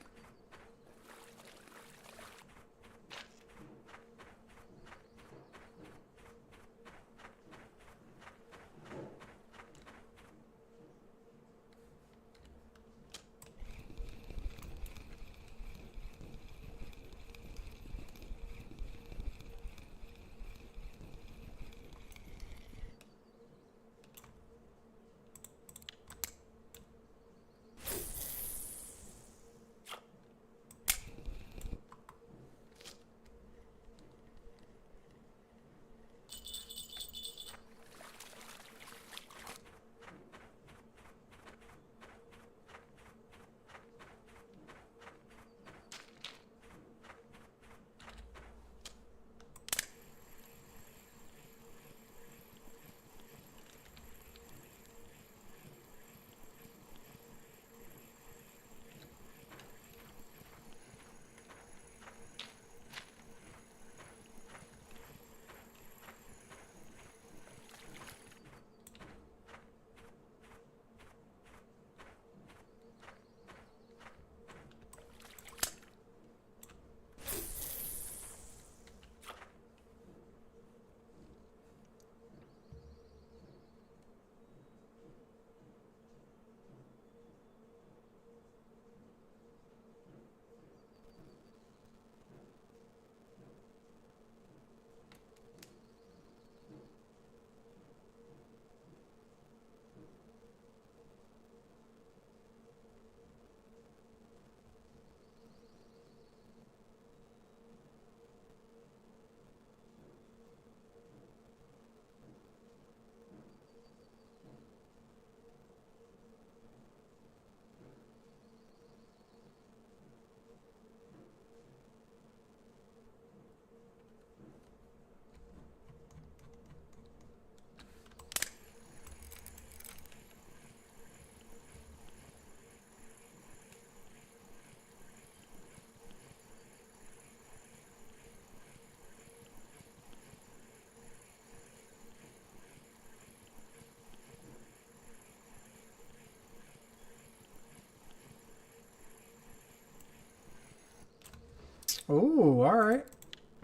Oh, all right.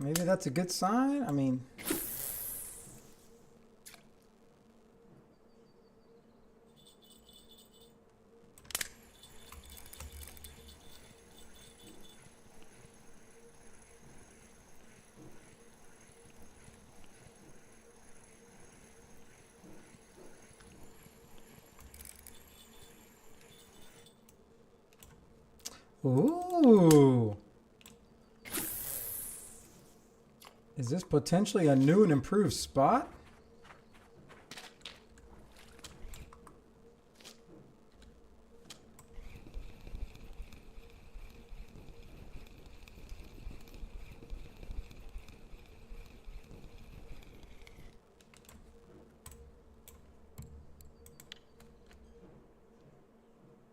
Maybe that's a good sign. I mean, ooh. Is this potentially a new and improved spot?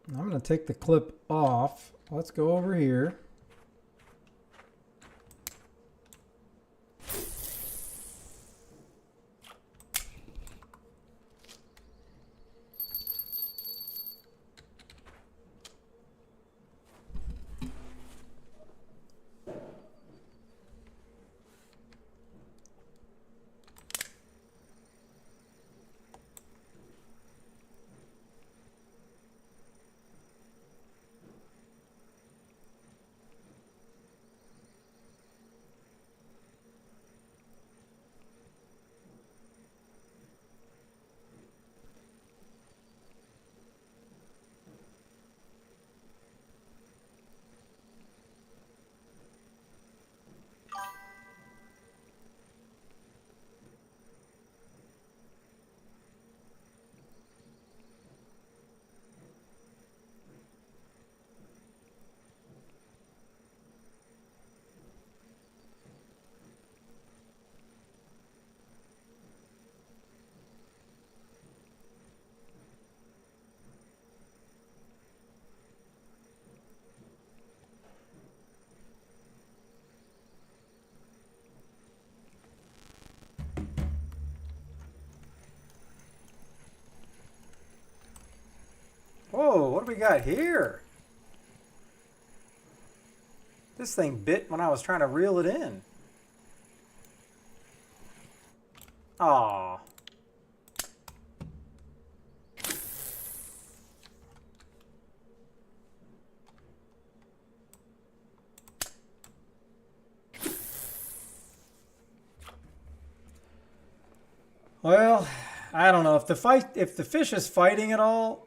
I'm going to take the clip off. Let's go over here. Whoa, what do we got here? This thing bit when I was trying to reel it in. Aw. Well, I don't know if the fish is fighting at all.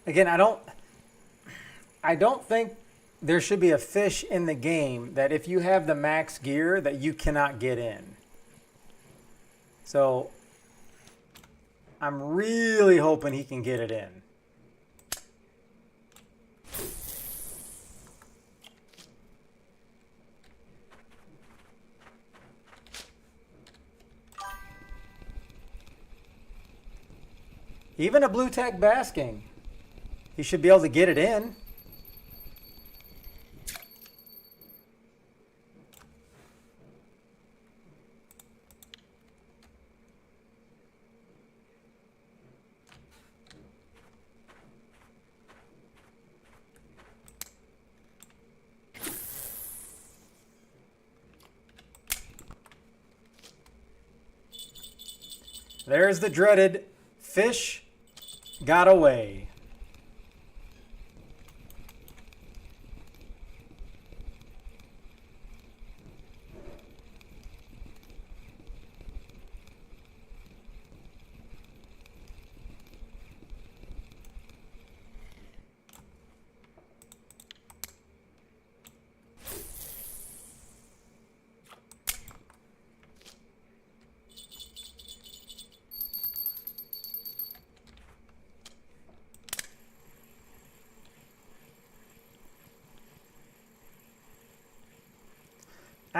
Again, I don't think there should be a fish in the game that if you have the max gear that you cannot get in. So I'm really hoping he can get it in. Even a blue tack basking, he should be able to get it in. There's the dreaded fish got away.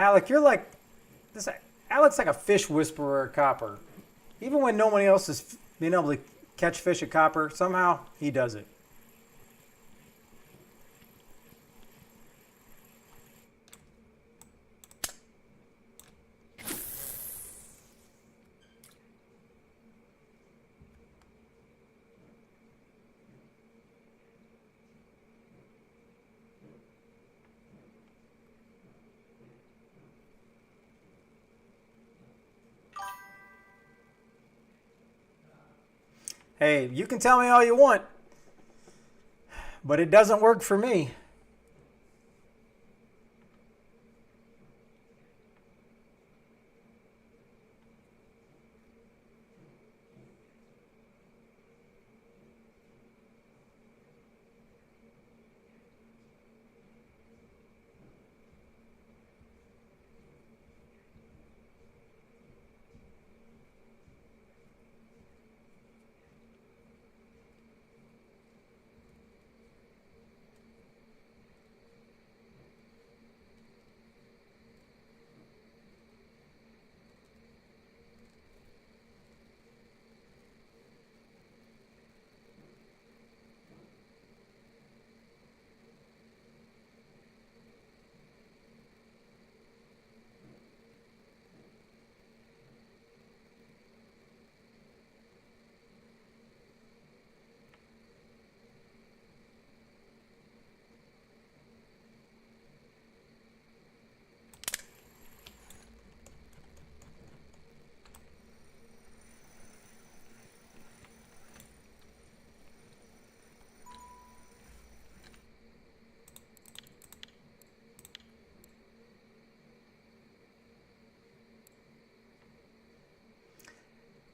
Alec, you're like this. Alec's like a fish whisperer at Copper. Even when nobody else is being able to catch fish at Copper, somehow he does it. Hey, you can tell me all you want, but it doesn't work for me.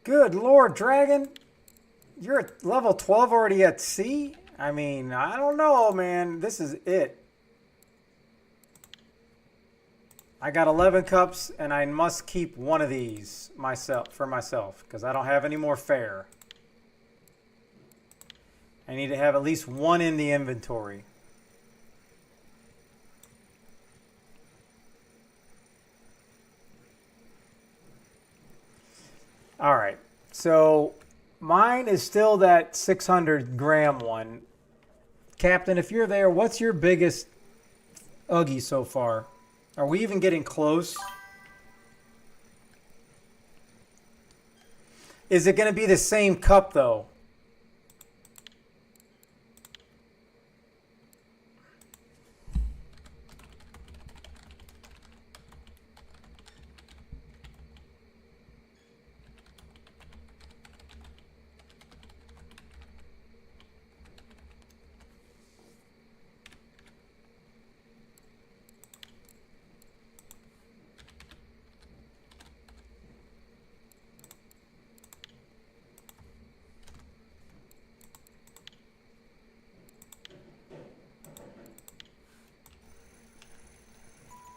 Good Lord, Dragon. You're at level 12 already at sea? I mean, I don't know, man. This is it. I got 11 cups, and I must keep one of these for myself, because I don't have any more fare. I need to have at least one in the inventory. All right, so mine is still that 600 gram one. Captain, if you're there, what's your biggest Uggy so far? Are we even getting close? Is it going to be the same cup, though?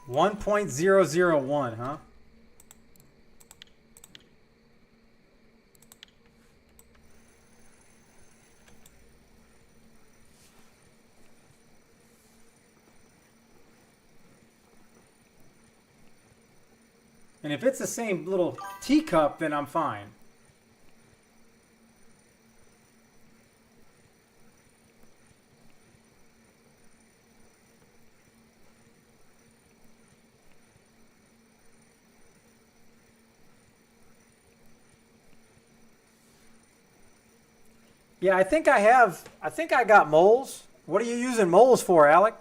$1.001, huh? And if it's the same little teacup, then I'm fine. Yeah, I think I got moles. What are you using moles for, Alec?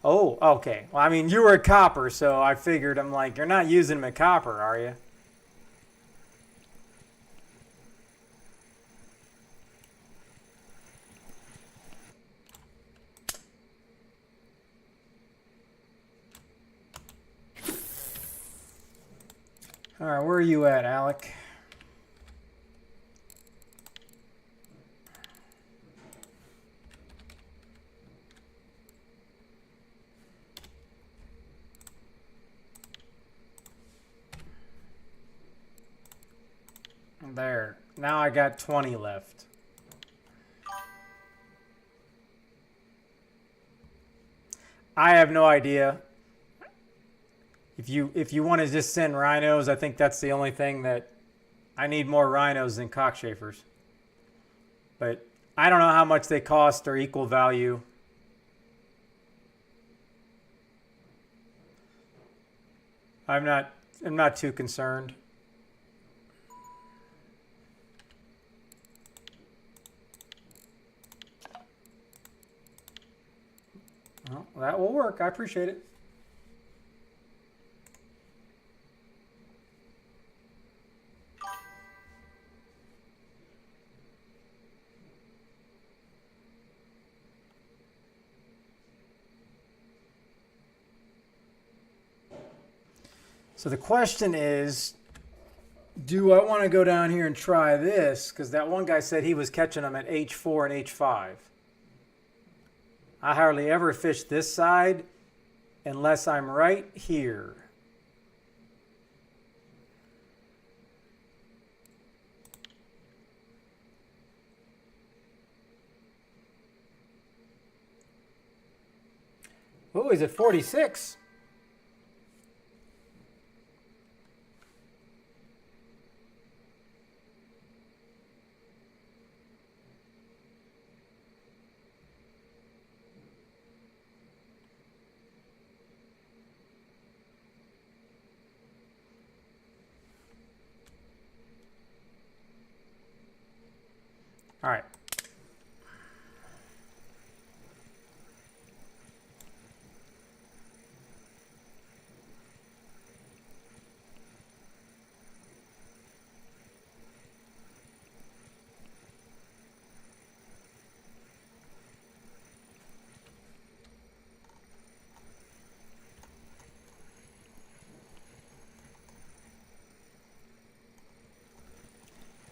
Oh, okay. Well, I mean, you were a copper, so I figured, I'm like, you're not using them at copper, are you? All right, where are you at, Alec? There. Now I got 20 left. I have no idea. If you want to just send rhinos, I think that's the only thing that I need more rhinos than cockchafers. But I don't know how much they cost or equal value. I'm not too concerned. Well, that will work. I appreciate it. So the question is, do I want to go down here and try this? Because that one guy said he was catching them at H4 and H5. I hardly ever fish this side unless I'm right here. Oh, he's at 46. All right.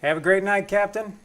Have a great night, Captain.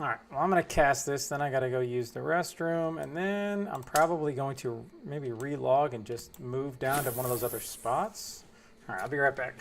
All right, well, I'm going to cast this, then I got to go use the restroom, and then I'm probably going to maybe relog and just move down to one of those other spots. All right, I'll be right back.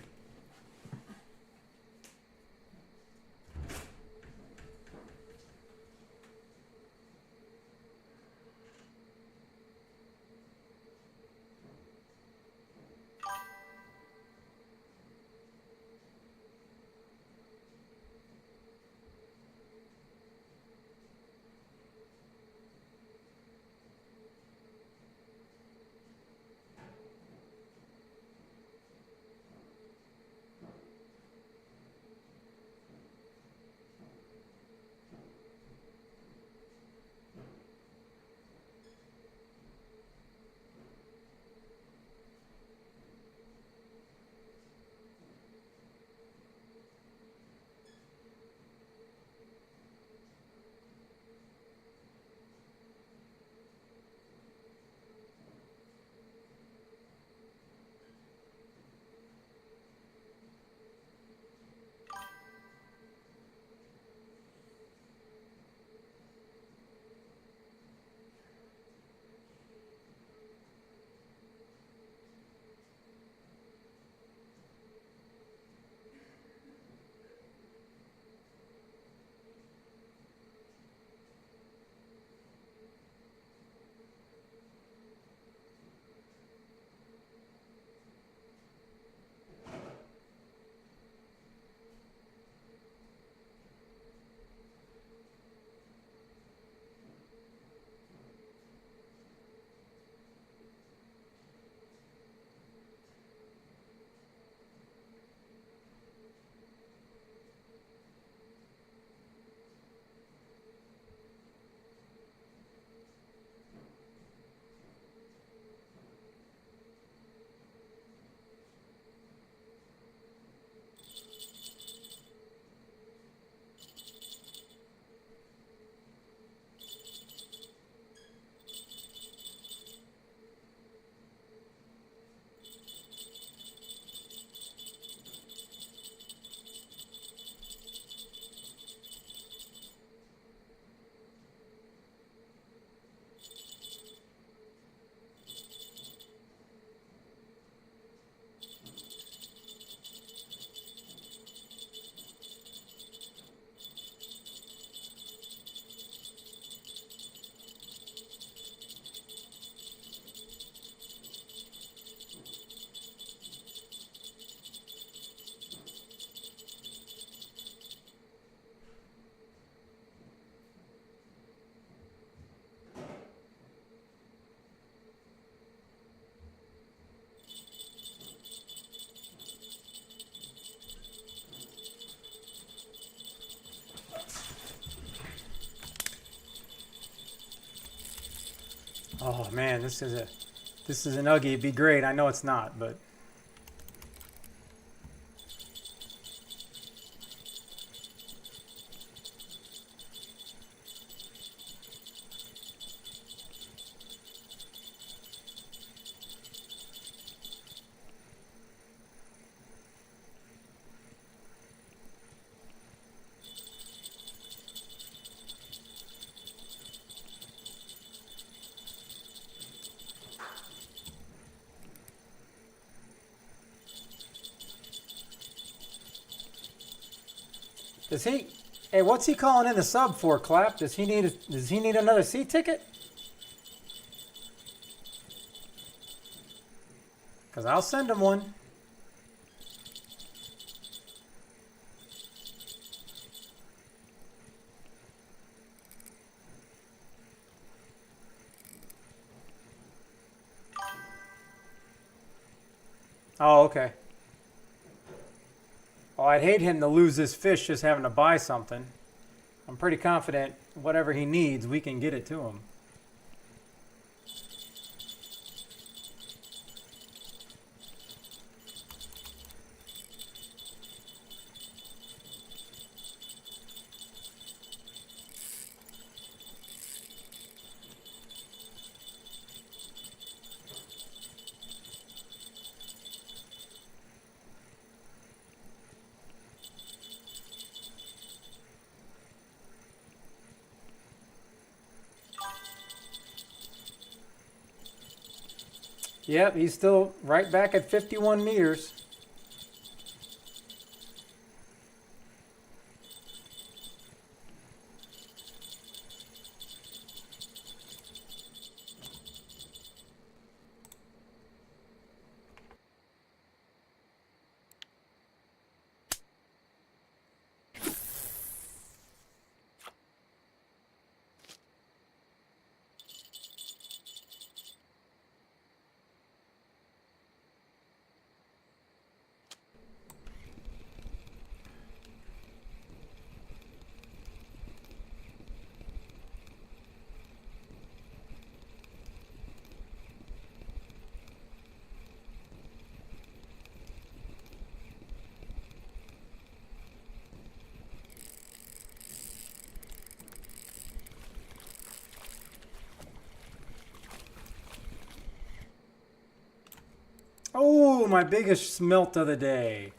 Oh man, this is an Uggy. It'd be great. I know it's not, but does he? Hey, what's he calling in the sub for, Clap? Does he need another seat ticket? Because I'll send him one. Oh, okay. Well, I'd hate him to lose this fish just having to buy something. I'm pretty confident whatever he needs, we can get it to him. Yep, he's still right back at 51 meters. Oh, my biggest smelt of the day.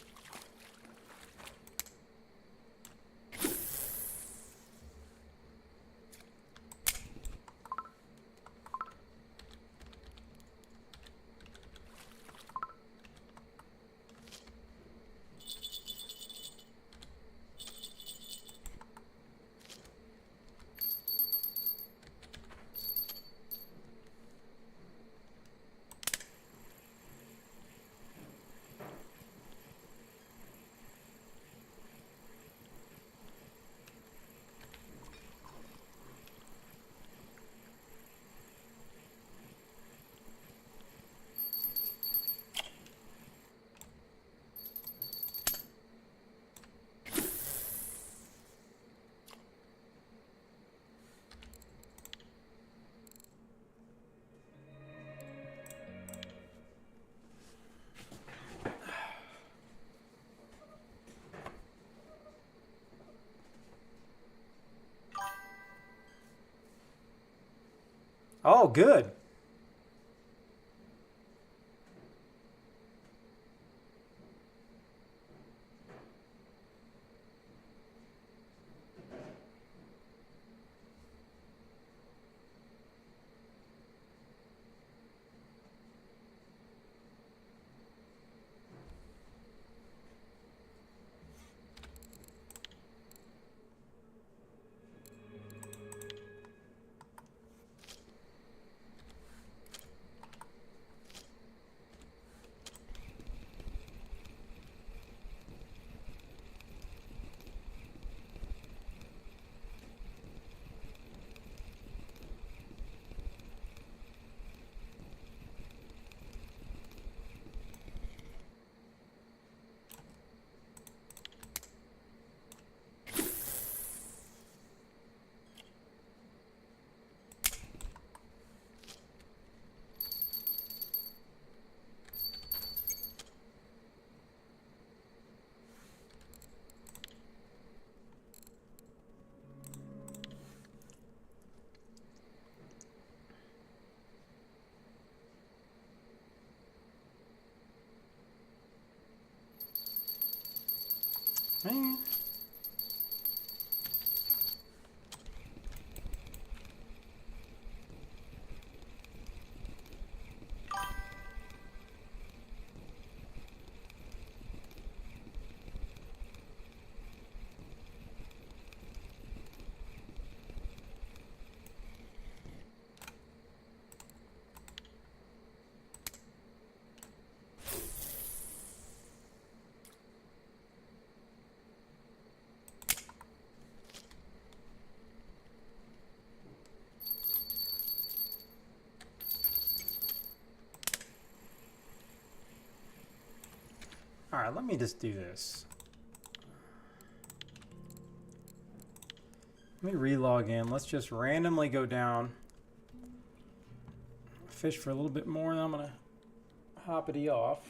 Oh, good. saying. All right, let me just do this. Let me re-log in. Let's just randomly go down, fish for a little bit more, and I'm gonna hoppity off.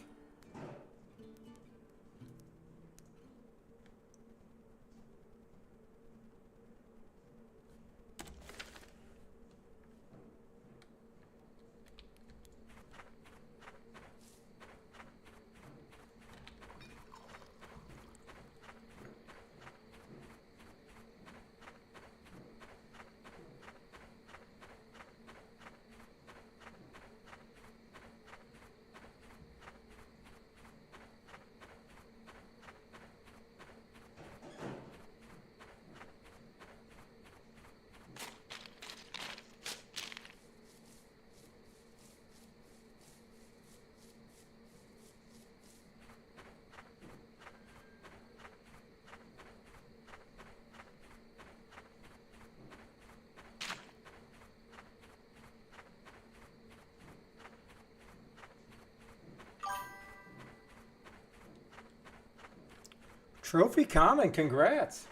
Trophy common, congrats.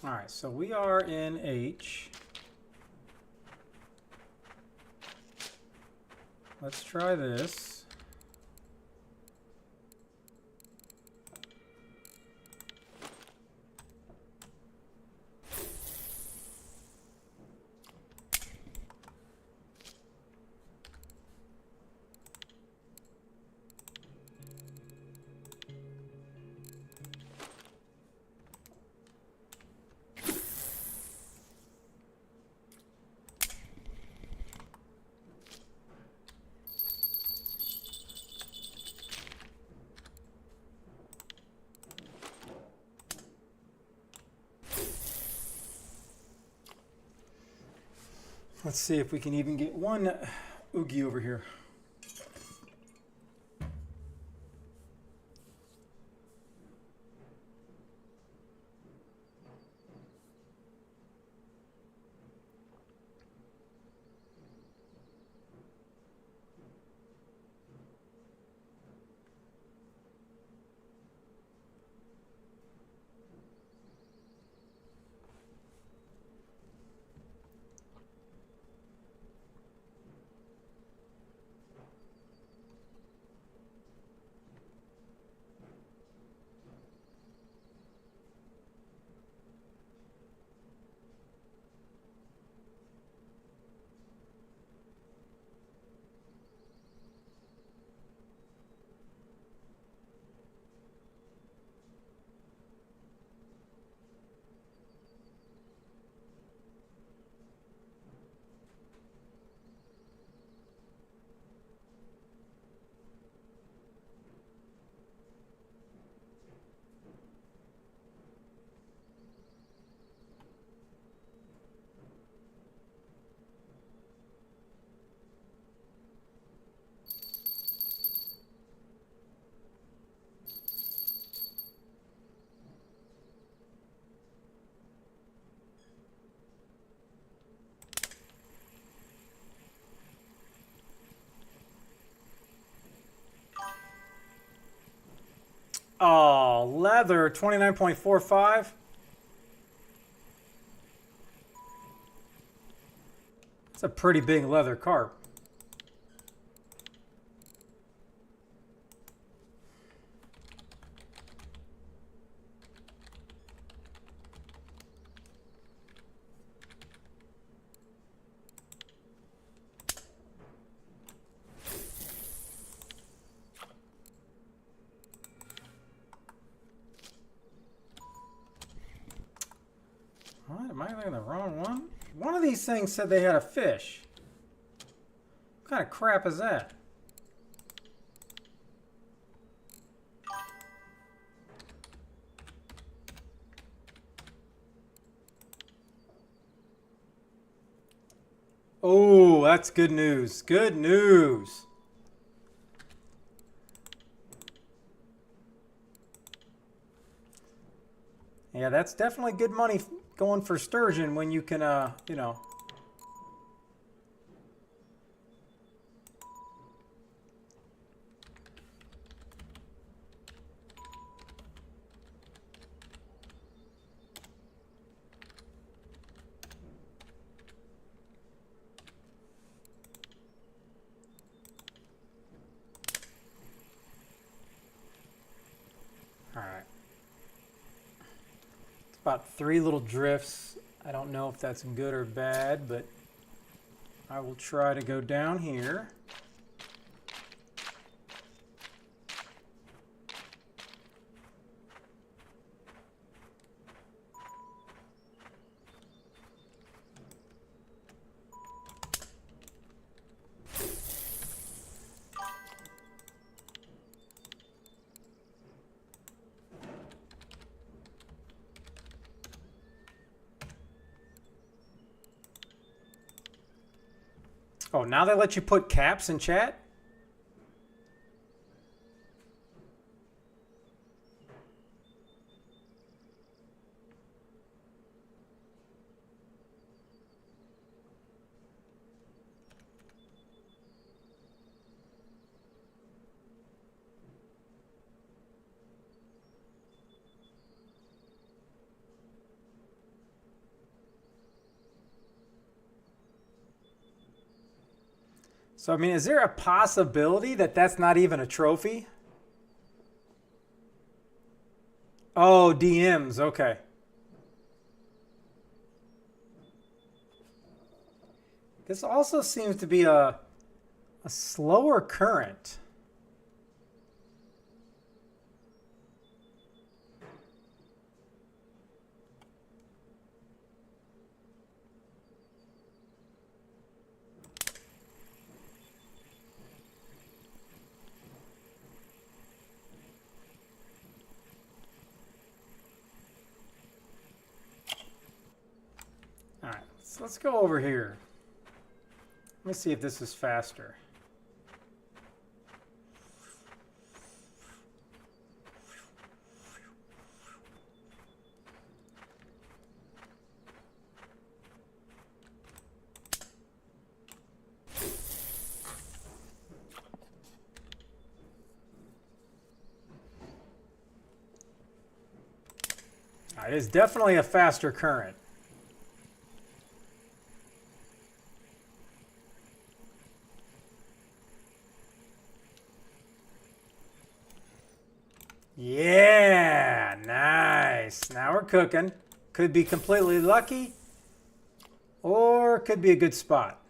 All right, so we are in H. Let's try this. Let's see if we can even get one oogie over here. Oh, leather, 29.45. It's a pretty big leather carp. Am I looking at the wrong one? One of these things said they had a fish. What kind of crap is that? Oh, that's good news. Good news. Yeah, that's definitely good money going for sturgeon when you can, you know. All right. It's about 3 little drifts. I don't know if that's good or bad, but I will try to go down here. Oh, now they let you put caps in chat? So, I mean, is there a possibility that that's not even a trophy? Oh, DMs. Okay. This also seems to be a slower current. All right, so let's go over here. Let me see if this is faster. It is definitely a faster current. Yeah, nice. Now we're cooking. Could be completely lucky, or could be a good spot.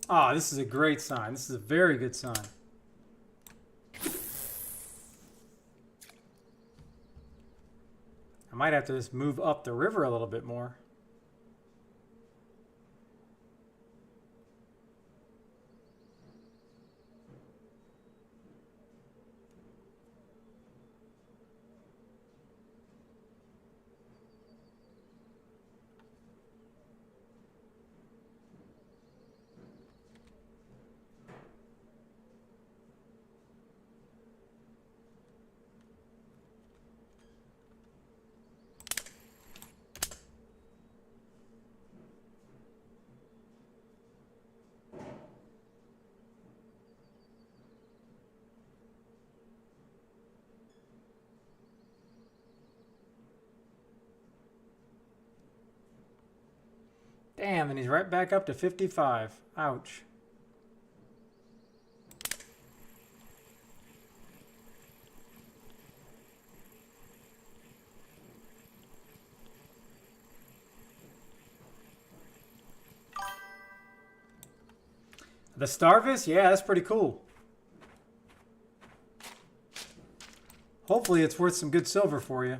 Ah, this is a great sign. This is a very good sign. I might have to just move up the river a little bit more. Damn, and he's right back up to 55. Ouch. The Starvis? Yeah, that's pretty cool. Hopefully it's worth some good silver for you.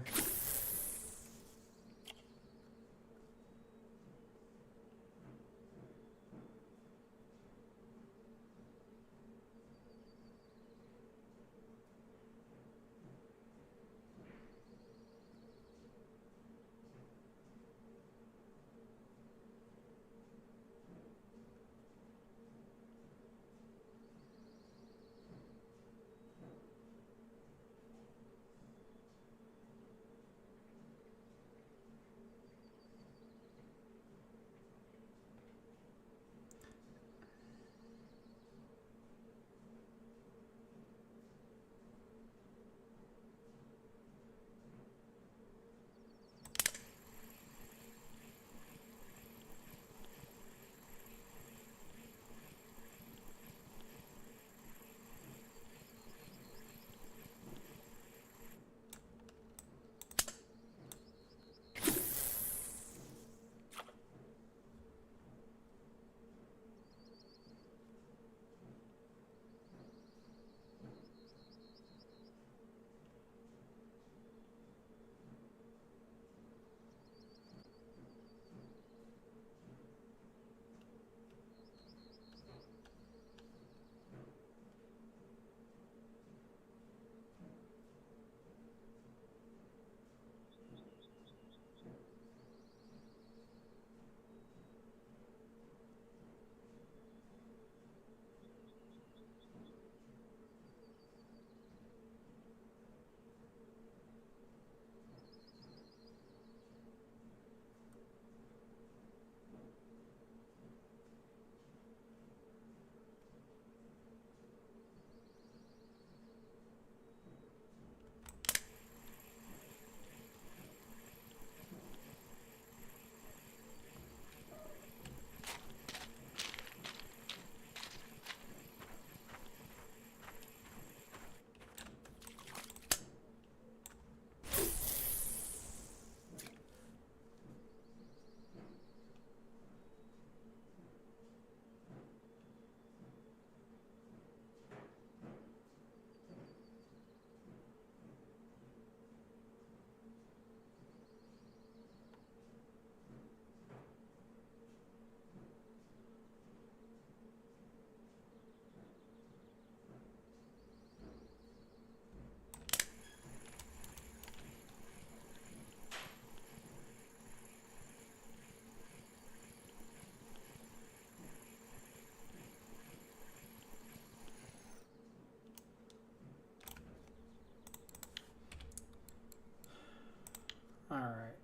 Alright.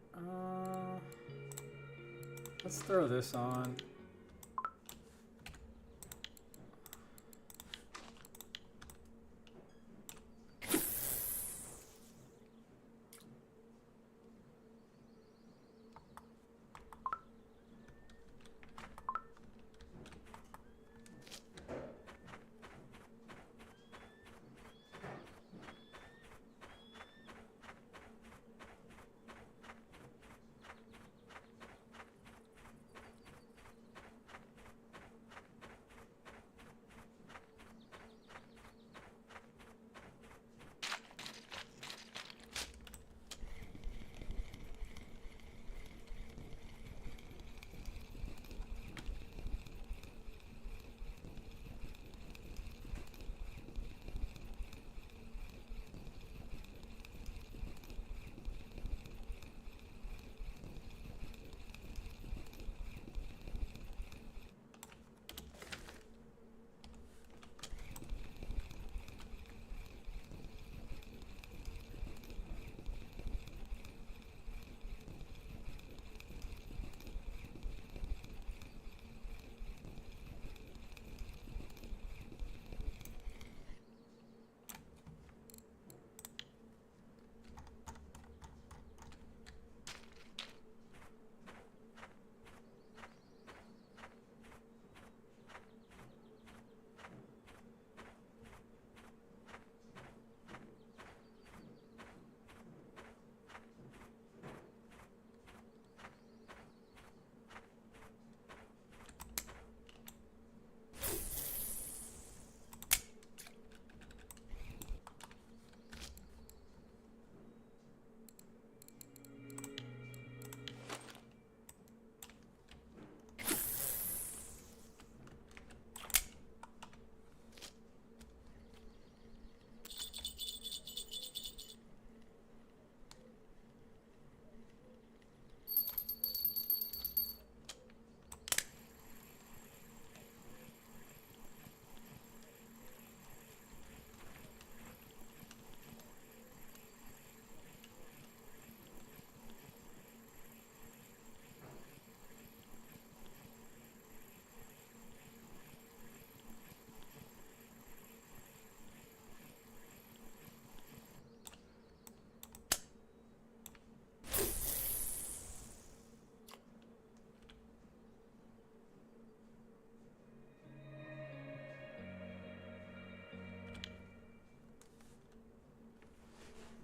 Let's throw this on.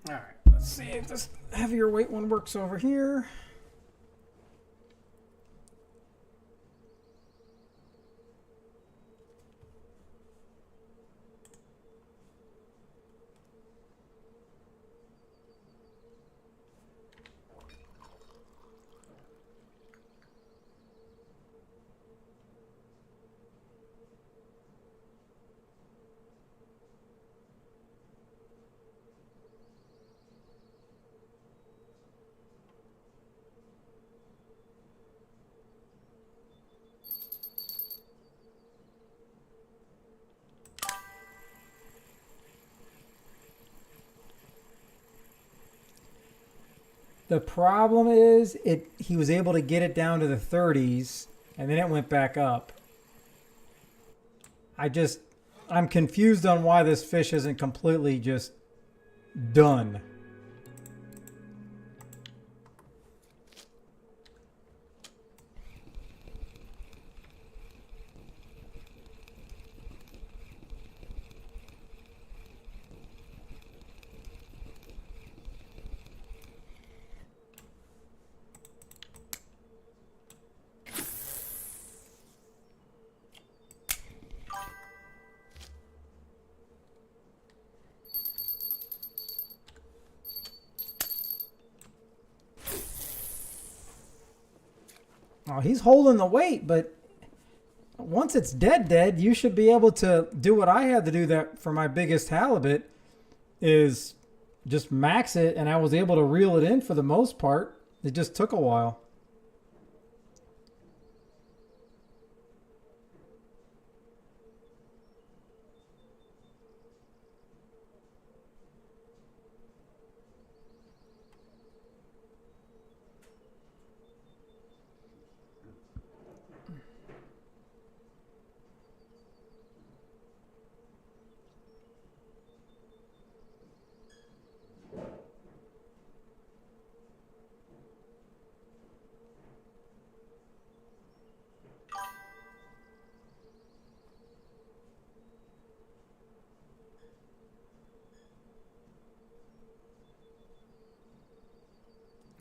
All right, let's see if this heavier weight one works over here. The problem is he was able to get it down to the 30s and then it went back up. I'm confused on why this fish isn't completely just done. Oh, he's holding the weight, but once it's dead, you should be able to do what I had to do that for my biggest halibut is just max it, and I was able to reel it in for the most part. It just took a while.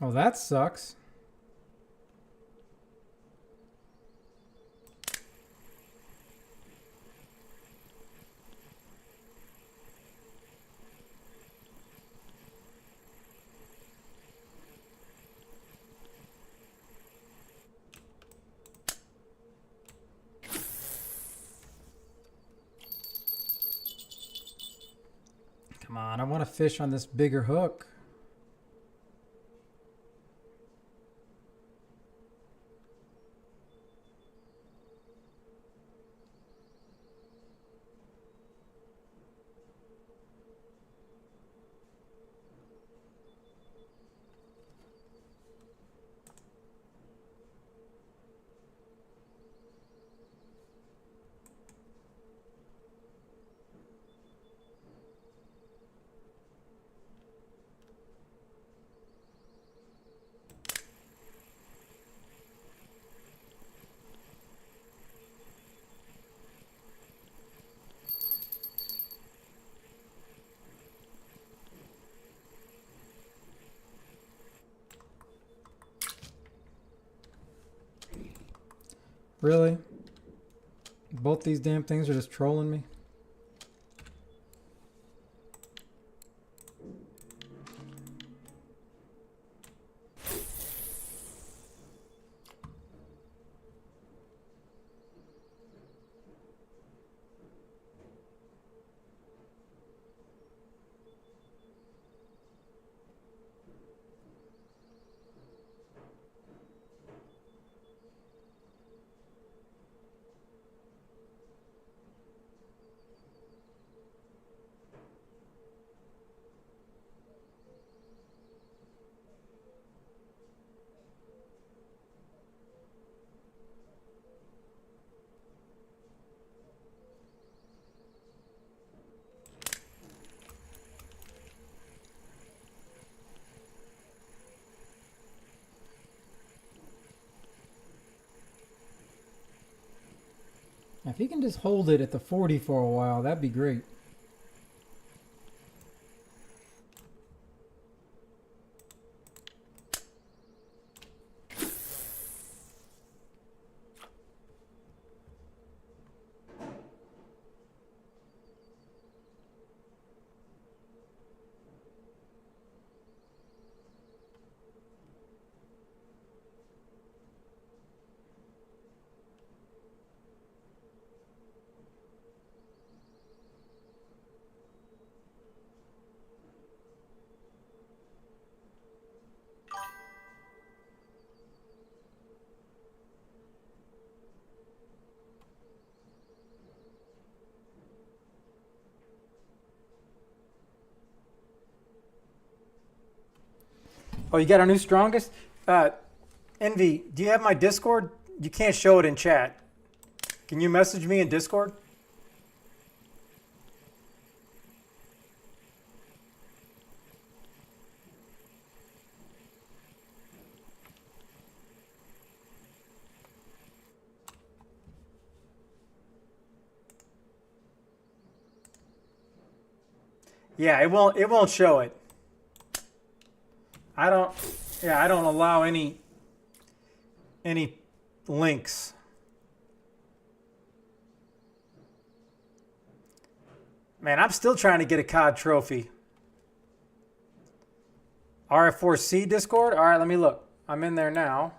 Oh, that sucks. Come on, I want to fish on this bigger hook. Really? Both these damn things are just trolling me? If he can just hold it at the 40 for a while, that'd be great. Oh, you got our new strongest? Envy, do you have my Discord? You can't show it in chat. Can you message me in Discord? Yeah, it won't show it. I don't allow any links. Man, I'm still trying to get a COD trophy. RF4C Discord? All right, let me look. I'm in there now.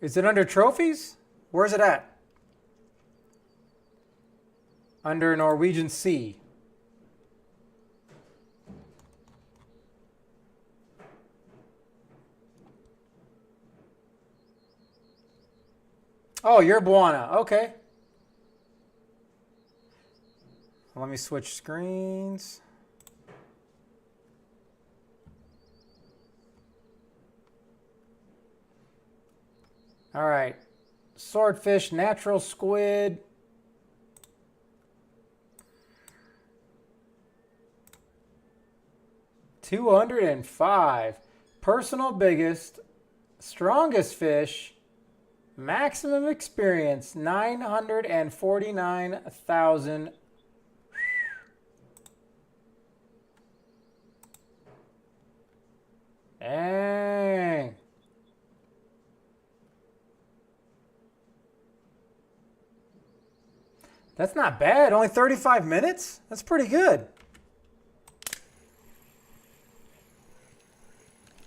Is it under trophies? Where's it at? Under Norwegian Sea. Oh, you're Buana. Okay. Let me switch screens. All right. Swordfish, natural squid. $205. Personal biggest, strongest fish, maximum experience, 949,000. Dang. That's not bad. Only 35 minutes? That's pretty good.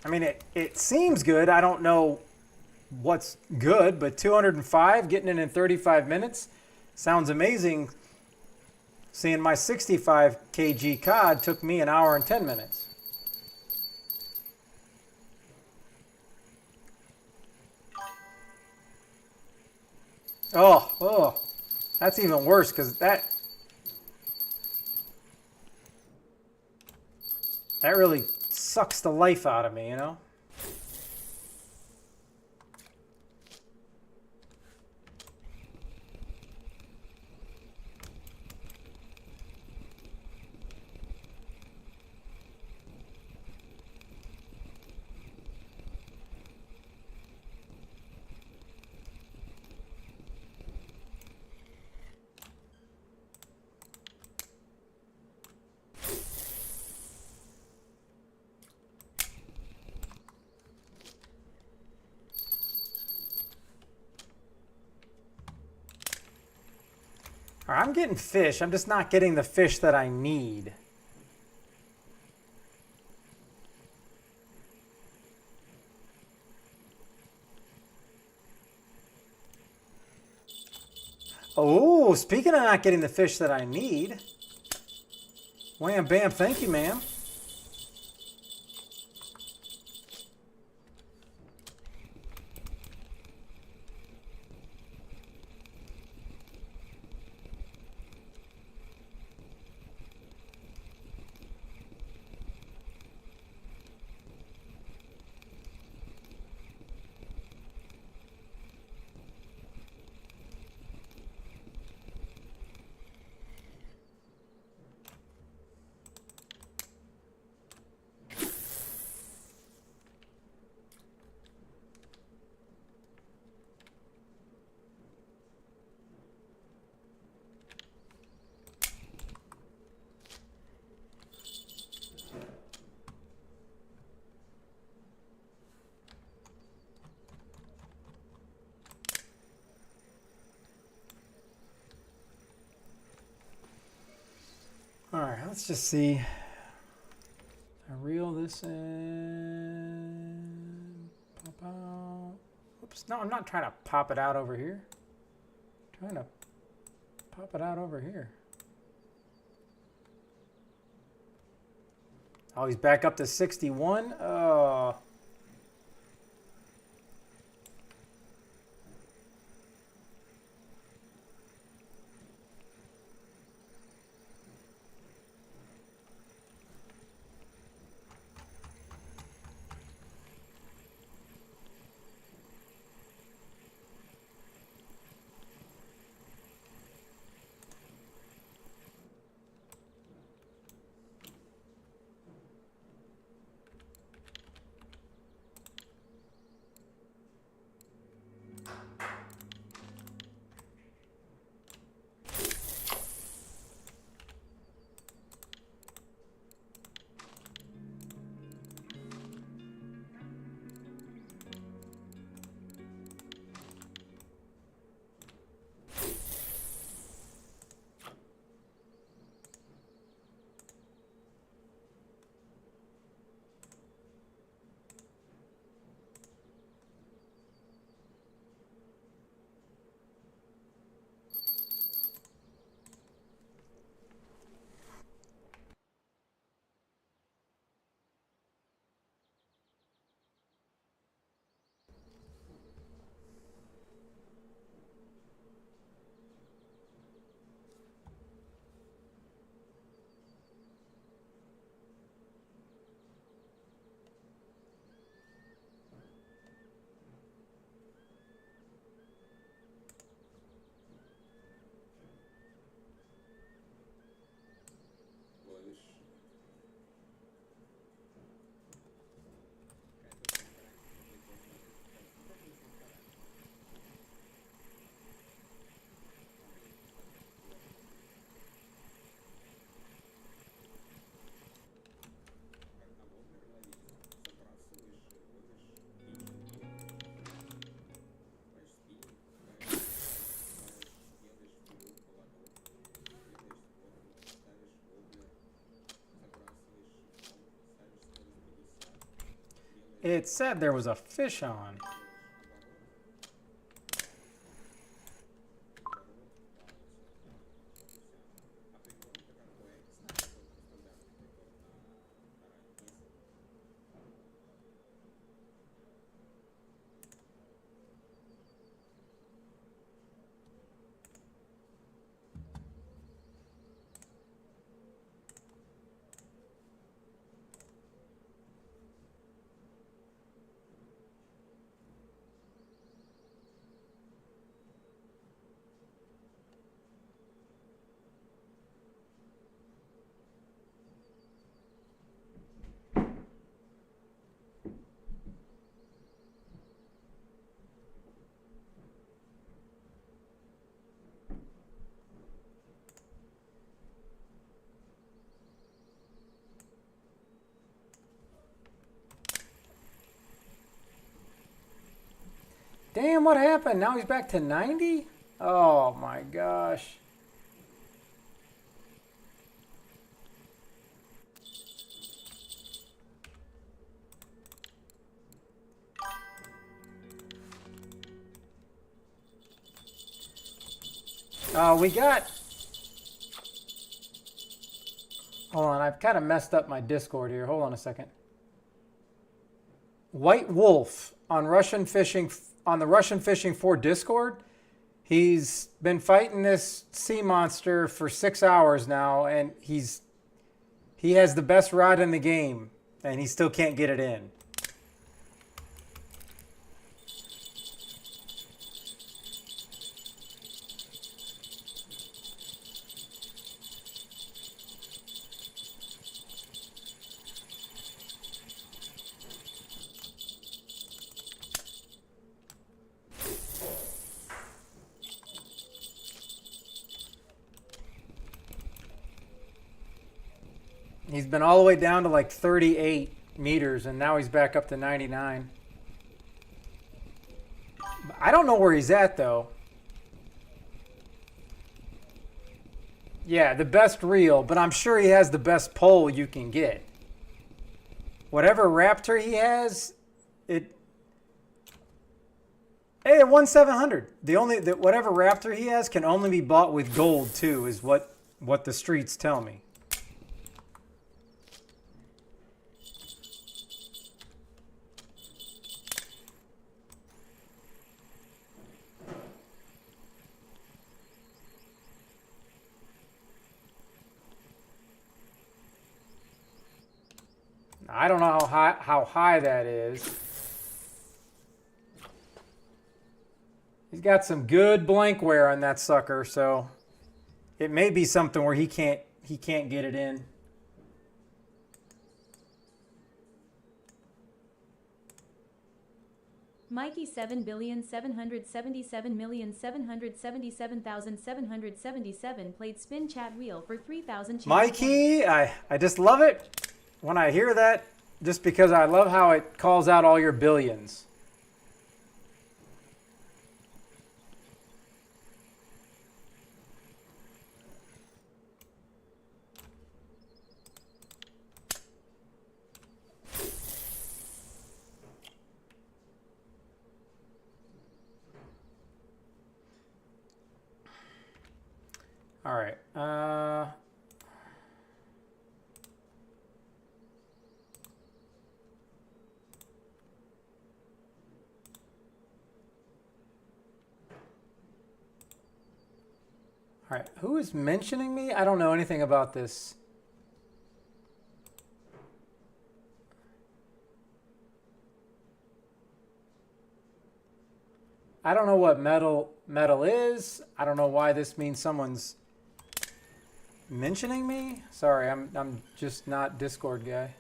I mean, it seems good. I don't know what's good, but 205, getting it in 35 minutes, sounds amazing. Seeing my 65 kg cod took me an hour and 10 minutes. Oh, that's even worse because that really sucks the life out of me, you know? All right, I'm getting fish. I'm just not getting the fish that I need. Oh, speaking of not getting the fish that I need. Wham, bam, thank you, ma'am. All right, let's just see. I reel this in. Pop out. Oops, no, I'm not trying to pop it out over here. I'm trying to pop it out over here. Oh, he's back up to 61. Oh. It said there was a fish on. Damn, what happened? Now he's back to 90? Oh my gosh. We got... Hold on, I've kind of messed up my Discord here. Hold on a second. White Wolf on the Russian Fishing 4 Discord. He's been fighting this sea monster for 6 hours now, and he has the best rod in the game, and he still can't get it in. He's been all the way down to like 38 meters, and now he's back up to 99. I don't know where he's at, though. Yeah, the best reel, but I'm sure he has the best pole you can get. Whatever Raptor he has, Hey, it won 700. Whatever Raptor he has can only be bought with gold, too, is what the streets tell me. I don't know how high that is. He's got some good blankware on that sucker, so it may be something where he can't get it in. Mikey 7,777,777,777 played spin chat wheel for 3,000 channel Mikey, I just love it when I hear that, just because I love how it calls out all your billions. All right. All right. Who is mentioning me? I don't know anything about this. I don't know what metal is. I don't know why this means someone's mentioning me. Sorry, I'm just not Discord guy.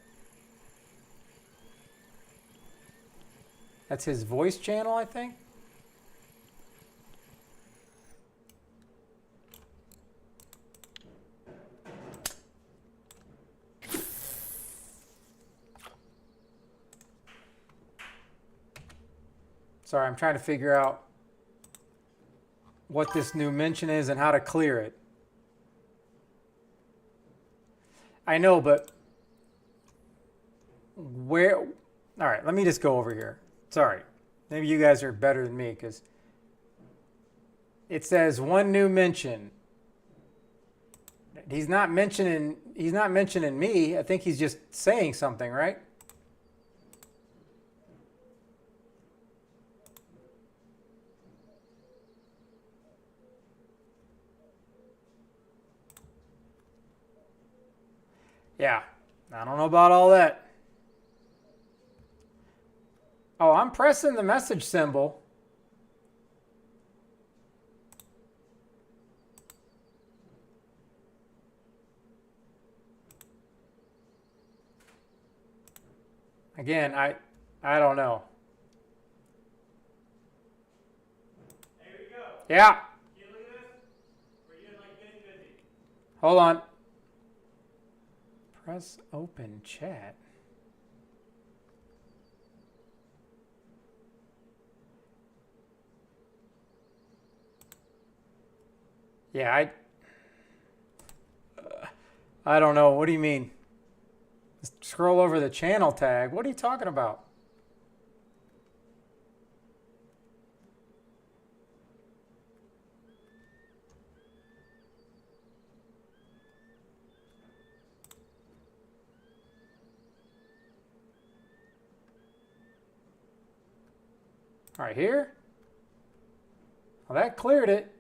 That's his voice channel, I think. Sorry, I'm trying to figure out what this new mention is and how to clear it. I know, but where All right, let me just go over here. Sorry. Maybe you guys are better than me because it says one new mention. He's not mentioning me. I think he's just saying something, right? Yeah. I don't know about all that. Oh, I'm pressing the message symbol. Again, I don't know. There we go. Yeah. Can you look at this? Or you like getting busy? Hold on. Press open chat. Yeah, I don't know. What do you mean? Scroll over the channel tag. What are you talking about? Right here? Well, that cleared it.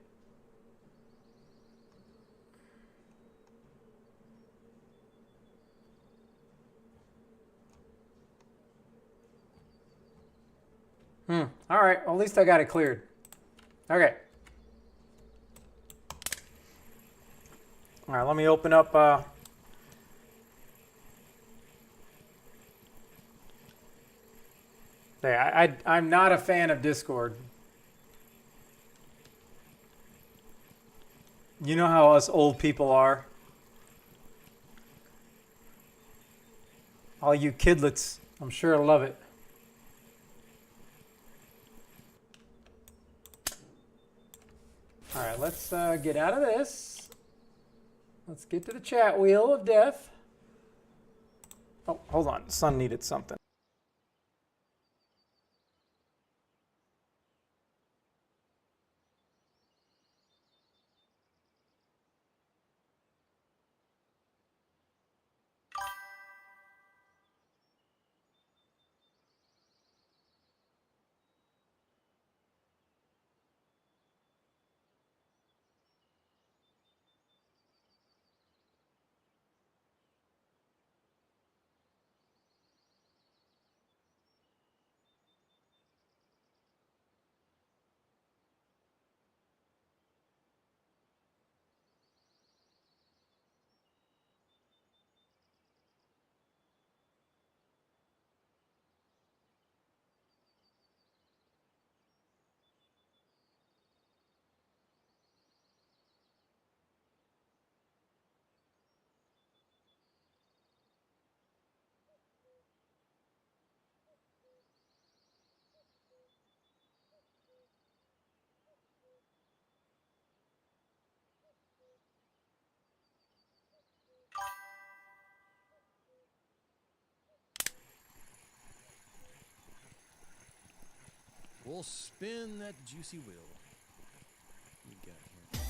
All right. Well, at least I got it cleared. Okay. All right. Let me open up. I'm not a fan of Discord. You know how us old people are. All you kidlets, I'm sure love it. All right, let's get out of this. Let's get to the chat wheel of death. Oh, hold on. Son needed something. We'll spin that juicy wheel. What we got here?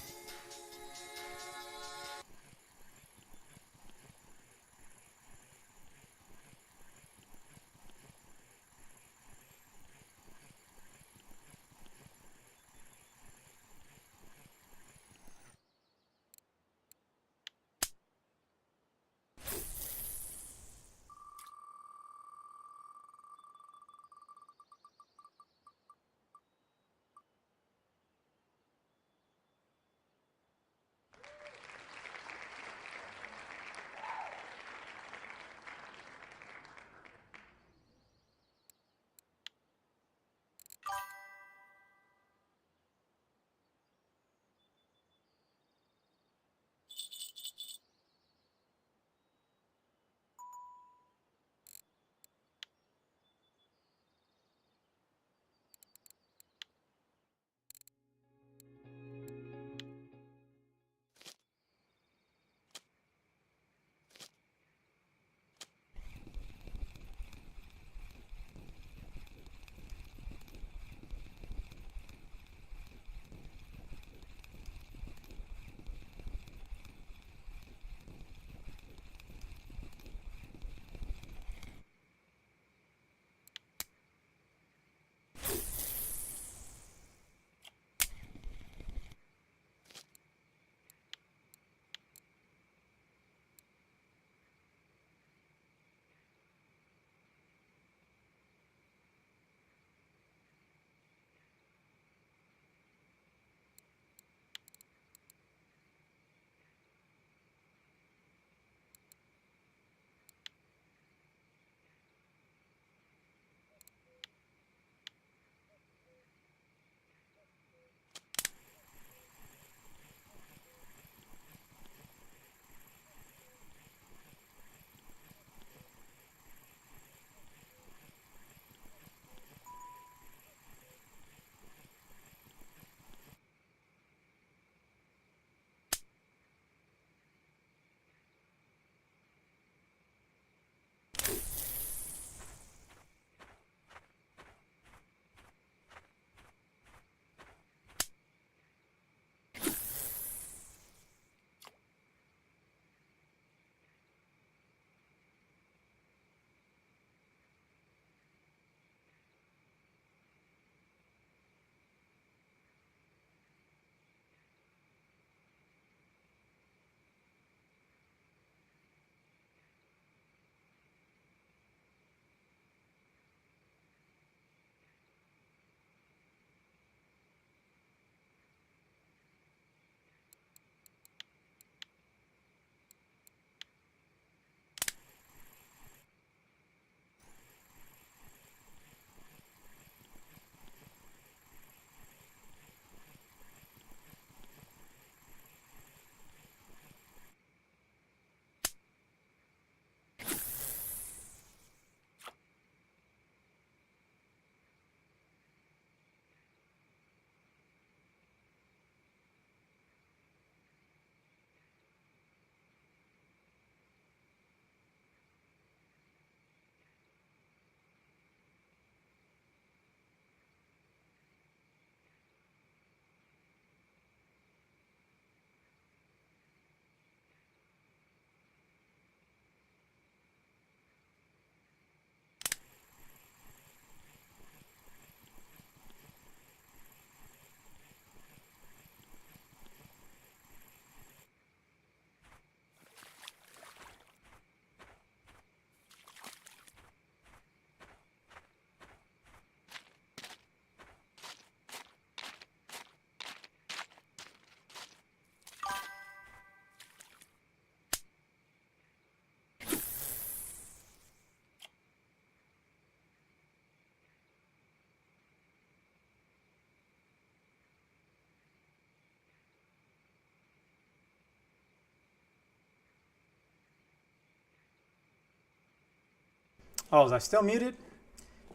Oh, was I still muted?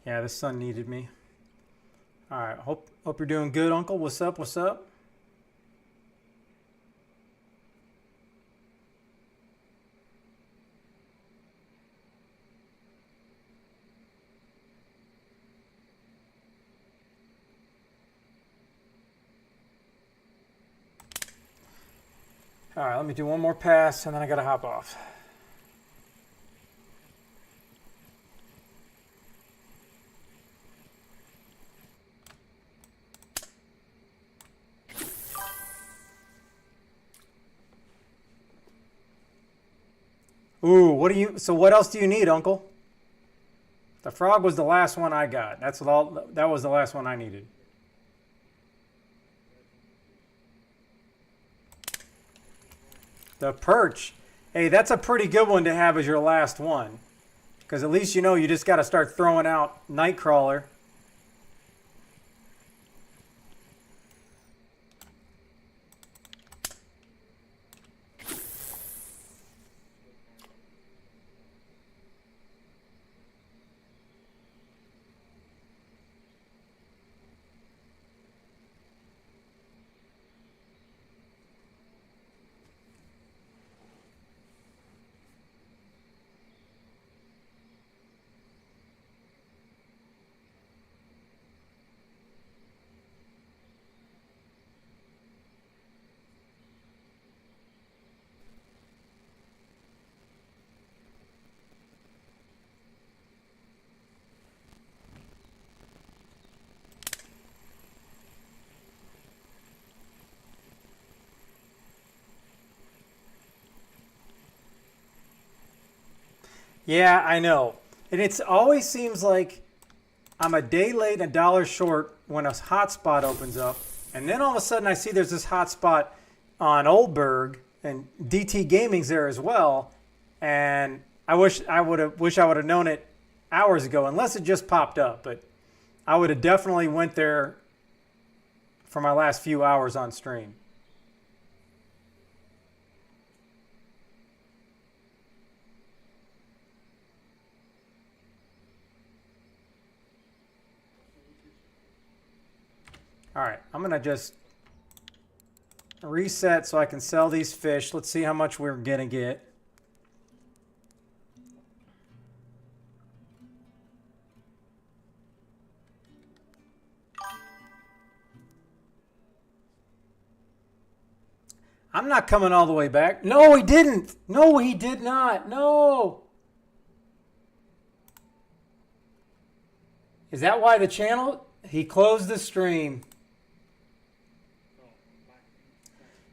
Yeah, the sun needed me. All right. Hope you're doing good, Uncle. What's up? What's up? All right, let me do one more pass, and then I got to hop off. Ooh, what else do you need, Uncle? The frog was the last one I got. That was the last one I needed. The perch. Hey, that's a pretty good one to have as your last one. Because at least you know you just got to start throwing out Nightcrawler. Yeah, I know. And it always seems like I'm a day late and a dollar short when a hotspot opens up. And then all of a sudden I see there's this hotspot on Oldberg and DT Gaming's there as well. And I wish I would have known it hours ago, unless it just popped up. But I would have definitely went there for my last few hours on stream. All right, I'm going to just reset so I can sell these fish. Let's see how much we're going to get. I'm not coming all the way back. No, he didn't. No, he did not. No. Is that why the channel? He closed the stream.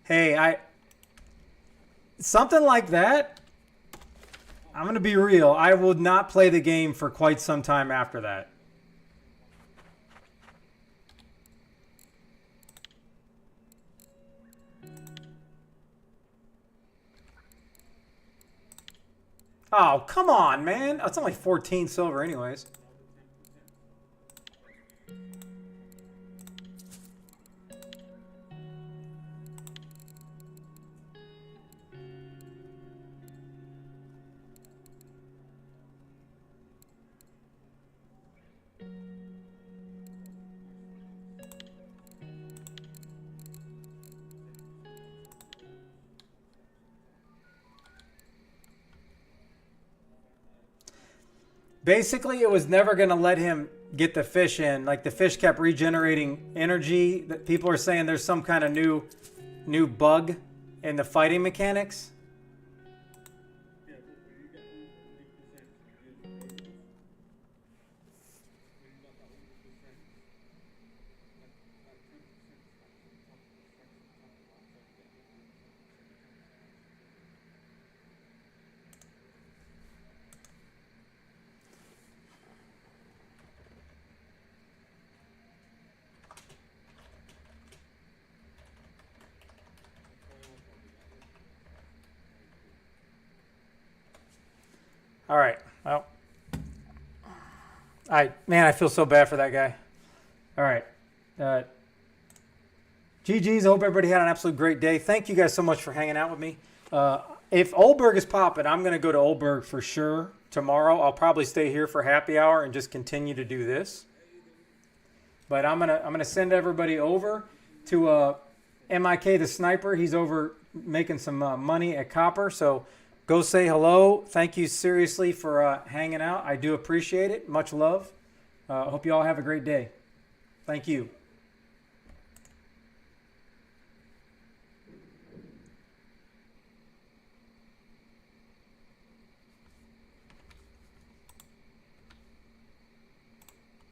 Hey, something like that, I'm going to be real. I would not play the game for quite some time after that. Oh, come on, man. It's only 14 silver anyways. Basically, it was never going to let him get the fish in. Like, the fish kept regenerating energy. That people are saying there's some kind of new bug in the fighting mechanics. All right. Well, I feel so bad for that guy. All right. GG's. I hope everybody had an absolute great day. Thank you guys so much for hanging out with me. if Oldberg is popping, I'm going to go to Oldberg for sure tomorrow. I'll probably stay here for happy hour and just continue to do this. But I'm gonna send everybody over to MIK the Sniper. He's over making some money at Copper. So go say hello. Thank you seriously for hanging out. I do appreciate it. Much love. Hope you all have a great day. Thank you.